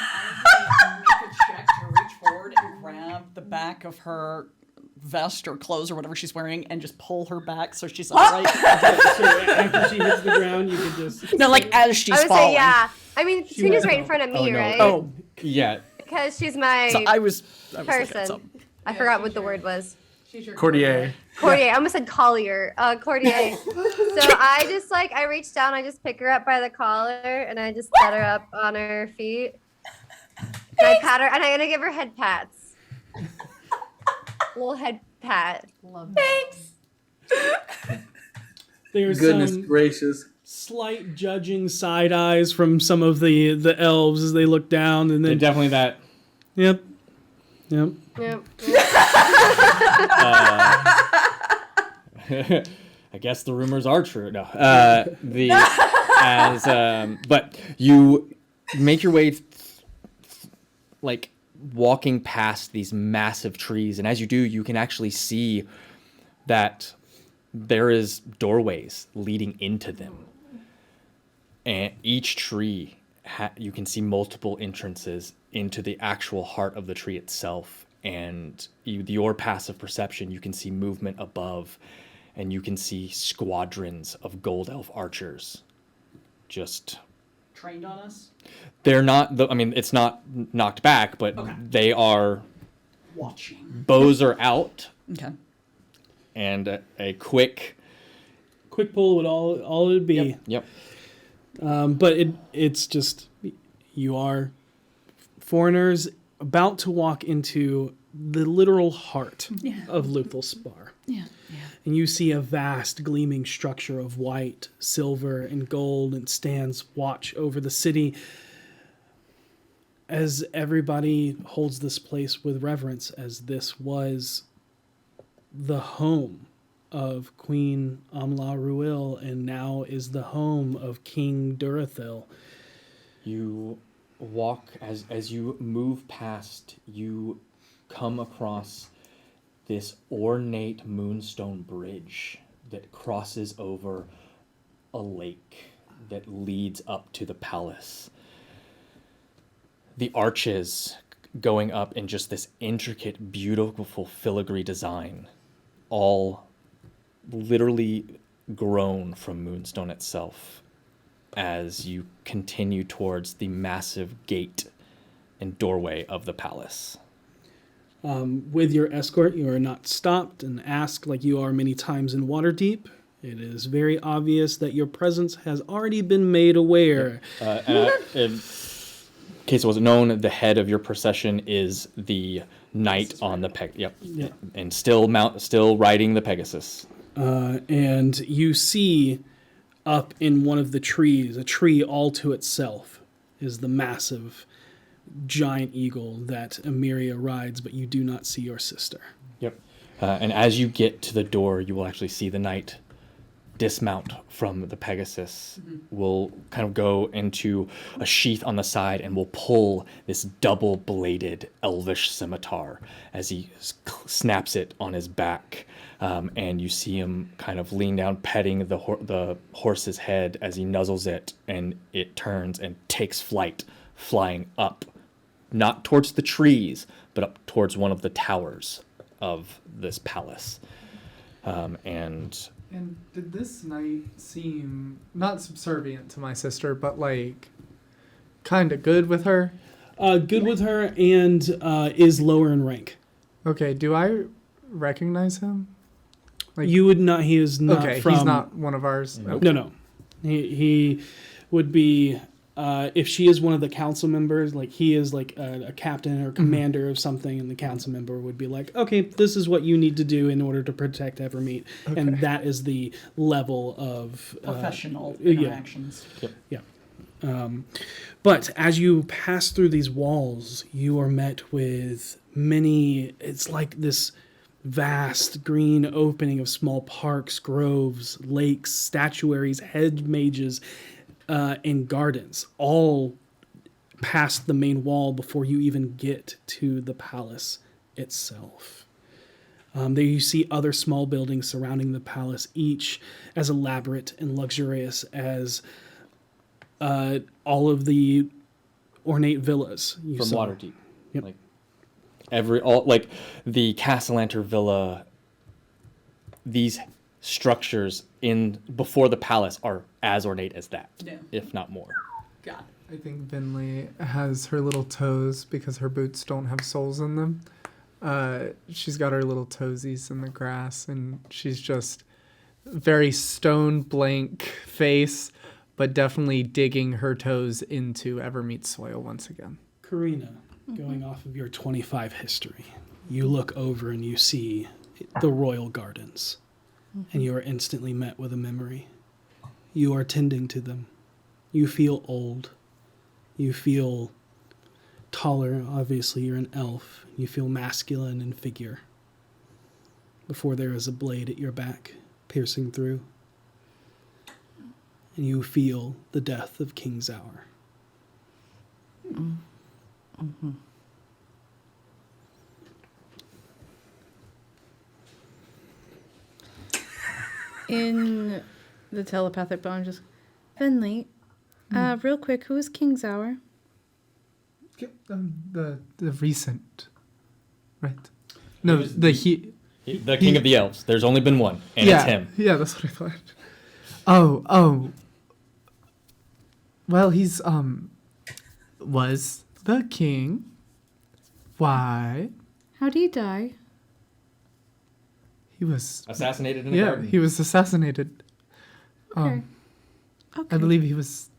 make a check to reach forward and grab the back of her vest or clothes or whatever she's wearing and just pull her back so she's upright? So after she hits the ground, you can just... No, like as she's I would falling. say, yeah. I mean, Petunia's right in front of me, right? Oh, yeah. Because she's my So I was looking at person. something. I forgot what the word was. She's your Courtier. Courtier. I almost said collier. Courtier. So I just I reach down, I just pick her up by the collar, and I just set her up on her feet. And I pat her, and I'm gonna give her head pats. Little head pat. Love Thanks. There's Goodness gracious. slight judging side eyes from some of the elves as they look down, and then Definitely that. Yep. Yep. I guess the rumors are true. No, but you make your way, like walking past these massive trees, and as you do, you can actually see that there is doorways leading into them, and each tree you can see multiple entrances into the actual heart of the tree itself. And your passive perception, you can see movement above, and you can see squadrons of gold elf archers just Trained on us? They're not, it's not knocked back, but they are watching. Bows are out. Okay. And a quick pull would all it would be. Yep. But it's just, you are foreigners about to walk into the literal heart of Luthal Spar. Yeah. And you see a vast gleaming structure of white, silver, and gold, and stands watch over the city as everybody holds this place with reverence, as this was the home of Queen Amla Ruil, and now is the home of King Durathil. You walk, as you move past, you come across this ornate moonstone bridge that crosses over a lake that leads up to the palace. The arches going up in just this intricate, beautiful filigree design, all literally grown from moonstone itself as you continue towards the massive gate and doorway of the palace. With your escort, you are not stopped and asked like you are many times in Waterdeep. It is very obvious that your presence has already been made aware. In case it wasn't known, the head of your procession is the knight on the and still riding the Pegasus. And you see up in one of the trees, a tree all to itself, is the massive giant eagle that Emiria rides, but you do not see your sister. Yep. And as you get to the door, you will actually see the knight dismount from the Pegasus. Will kind of go into a sheath on the side and will pull this double-bladed elvish scimitar as he snaps it on his back. And you see him kind of lean down, petting the horse's head as he nuzzles it, and it turns and takes flight, flying up, not towards the trees, but up towards one of the towers of this palace. And did this knight seem not subservient to my sister, but like kind of good with her? Good with her, and is lower in rank. Okay, do I recognize him? Like, you would not. He is not. Okay, from, he's not one of ours. No. He would be if she is one of the council members, like he is like a captain or commander of something, and the council member would be like, okay, this is what you need to do in order to protect Evermeet. Okay. And that is the level of Professional yeah. interactions. Yeah. But as you pass through these walls, you are met with many, it's like this vast green opening of small parks, groves, lakes, statuaries, hedge mages, and gardens, all past the main wall before you even get to the palace itself. There you see other small buildings surrounding the palace, each as elaborate and luxurious as all of the ornate villas you From saw. Waterdeep. Yep. Like the Castellanter Villa, these structures in before the palace are as ornate as that, Yeah. if not more. God. I think Vinley has her little toes because her boots don't have soles in them. She's got her little toesies in the grass, and she's just very stone blank face, but definitely digging her toes into Evermeet soil once again. Karina, going off of your 25 history, you look over and you see the royal gardens, and you are instantly met with a memory. You are tending to them. You feel old. You feel taller. Obviously, you're an elf. You feel masculine in figure. Before there is a blade at your back, piercing through. And you feel the death of King's Hour. In the telepathic bone, just Finley, real quick, who is King's Hour? The recent, right? No, the King of the Elves. There's only been one, and it's him. Yeah, that's what I thought. Oh. Well, he's was the king. Why? How did he die? He was Assassinated in a garden. he was assassinated. Okay. I believe he was.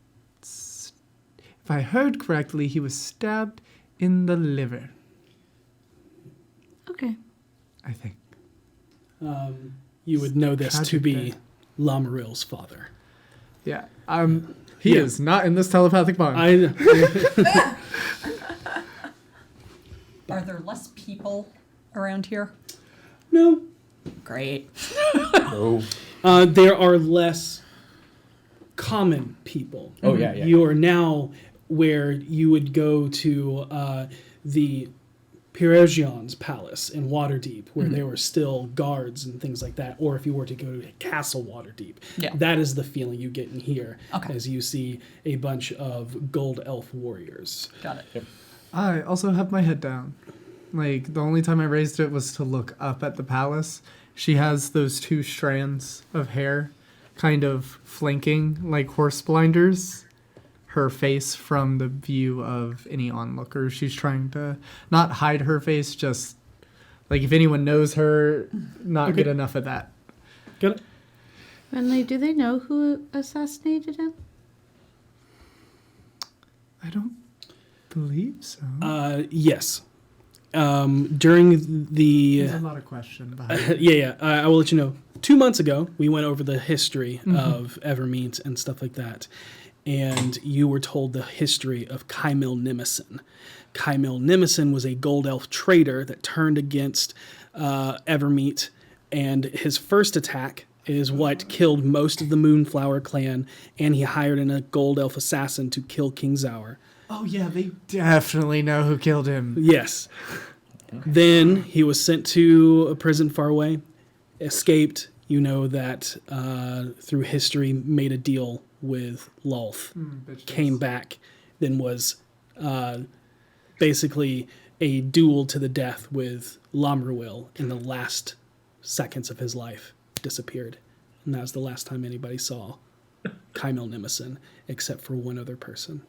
If I heard correctly, he was stabbed in the liver. Okay. I think. You would know this to Tragic be death. Lamaril's father. Yeah. He Yeah. is not in this telepathic bond. Are there less people around here? No. Great. Oh. There are less common people. Oh, yeah. You are now where you would go to the Peregion's palace in Waterdeep, where there were still guards and things like that, or if you were to go to Castle Waterdeep. Yeah. That is the feeling you get in here Okay. as you see a bunch of gold elf warriors. Got it. I also have my head down. Like, the only time I raised it was to look up at the palace. She has those two strands of hair kind of flanking like horse blinders her face from the view of any onlookers. She's trying to not hide her face, just like if anyone knows her, not get enough of that. Got it? Finley, do they know who assassinated him? I don't believe so. Yes. During the... There's a lot of question behind it. Yeah. I will let you know. 2 months ago, we went over the history of Evermeet and stuff like that. And you were told the history of Kaimil Nimison. Kaimil Nimison was a gold elf trader that turned against Evermeet. And his first attack is what killed most of the Moonflower clan. And he hired in a gold elf assassin to kill Kingsour. Oh, yeah, they definitely know who killed him. Yes. Then he was sent to a prison far away, escaped. You know that through history, made a deal with Lolth, came back, then was basically a duel to the death with Lamruil in the last seconds of his life, disappeared. And that was the last time anybody saw Kaimil Nimison, except for one other person.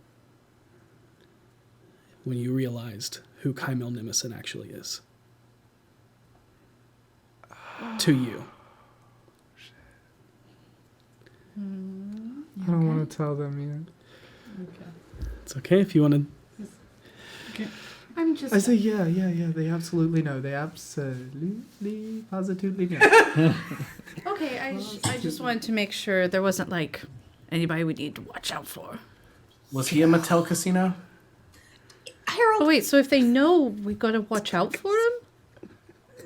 When you realized who Kaimil Nimison actually is. To you. I don't want to tell them yet. It's okay if you want to. I'm just. I say, yeah. They absolutely know. They absolutely, positively know. Okay, I just wanted to make sure there wasn't like anybody we need to watch out for. Was he a Mattel Casino? Harold. Oh wait, so if they know, we gotta watch out for him?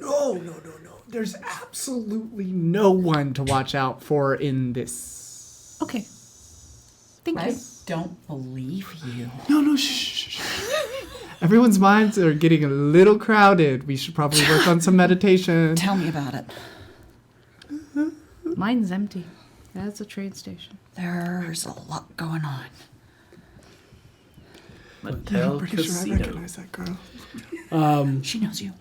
No. There's absolutely no one to watch out for in this. Okay. Thank you. I don't believe you. No, shh. Everyone's minds are getting a little crowded. We should probably work on some meditation. Tell me about it. Mine's empty. That's a train station. There's a lot going on. Yeah, I'm pretty sure I recognize that girl. She knows you.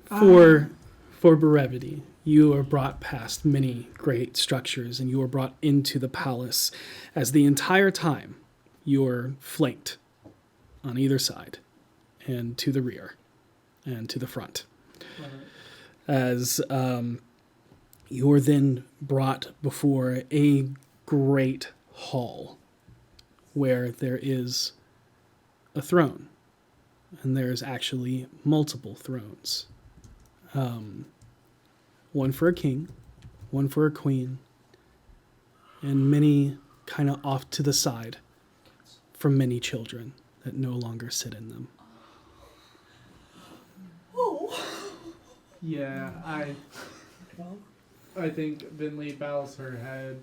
For brevity, you are brought past many great structures, and you are brought into the palace, as the entire time you're flanked on either side, and to the rear, and to the front. As you're then brought before a great hall, where there is a throne, and there's actually multiple thrones. One for a king, one for a queen, and many kind of off to the side for many children that no longer sit in them. Yeah, I think Vinley bows her head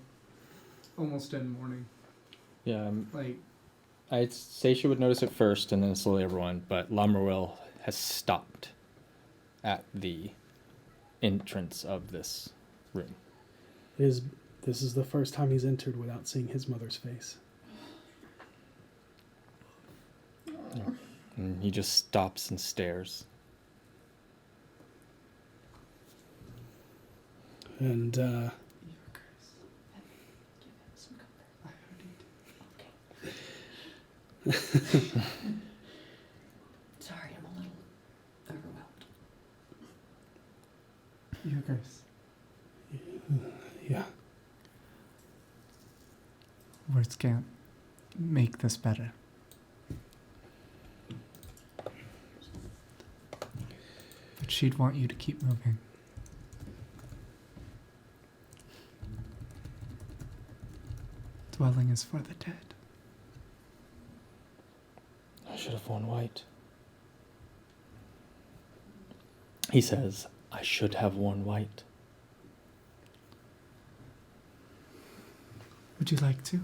almost in mourning. Yeah, Like, I'd say she would notice it first, and then slowly everyone. But Lamruel has stopped at the entrance of this room. This is the first time he's entered without seeing his mother's face. And he just stops and stares. And Sorry, I'm a little overwhelmed. Your Grace. yeah, Words can't make this better. But she'd want you to keep moving. Dwelling is for the dead. I should have worn white. He says, I should have worn white. Would you like to?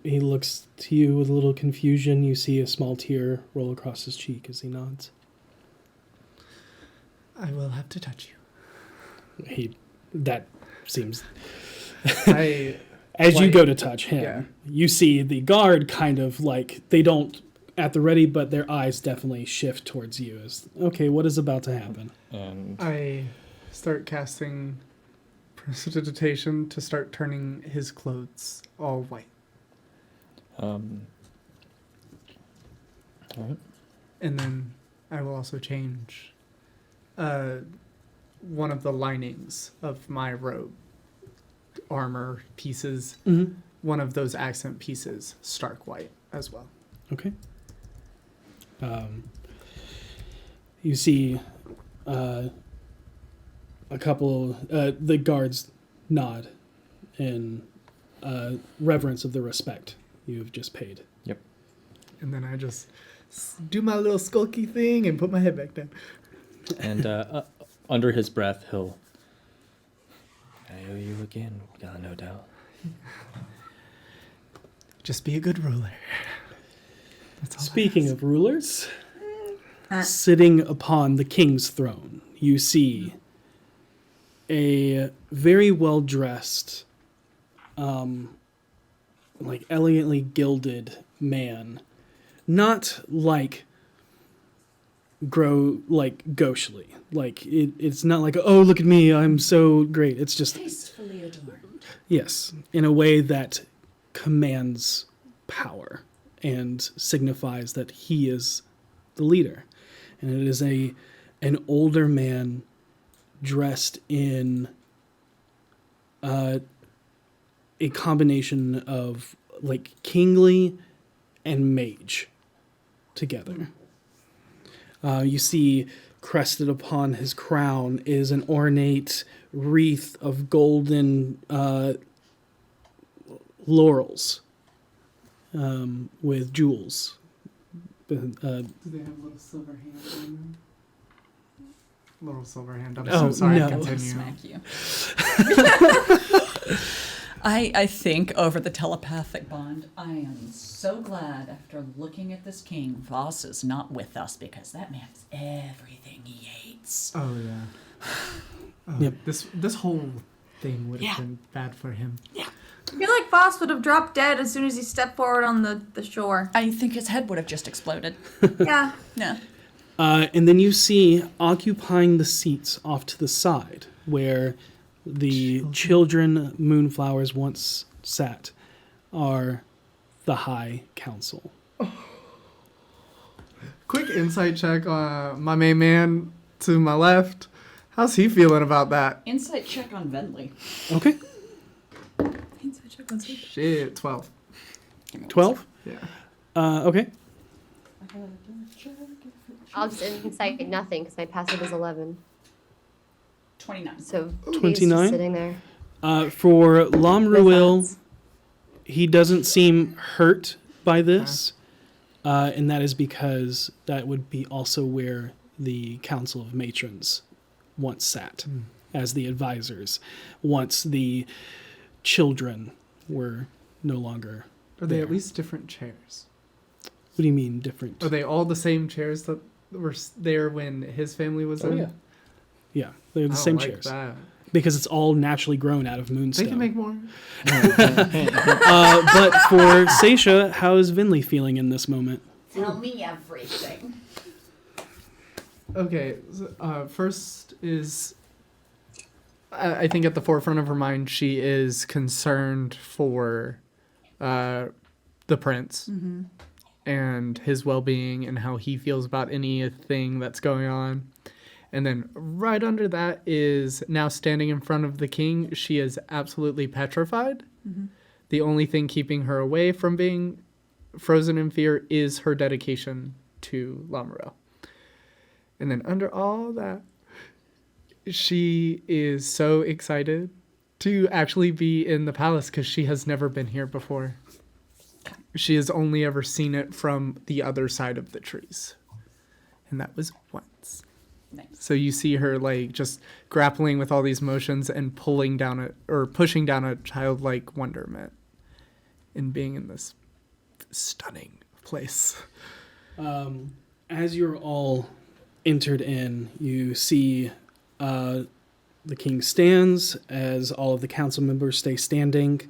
he looks to you with a little confusion. You see a small tear roll across his cheek as he nods. I will have to touch you. That seems... I As you like- go to touch him, yeah. you see the guard kind of like, they don't at the ready, but their eyes definitely shift towards you as, okay, what is about to happen? And I start casting prestidigitation to start turning his clothes all white. all right. And then I will also change one of the linings of my robe, armor pieces, Mm-hmm. one of those accent pieces, stark white as well. Okay. You see a couple, the guards nod in reverence of the respect you have just paid. Yep. And then I just do my little skulky thing and put my head back down. And under his breath, he'll... I owe you again, God, no doubt. Just be a good ruler. That's all. Speaking of rulers, sitting upon the king's throne, you see a very well-dressed, like elegantly gilded man, not like gauchely. Like it's not like, oh, look at me, I'm so great. It's just Tastefully adorned. yes, in a way that commands power and signifies that he is the leader. And it is an older man dressed in a combination of like kingly and mage together. You see crested upon his crown is an ornate wreath of golden laurels with jewels. Do they have little silver hands on them? Little silver hand. I'm Oh, so sorry. no. Continue. Smack you. I think over the telepathic bond, I am so glad after looking at this king, Voss is not with us because that man's everything he hates. Oh yeah. Oh, Yep. This whole thing would have Yeah. been bad for him. I feel like Voss would have dropped dead as soon as he stepped forward on the shore. I think his head would have just exploded. Yeah. Yeah. And then you see occupying the seats off to the side where the children moonflowers once sat are the High Council. Quick insight check on my main man to my left. How's he feeling about that? Insight check on Venley. Okay. Shit, 12. 12? Yeah. Okay. I'll just insight nothing because my passive is 11. 29. So he's 29? just sitting there. For Lamruil, thoughts. he doesn't seem hurt by this. And that is because that would be also where the Council of Matrons once sat as the advisors, once the children were no longer Are they there. at least different chairs? What do you mean different? Are they all the same chairs that were there when his family was in? yeah. Yeah, they're the I same don't like chairs. that. Because it's all naturally grown out of moonstone. They can make more. But for Seisha, how is Vinley feeling in this moment? Tell me everything. Okay, first is I think at the forefront of her mind she is concerned for the prince and his well-being and how he feels about anything that's going on. And then right under that is now standing in front of the king. She is absolutely petrified. The only thing keeping her away from being frozen in fear is her dedication to Lamorel. And then under all that, she is so excited to actually be in the palace because she has never been here before. She has only ever seen it from the other side of the trees. And that was once. Nice. So you see her like just grappling with all these motions and pushing down a childlike wonderment in being in this stunning place. As you're all entered in, you see the king stands as all of the council members stay standing,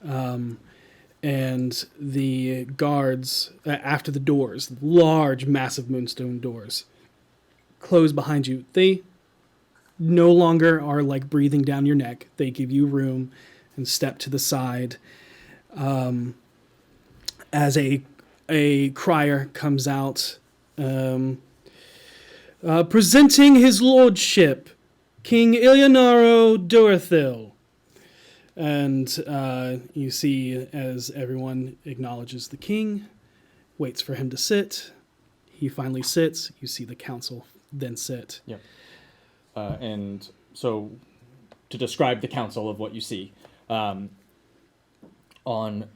and the guards after the doors, large, massive moonstone doors, close behind you. They no longer are like breathing down your neck. They give you room and step to the side. As a crier comes out, presenting his lordship, King Ilionaro Durathil. And you see as everyone acknowledges the king, waits for him to sit. He finally sits. You see the council then sit. Yep. And so, to describe the council of what you see, on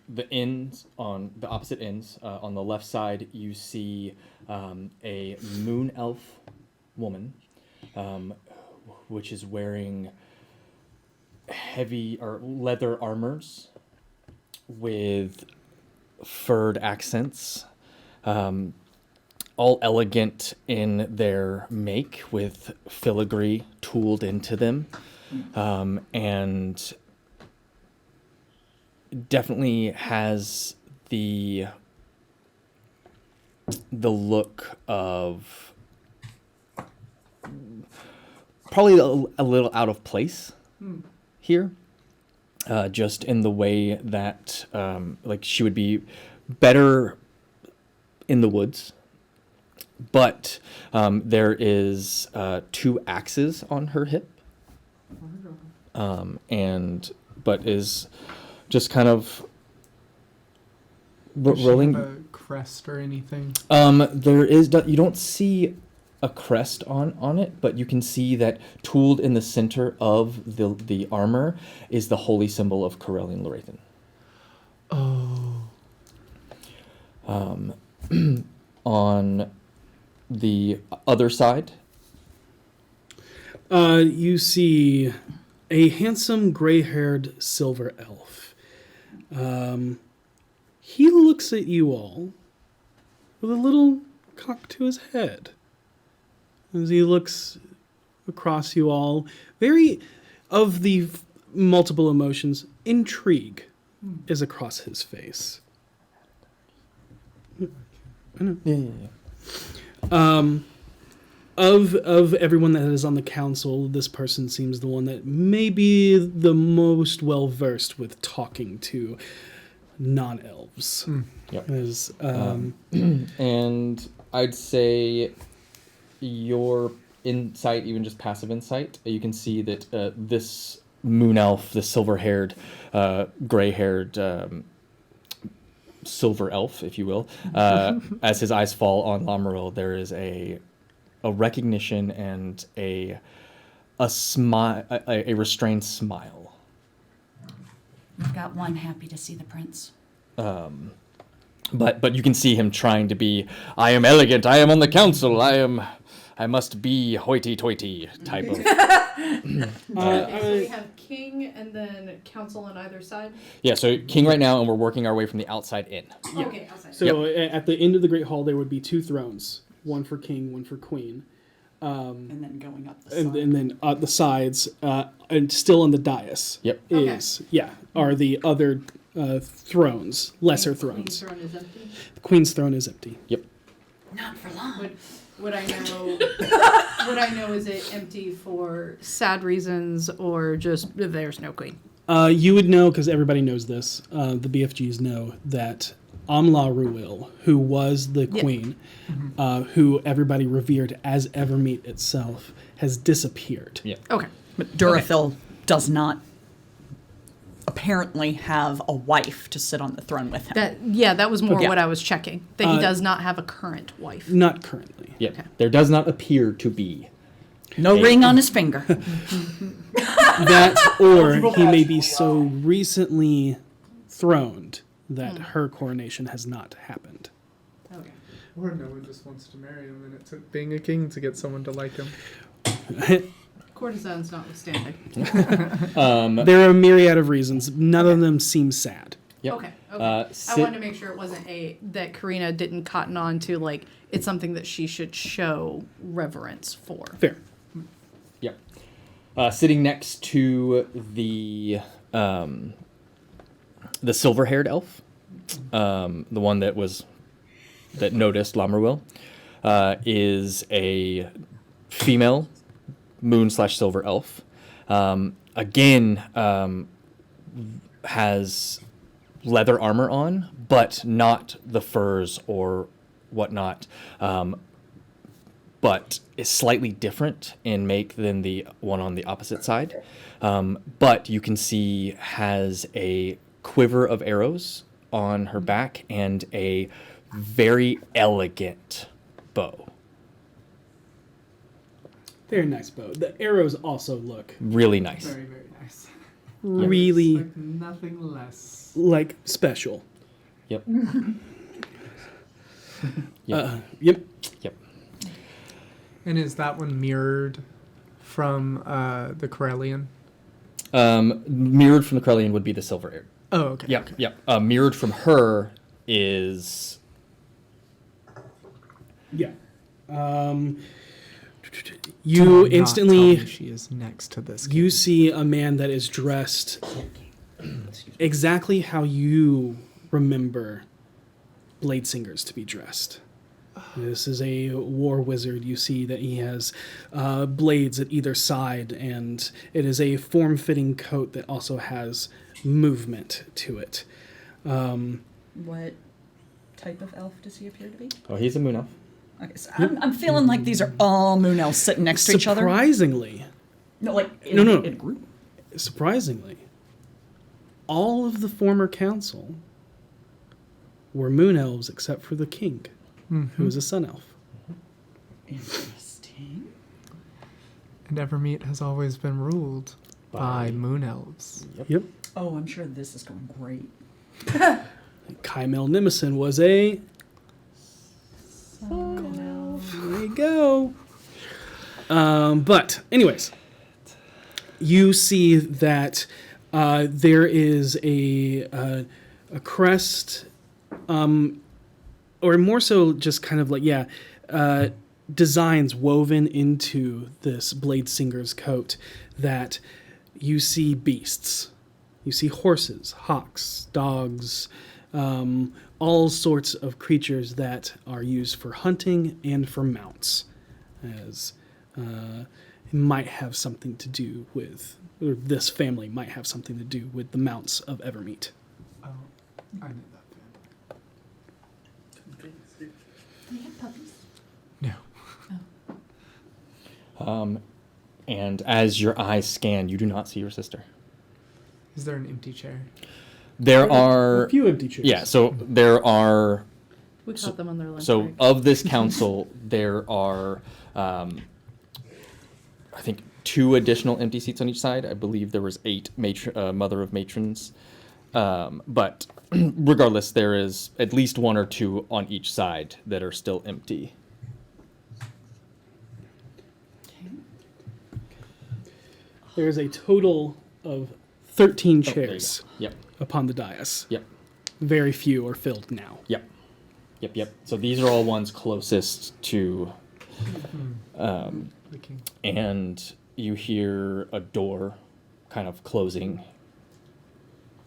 the ends, on the opposite ends, on the left side, you see a moon elf woman, which is wearing heavy or leather armors with furred accents, all elegant in their make with filigree tooled into them, and definitely has the look of probably a little out of place here, just in the way that like she would be better in the woods, but there is 2 axes on her hip, but is just kind of Does she rolling. have a crest or anything? There is. You don't see a crest on it, but you can see that tooled in the center of the armor is the holy symbol of Corellian Lorathan. Oh. On the other side, You see a handsome gray-haired silver elf. He looks at you all with a little cock to his head as he looks across you all. Very, of the multiple emotions, intrigue is across his face. I know. yeah. Of everyone that is on the council, this person seems the one that may be the most well versed with talking to non-elves. Yep. As, And I'd say your insight, even just passive insight, you can see that this moon elf, the silver-haired, gray-haired silver elf, if you will, as his eyes fall on Lamaril, there is a recognition and a smile, a restrained smile. We've got one happy to see the prince. But you can see him trying to be, I am elegant, I am on the council, I must be hoity-toity type of. So we have king and then council on either side. Yeah, so king right now, and we're working our way from the outside in. Okay, outside. so at the end of the Great Hall, there would be two thrones, one for king, one for queen. And then going up the And then the sides, and still on the dais, Yep. are the other thrones, lesser thrones. Throne is empty. The queen's throne is empty. Yep. Not for long. Would I know? Would I know? Is it empty for sad reasons or just there's no queen? You would know because everybody knows this. The BFGs know that Amla Ruil, who was the queen, who everybody revered as Evermeet itself, has disappeared. Yeah. Okay. But Durathil does not apparently have a wife to sit on the throne with him. That was more Okay. what I was checking. That he does not have a current wife. Not currently. Yeah. There does not appear to be. No ring on his finger. That, or he may be so recently throned that her coronation has not happened. Or no one just wants to marry him, and it took being a king to get someone to like him. Courtesans notwithstanding. There are a myriad of reasons. None of them seem sad. Yep. Okay. I wanted to make sure it wasn't that Karina didn't cotton on to like it's something that she should show reverence for. Fair. Yep. Sitting next to the silver-haired elf, the one that noticed Lamaril, is a female moon/silver elf. Again, has leather armor on, but not the furs or whatnot. But is slightly different in make than the one on the opposite side. But you can see has a quiver of arrows on her back and a very elegant bow. Very nice bow. The arrows also look Really nice. Very, very nice. really Like nothing less. like special. Yep. Yep. Yep. And is that one mirrored from the Corellian? Mirrored from the Corellian would be the silver ear. Oh, okay. Yep. Yep. Mirrored from her is Yeah. Do You not tell instantly me she is next to this. you see a man that is dressed exactly how you remember blade singers to be dressed. This is a war wizard. You see that he has blades at either side, and it is a form-fitting coat that also has movement to it. What type of elf does he appear to be? Oh, he's a moon elf. Okay, so I'm feeling like these are all moon elves sitting next to each other. Surprisingly, No, like in, No. in a group. surprisingly, all of the former council were moon elves except for the king, who is a sun elf. Interesting. And Evermeet has always been ruled by moon elves. Yep. Oh, I'm sure this is going great. Kymel Nimison was a... There you go. But anyways, you see that there is a crest, or more so just kind of like, designs woven into this blade singer's coat that you see beasts. You see horses, hawks, dogs, all sorts of creatures that are used for hunting and for mounts, as it might have something to do with, or this family might have something to do with the mounts of Evermeet. Oh, I knew that family. Do they have puppies? No. And as your eyes scan, you do not see your sister. Is there an empty chair? There are a few empty chairs. Yeah, so there are. We caught them on their lunch So break. of this council, there are, I think, 2 additional empty seats on each side. I believe there was 8 mother of matrons. But regardless, there is at least 1 or 2 on each side that are still empty. There is a total of 13 there you go. chairs Yep. upon the dais. Yep. Very few are filled now. Yep. Yep. So these are all ones closest to, The king. and you hear a door kind of closing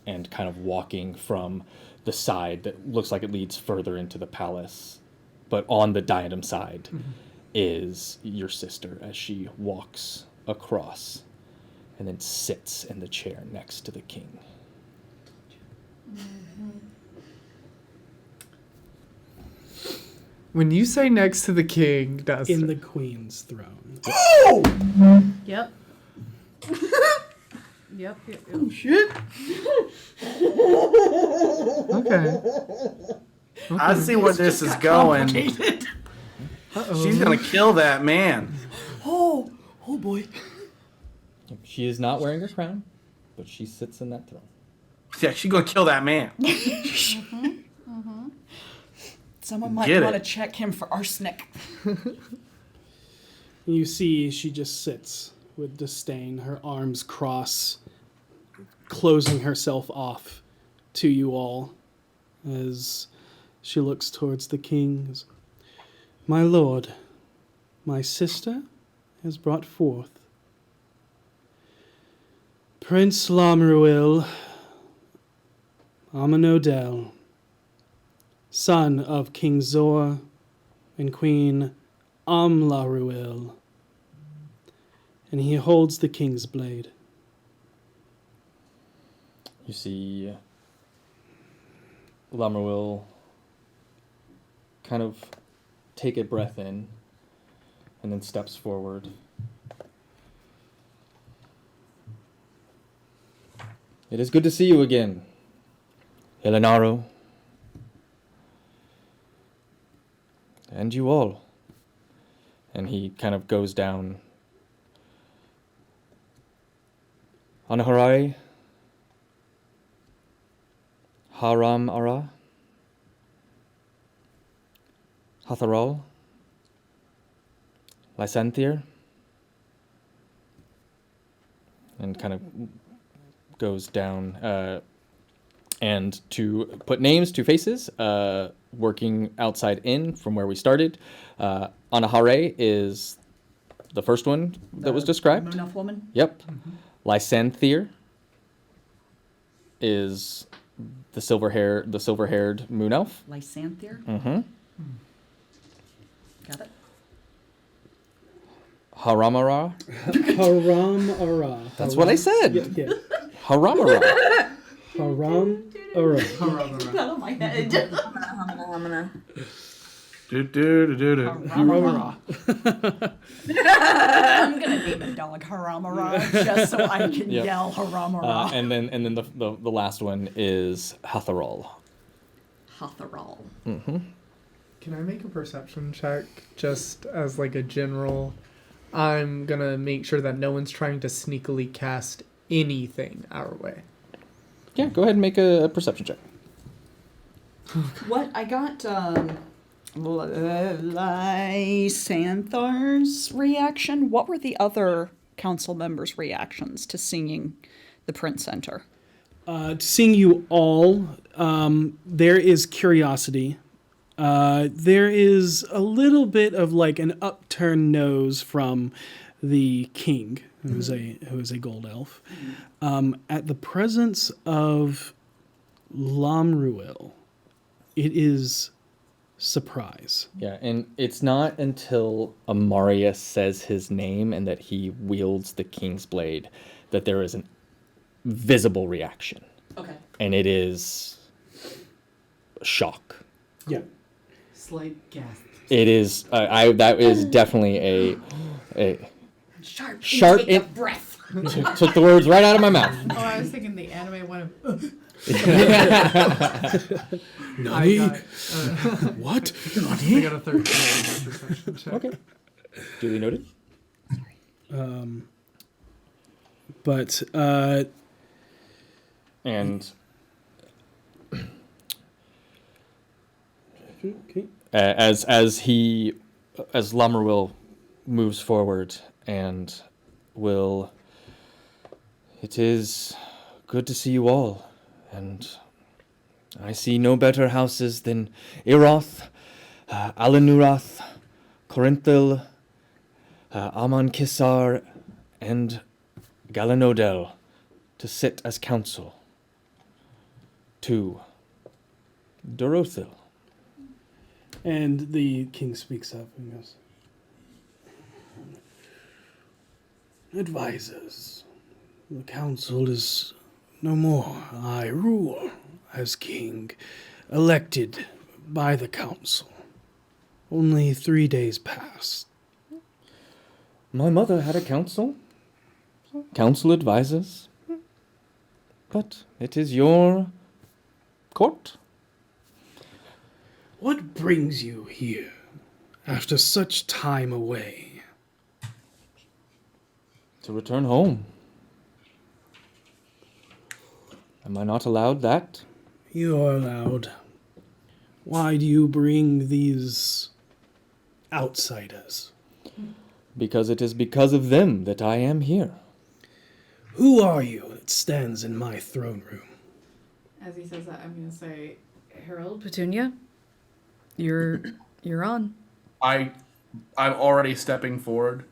and kind of walking from the side that looks like it leads further into the palace. But on the diadem side is your sister as she walks across and then sits in the chair next to the king. When you say next to the king, Dustin. In the queen's throne. Yep. Yep. Shit. Okay. I see where this is going. Uh-oh. She's gonna kill that man. Oh boy. She is not wearing a crown, but she sits in that throne. Yeah, she's gonna kill that man. Someone might Get want to it. check him for arsenic. You see she just sits with disdain, her arms cross, closing herself off to you all as she looks towards the king. My lord, my sister has brought forth Prince Lamruil Amanodel, son of King Zor and Queen Amlaruil, and he holds the king's blade. You see Lamruil kind of take a breath in and then steps forward. It is good to see you again, Elenaro. And you all. And he kind of goes down. Anaharai, Haram Ara, Hatharal, Lysanthir, and kind of goes down, and to put names to faces, working outside in from where we started. Anahare is the first one that was described. Moon elf woman. Yep. Lysanthir is the silver-haired moon elf. Lysanthir. Mm-hmm. Got it. Haramara. Haram Ara. That's what I said. Yeah. Haramara. Haram Ara. Out of my head. Haramara. I'm gonna name a dog Haramara just so I can Yep. yell Haramara. And then the last one is Hatharal. Hotherall. Mm-hmm. Can I make a perception check just as like a general? I'm gonna make sure that no one's trying to sneakily cast anything our way. Yeah, go ahead and make a perception check. What I got, Lysanthar's reaction. What were the other council members' reactions to seeing the Prince enter? To seeing you all, there is curiosity. There is a little bit of like an upturned nose from the king, who is a gold elf, at the presence of Lamruel. It is surprise. Yeah, and it's not until Amaria says his name and that he wields the King's Blade that there is an visible reaction. Okay. And it is shock. Yeah. Slight gasp. It is. That is definitely a sharp intake of breath. Took the words right out of my mouth. Oh, I was thinking the anime one of. Nani? What? I got a 13 perception check. Okay. Duly noted. But and okay. as Lamruel moves forward and will, it is good to see you all, and I see no better houses than Iroth, Alanurath, Corinthil, Amankisar, and Galanodel to sit as council to Dorothil. And the king speaks up and goes, "Advisors, the council is no more. I rule as king, elected by the council. Only 3 days passed. My mother had a council. Council advisors. But it is your court. What brings you here after such time away?" To return home. Am I not allowed that? You are allowed. Why do you bring these outsiders? Because it is because of them that I am here. Who are you that stands in my throne room? As he says that, I'm gonna say, Harold. Petunia, you're on. I'm already stepping forward,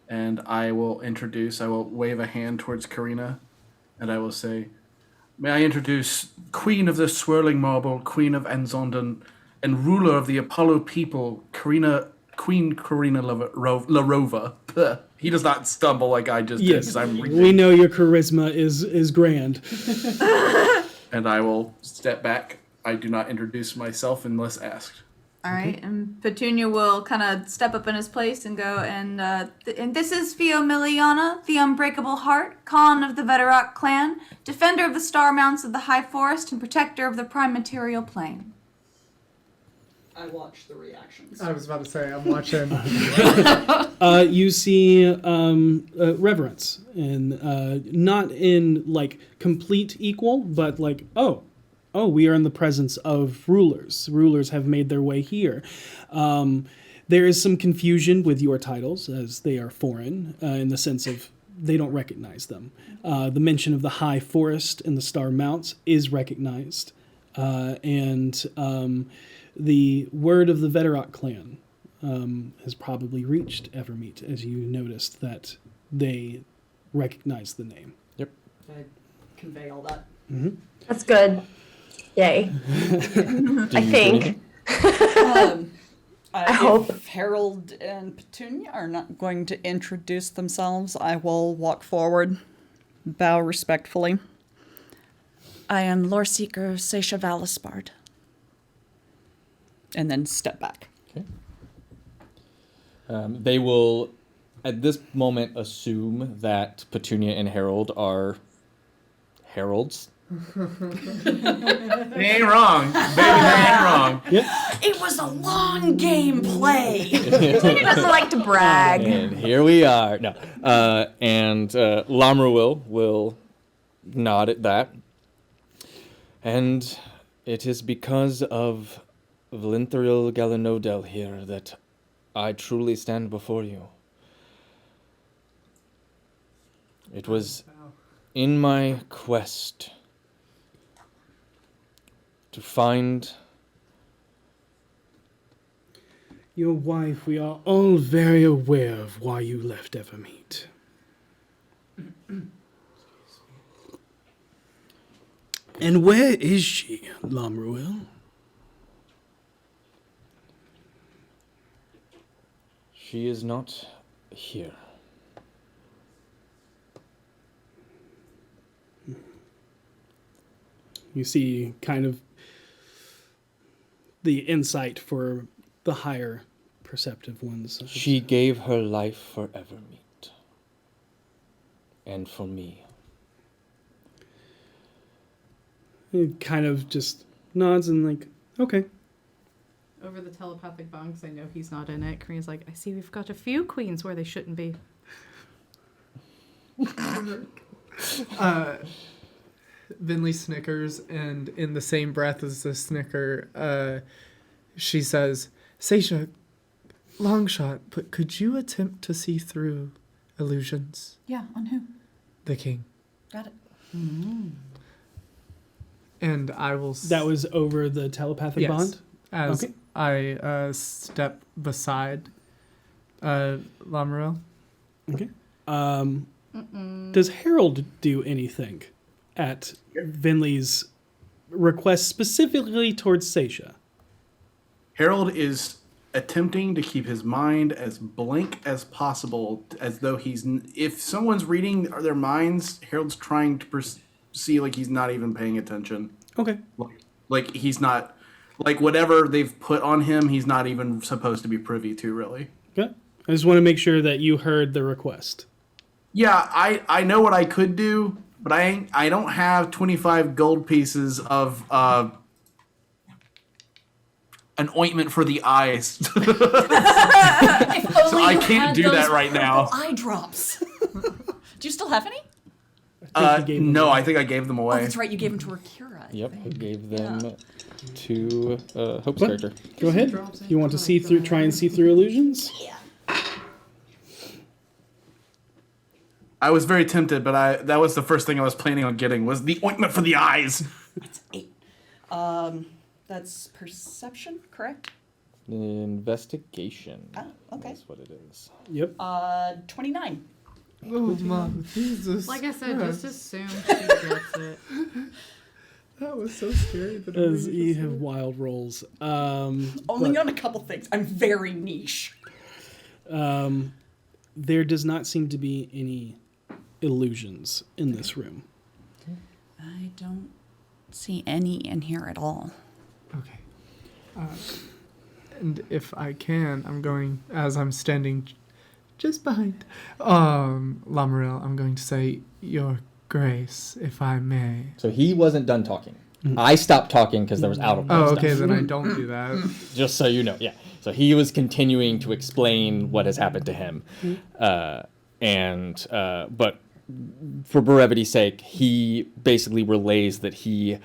and I will wave a hand towards Karina, and I will say, "May I introduce Queen of the Swirling Marble, Queen of Anzonden, and ruler of the Apollo people, Queen Karina Larova." He does not stumble like I just did, Yes, because I'm reading. we know your charisma is grand. And I will step back. I do not introduce myself unless asked. All right, and Petunia will kind of step up in his place and go, and this is Fio Miliana, the Unbreakable Heart, Khan of the Veterock clan, defender of the Star Mounts of the High Forest, and protector of the Prime Material Plane. I watch the reactions. I was about to say, I'm watching. You see reverence, and not in like complete equal, but like, oh, we are in the presence of rulers. Rulers have made their way here. There is some confusion with your titles, as they are foreign, in the sense of they don't recognize them. The mention of the High Forest and the Star Mounts is recognized, and the word of the Veterock clan has probably reached Evermeet, as you noticed that they recognize the name. Yep. I convey all that. Mm-hmm. That's good. Yay. I think. I hope. If Harold and Petunia are not going to introduce themselves, I will walk forward, bow respectfully. I am Lore Seeker Seisha Valispard. And then step back. Okay. They will, at this moment, assume that Petunia and Harold are heralds They ain't wrong. Baby, they ain't wrong. It was a long game play. He doesn't like to brag. And here we are. No. And Lamruil will nod at that. And it is because of Vlinthriel Galanodel here that I truly stand before you. It was in my quest to find Your wife, we are all very aware of why you left Evermeet. And where is she, Lamruil? she is not here. You see kind of the insight for the higher perceptive ones. She gave her life for Evermeet. And for me. It kind of just nods and like, okay. Over the telepathic bond, 'cause I know he's not in it. Karina's like, I see we've got a few queens where they shouldn't be. Vinley snickers, and in the same breath as the snicker, she says, Seisha, long shot, but could you attempt to see through illusions? Yeah, on who? The king. Got it. And I will... That was over the telepathic bond? As Okay. I step beside Lamriel. Okay. Does Harold do anything at Vinley's request specifically towards Seisha? Harold is attempting to keep his mind as blank as possible, as though if someone's reading their minds, Harold's trying to see like he's not even paying attention. Okay. Like he's not, like whatever they've put on him, he's not even supposed to be privy to, really. Okay. I just want to make sure that you heard the request. Yeah, I know what I could do, but I don't have 25 gold pieces of an ointment for the eyes. If So only I you can't had do those that right now. purple eye drops. Do you still have any? No, I think I gave them Oh, away. that's right. You gave them to Rakira. Yep, I gave them to Hope's What? character. Go ahead. You want to see through, try and see through illusions? Yeah. I was very tempted, but that was the first thing I was planning on getting was the ointment for the eyes. That's 8. That's perception, correct? Investigation. Oh, okay. That's what it is. Yep. 29. Oh, Mom, Jesus. Like I said, Christ. just assume she gets it. That was so scary. That I As really you just- have wild rolls. Only on a couple things. I'm very niche. There does not seem to be any illusions in this room. I don't see any in here at all. Okay. And if I can, I'm going, as I'm standing just behind Lamriel, I'm going to say, Your Grace, if I may. So he wasn't done talking. I stopped talking because there was out of Oh, stuff. okay, then I don't do that. Just so you know, yeah. So he was continuing to explain what has happened to him. But for brevity's sake, he basically relays that he,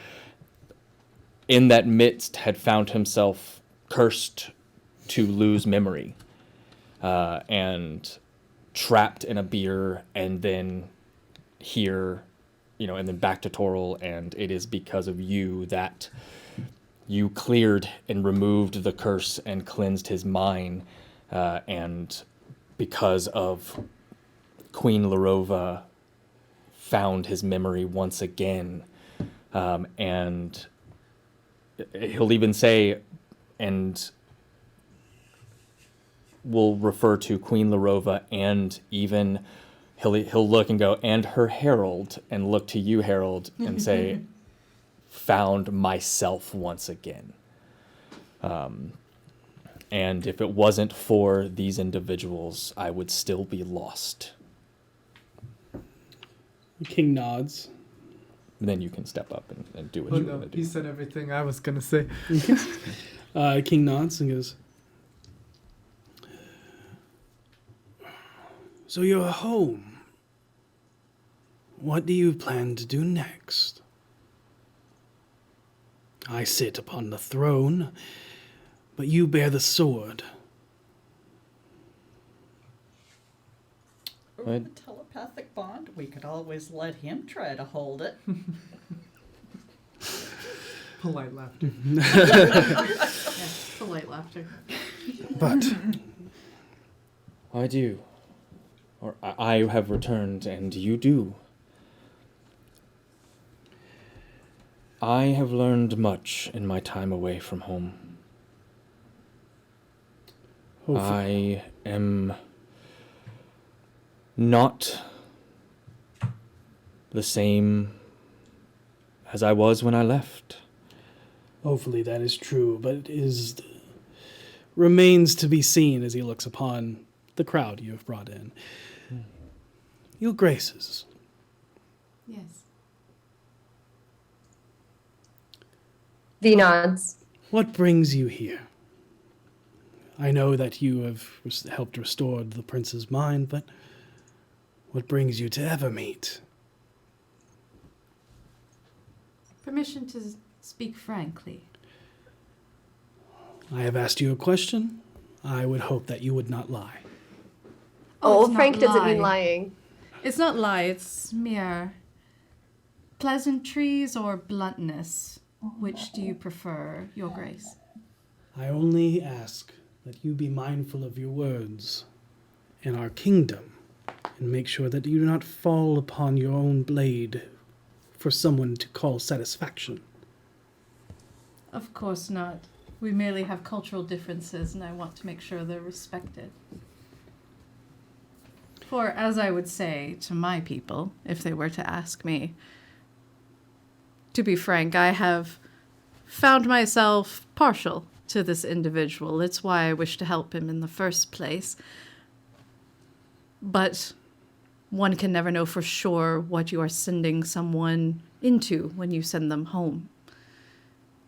in that midst, had found himself cursed to lose memory and trapped in a beer, and then here, and then back to Toril, and it is because of you that you cleared and removed the curse and cleansed his mind, and because of Queen Larova found his memory once again, and he'll even say, and we'll refer to Queen Larova, and even he'll look and go, and her herald, and look to you, Herald, and say, found myself once again. And if it wasn't for these individuals, I would still be lost. The king nods. then you can step up and do what Oh you no, want to do. he said everything I was gonna say. King nods and goes, "So you're home. What do you plan to do next? I sit upon the throne, but you bear the sword. I- The telepathic bond, we could always let him try to hold it. Polite laughter. Yes, polite laughter. But I do. Or I have returned, and you do. I have learned much in my time away from home. I am not the same as I was when I left. hopefully that is true, but it is remains to be seen as he looks upon the crowd you have brought in. Your graces, Yes. V nods. what brings you here? I know that you have helped restore the prince's mind, but what brings you to Evermeet? Permission to speak frankly. I have asked you a question. I would hope that you would not lie. Oh, it's not Frank doesn't mean lie. lying. It's not lie, it's mere pleasantries or bluntness. Which do you prefer, Your Grace? I only ask that you be mindful of your words in our kingdom and make sure that you do not fall upon your own blade for someone to call satisfaction. Of course not. We merely have cultural differences, and I want to make sure they're respected. For, as I would say to my people, if they were to ask me, to be frank, I have found myself partial to this individual. It's why I wish to help him in the first place. But one can never know for sure what you are sending someone into when you send them home.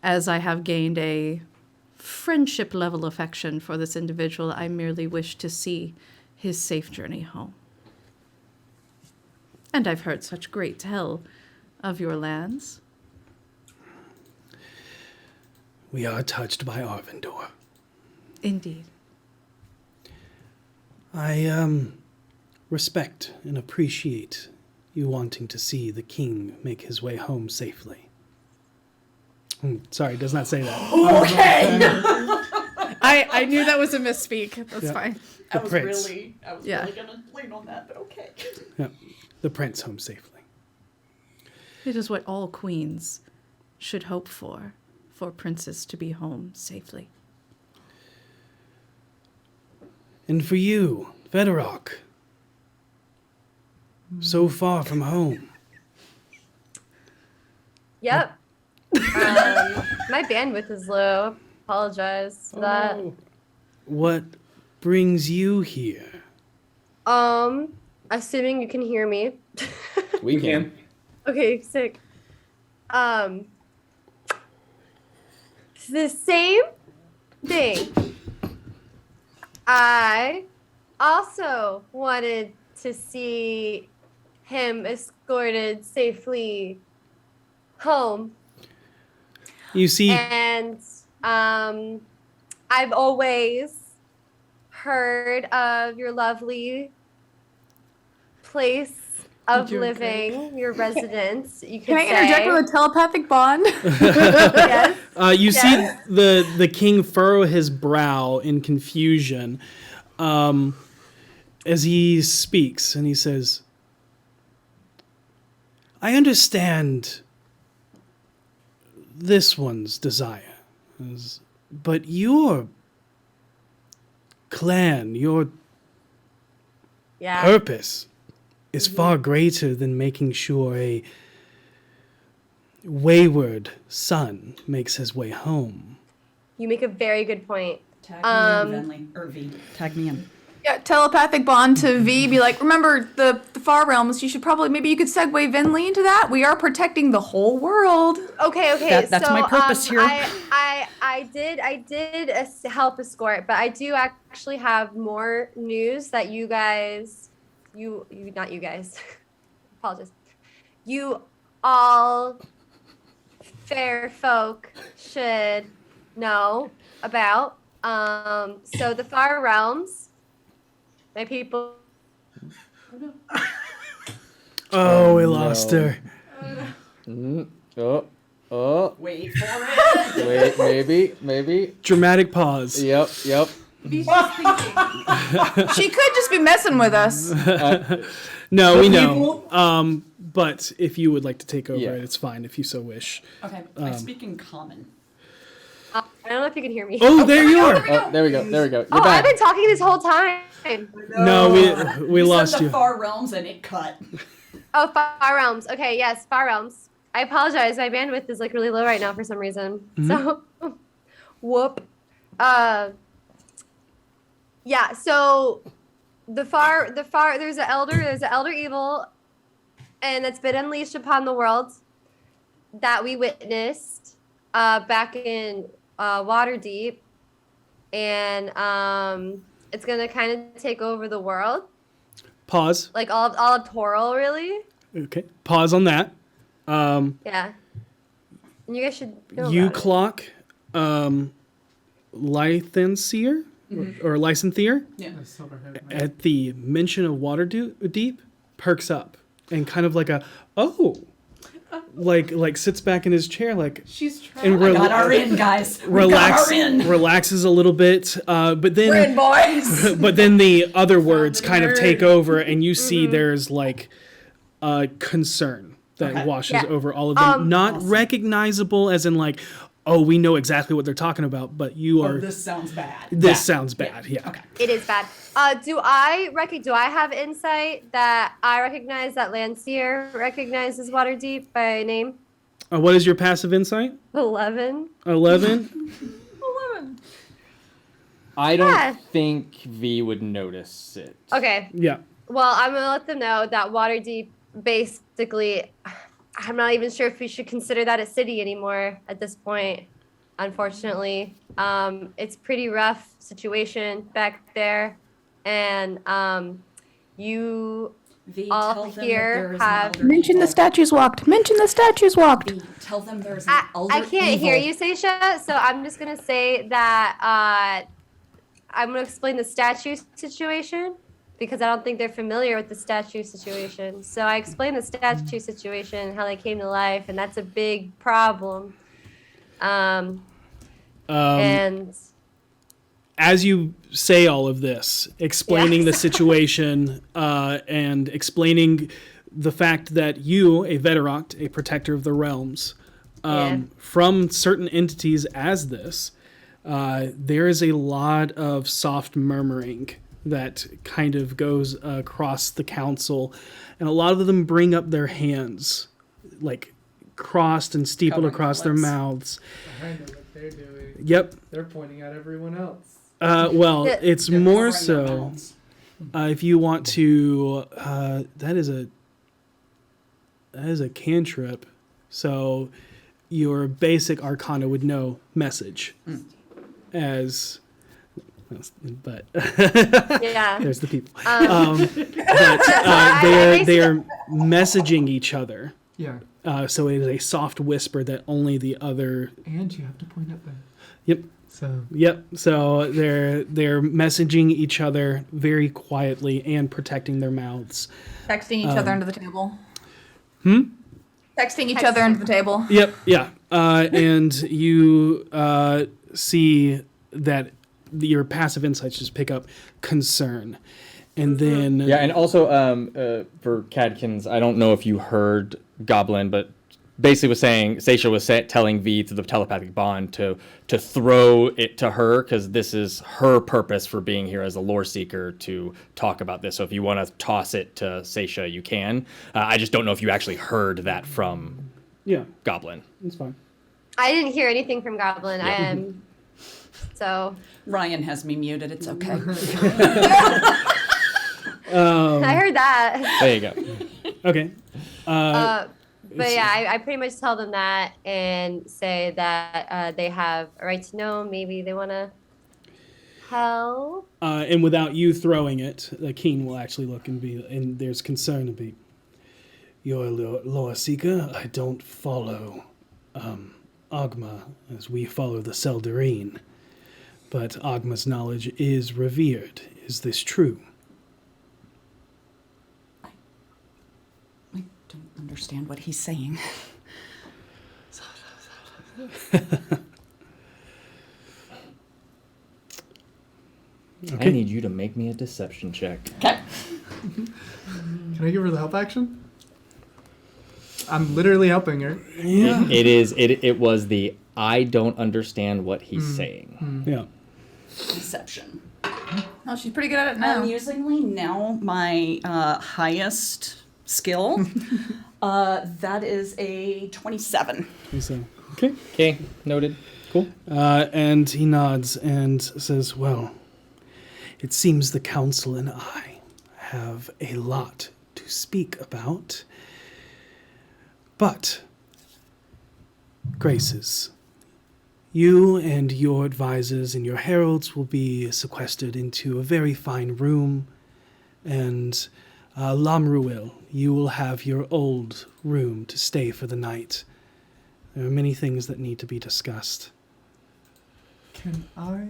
As I have gained a friendship level affection for this individual, I merely wish to see his safe journey home. And I've heard such great tell of your lands. We are touched by Arvindor. Indeed. I respect and appreciate you wanting to see the king make his way home safely. Sorry, it does not say that. I knew that was a misspeak. That's Yeah. fine. The I was prince. really Yeah. gonna lean on that, but okay. Yeah, the prince home safely. It is what all queens should hope for princes to be home safely. And for you, Vedorok, so far from home. Yep. My bandwidth is low. Apologize for that. What brings you here? Assuming you can hear me. We can. Okay, sick. The same thing. I also wanted to see him escorted safely home. You see, And I've always heard of your lovely place of You're living, your residence, you could Can I say. interject with a telepathic bond? Yes. you Yes. see the king furrow his brow in confusion as he speaks, and he says, I understand this one's desire, but your clan, your Yeah. purpose is far greater than making sure a wayward son makes his way home. You make a very good point. Tag me in, Venley. Or V. Tag me in. Yeah, telepathic bond to V. Be like, remember the far realms. You should probably maybe you could segue Vinley into that. We are protecting the whole world. Okay. That's so, my purpose here. I did help escort, but I do actually have more news that you guys, not you guys, apologies. You all fair folk should know about. So the far realms, my people. Oh, we lost her. Oh. Wait for it. Wait, maybe. Dramatic pause. Yep. She could just be messing with us. No, we know. But if you would like to take over Yeah. it, it's fine if you so wish. Okay, I speak in common. I don't know if you can hear me. Oh, there you are. Oh, there we go. You're Oh, back. I've been talking this whole time. No, we lost said the you. far realms and it cut. Oh, Far Realms. Okay, yes, Far Realms. I apologize. My bandwidth is like really low right now for some reason. So, whoop. Yeah. So, there's an elder evil, and that's been unleashed upon the world that we witnessed back in Waterdeep, and it's gonna kind of take over the world. Pause. Like all of Toril, really. Okay. Pause on that. Yeah. And you guys should know You about it. clock Lythanseer or Lycanthier Yeah. at the mention of Waterdeep perks up and kind of like like sits back in his chair like She's trying. and We got our in, guys. We got our in. relaxes a little bit, but then We're in, boys. but then the other words kind of take over, and you see there's like concern that washes over all of them. Not recognizable as in like, oh, we know exactly what they're talking about, but you are. This sounds bad. This sounds bad. Yeah. Okay. It is bad. Do I have insight that I recognize that Landseer recognizes Waterdeep by name? What is your passive insight? 11. 11. I don't think V would notice it. Okay. Yeah. Well, I'm gonna let them know that Waterdeep basically. I'm not even sure if we should consider that a city anymore at this point. Unfortunately, it's pretty rough situation back there, and you V, all tell them that here there is have. an elder Mention the evil. statues walked. Mention the statues walked. V, tell them there's an elder I can't hear evil. you, Seisha, so I'm just gonna say that I'm gonna explain the statue situation because I don't think they're familiar with the statue situation. So I explained the statue situation, how they came to life, and that's a big problem. And As you say all of this, explaining the situation and explaining the fact that you, a Veteract, a protector of the realms, from certain entities as this, there is a lot of soft murmuring that kind of goes across the council, and a lot of them bring up their hands, like crossed and steepled Covering across their lips. mouths. I know what they're doing. Yep. They're pointing at everyone else. Well, Yeah. it's They're more covering their so mouths. if you want to. That is a cantrip. So your basic Arcana would know message as. But yeah. there's the people. I They are messaging each other. Yeah. So it is a soft whisper that only the other. And you have to point at them. Yep. So. Yep. So they're messaging each other very quietly and protecting their mouths. Texting each other under the table. Hmm? Texting each other under the table. Yep. Yeah. And you see that your passive insights just pick up concern, and then Yeah, and also for Cadkins, I don't know if you heard Goblin, but basically was saying Seisha was telling V through the telepathic bond to throw it to her because this is her purpose for being here as a lore seeker to talk about this. So if you want to toss it to Seisha, you can. I just don't know if you actually heard that from yeah, Goblin. it's fine. I didn't hear anything from Goblin. So Ryan has me muted. It's okay. I heard that. There you go. Okay. But yeah, I pretty much tell them that and say that they have a right to know. Maybe they want to help. And without you throwing it, Keen will actually look and there's concern to be. You're a lore seeker. I don't follow Ogma as we follow the Seldarine. But Ogma's knowledge is revered. Is this true? I don't understand what he's saying. I need you to make me a deception check. Okay. Can I give her the help action? I'm literally helping her. Yeah. It was the I don't understand what he's saying. Yeah. Deception. Oh, she's pretty good at it now. Amusingly, now my highest skill. That is a 27. Okay. Okay, noted. Cool. And he nods and says, well, it seems the council and I have a lot to speak about. But, Graces, you and your advisors and your heralds will be sequestered into a very fine room, and Lamruel, you will have your old room to stay for the night. There are many things that need to be discussed. Can I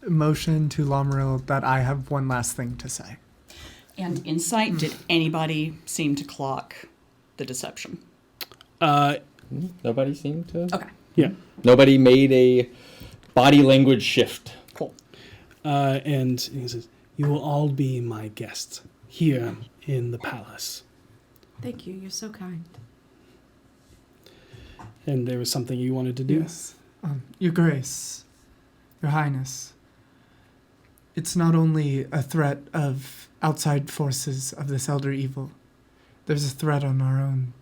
motion to Lamriel that I have one last thing to say? And insight, did anybody seem to clock the deception? Nobody seemed to. Okay. Yeah. Nobody made a body language shift. Cool. And he says, you will all be my guests here in the palace. Thank you. You're so kind. And there was something you wanted to do? Yes. Your Grace, Your Highness, it's not only a threat of outside forces of this elder evil. There's a threat on our own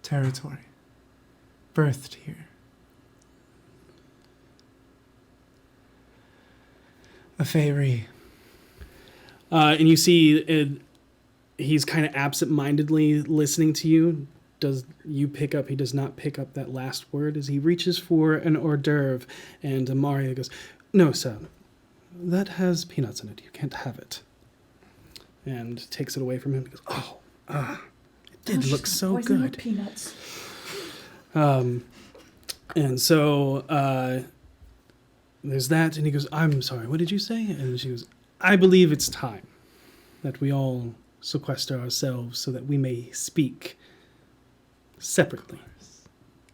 territory, birthed here. A fairy. And you see he's kind of absent-mindedly listening to you. He does not pick up that last word as he reaches for an hors d'oeuvre, and Maria goes, no, sir, that has peanuts in it. You can't have it. And takes it away from him and goes, it did look so good. Peanuts. And so there's that, and he goes, I'm sorry, what did you say? And she goes, I believe it's time that we all sequester ourselves so that we may speak separately.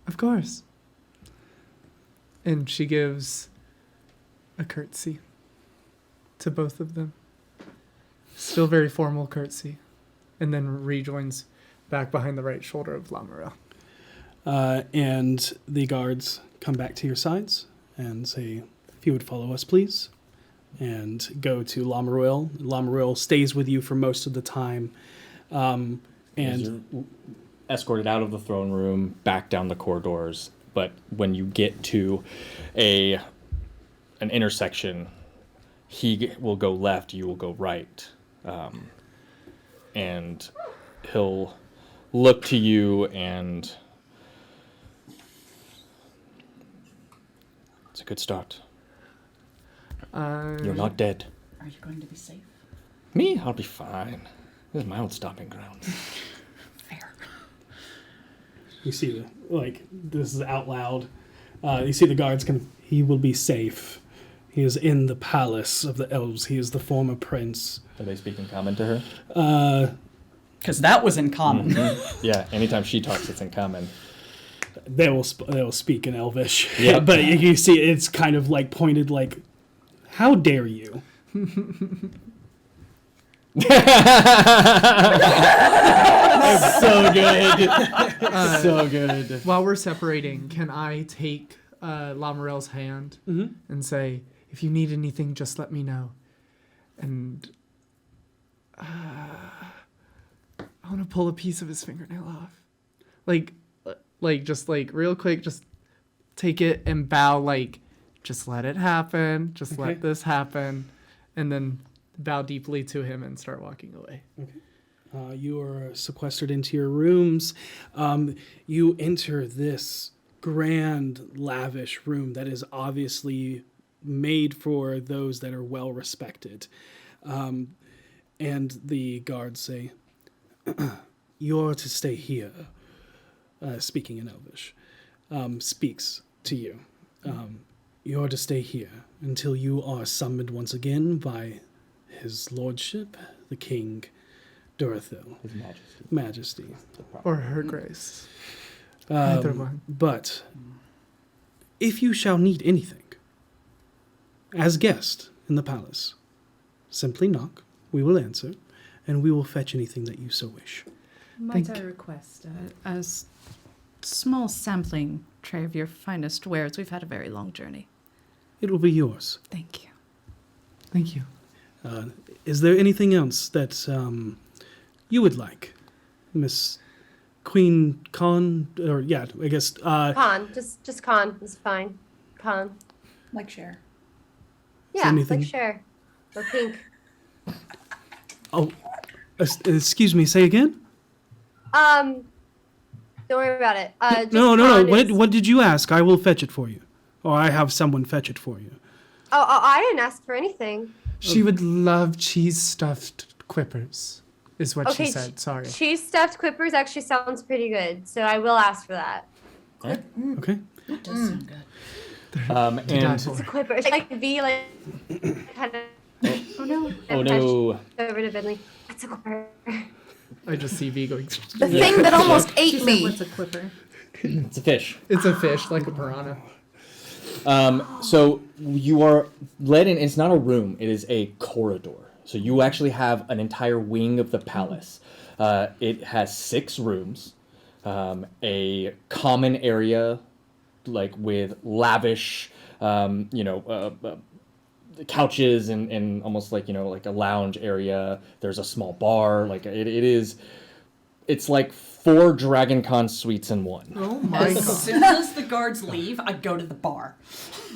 Of course. And she gives a curtsy to both of them. Still very formal curtsy. And then rejoins back behind the right shoulder of Lamriel. And the guards come back to your sides and say, if you would follow us, please. And go to Lamriel. Lamriel stays with you for most of the time. And you're escorted out of the throne room, back down the corridors. But when you get to an intersection, he will go left, you will go right. And he'll look to you, and it's a good start. You're not dead. Are you going to be safe? Me? I'll be fine. This is my old stomping ground. Fair. you see this is out loud. You see the guards he will be safe. He is in the palace of the elves. He is the former prince. Are they speaking common to her? Because that was in common. Mm-hmm. Yeah, anytime she talks, it's in common. They will speak in Elvish. Yep. But you see it's kind of pointed how dare you? So good. So good. While we're separating, can I take Lamriel's hand and say, if you need anything, just let me know. And I want to pull a piece of his fingernail off. Just real quick, just take it and bow just let it happen. Just Okay. let this happen. And then bow deeply to him and start walking away. Okay. You are sequestered into your rooms. You enter this grand, lavish room that is obviously made for those that are well respected. And the guards say, "You're to stay here." Speaking in Elvish, speaks to you. You're to stay here until you are summoned once again by his lordship, the king, Dorothil. His Majesty. Majesty. Or her grace. Either one. But if you shall need anything, as guest in the palace, simply knock, we will answer, and we will fetch anything that you so wish. Might I request a small sampling tray of your finest wares? We've had a very long journey. It will be yours. Thank you. Thank you. Is there anything else that you would like, Miss Queen Khan? Or yeah, I guess. Con, just con is fine. Con. Like Cher. Yeah, anything- like Cher. Or pink. Oh, excuse me. Say again. Don't worry about it. Just No. con is- What did you ask? I will fetch it for you, or I have someone fetch it for you. Oh, I didn't ask for anything. She would love cheese stuffed quippers, is what she said. Sorry. Cheese stuffed quippers actually sounds pretty good, so I will ask for that. Okay. That does sound good. And It's a quipper. It's like V, like kind of. Oh no. oh no, Over to Finley. It's a quipper. I just see V going. The thing that almost ate She said, me. what's a quipper? it's a fish. It's a fish, like a piranha. So you are led in. It's not a room. It is a corridor. So you actually have an entire wing of the palace. It has 6 rooms, a common area, like with lavish, couches and almost like like a lounge area. There's a small bar. Like it's like 4 Dragon Con suites in one. Oh my As god. soon as the guards leave, I go to the bar.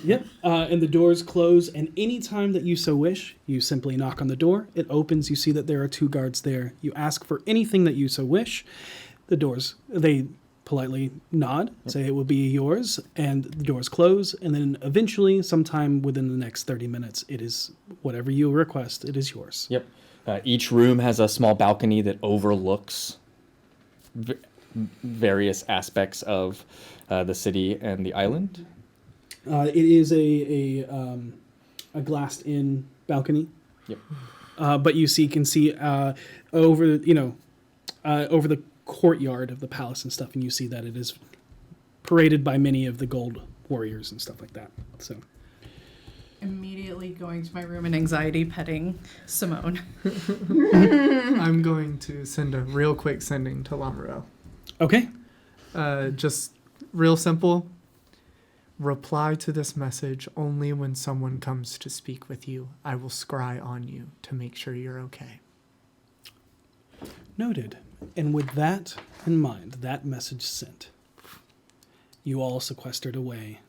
Yep. And the doors close, and any time that you so wish, you simply knock on the door. It opens. You see that there are 2 guards there. You ask for anything that you so wish. The doors, they politely nod, say it will be yours, and the doors close. And then eventually, sometime within the next 30 minutes, it is whatever you request. It is yours. Yep. Each room has a small balcony that overlooks various aspects of the city and the island. It is a glassed-in balcony. Yep. But you can see over over the courtyard of the palace and stuff, and you see that it is paraded by many of the gold warriors and stuff like that. So Immediately going to my room and anxiety petting Simone. I'm going to send a real quick sending to Lamarel. okay, Just real simple. Reply to this message only when someone comes to speak with you. I will scry on you to make sure you're okay. noted. And with that in mind, that message sent, you all sequestered away.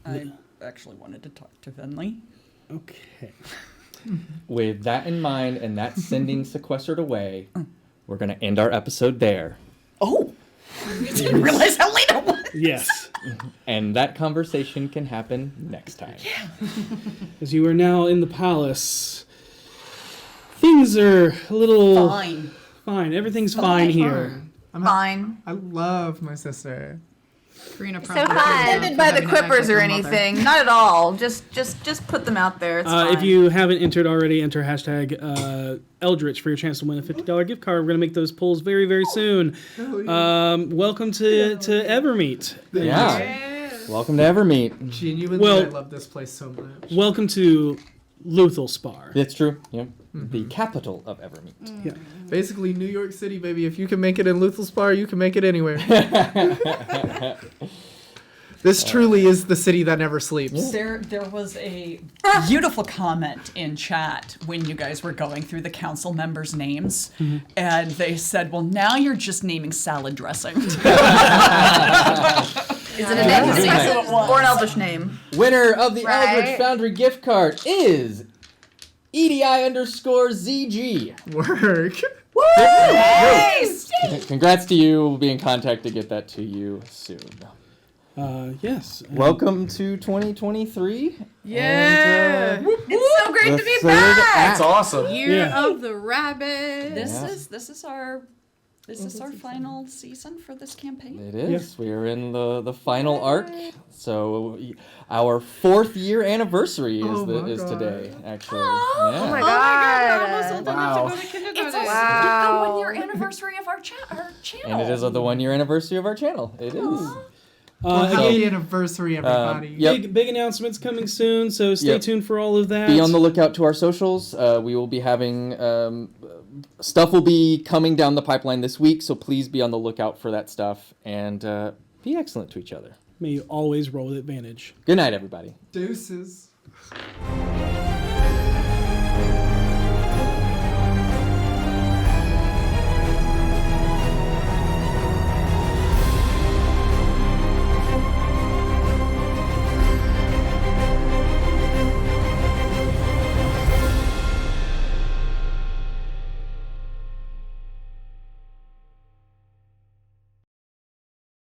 I actually wanted to talk to Finley. Okay. With that in mind and that sending sequestered away, we're going to end our episode there. Oh, I didn't realize how late it was. Yes. And that conversation can happen next time. As you are now in the palace, things are a little fine. Everything's fine here. Fine. I love my sister. Karina So probably fun. Offended by the having to act quippers like or her mother. anything. Not at all. Just put them out there. It's fine. If you haven't entered already, enter hashtag Eldritch for your chance to win a $50 gift card. We're going to make those polls very, very soon. Welcome to Evermeet. Yeah. Welcome to Evermeet. Genuinely, Well- I love this place so much. Welcome to Luthal Spar. It's true. Yep. The capital of Evermeet. Yeah. Basically, New York City, baby. If you can make it in Luthal Spar, you can make it anywhere. This truly is the city that never sleeps. There was a beautiful comment in chat when you guys were going through the council members' names, and they said, "Well, now you're just naming salad dressing." Is it a name or an elvish name? Winner of the Right. Eldritch Foundry gift card is EDI_ZG. Work. Nice! Congrats to you. We'll be in contact to get that to you soon. Yes. Welcome to 2023. Yeah. And, It's so great the to be third back. That's awesome. Year Yeah. of the rabbit. This Yeah. is our final season for this campaign? It is. We are in the final arc. So our 4th year anniversary is today, actually. Oh my Oh my god, we're almost god. old Wow. enough to go to kindergarten. It's also Wow. the 1-year anniversary of our channel. And it is the 1-year anniversary of our channel. It is. Well, happy Again, anniversary, everybody. Yep. big announcements coming soon, so stay Yep. tuned for all of that. Be on the lookout to our socials. We will be having stuff will be coming down the pipeline this week, so please be on the lookout for that stuff and be excellent to each other. May you always roll with advantage. Good night, everybody. Deuces.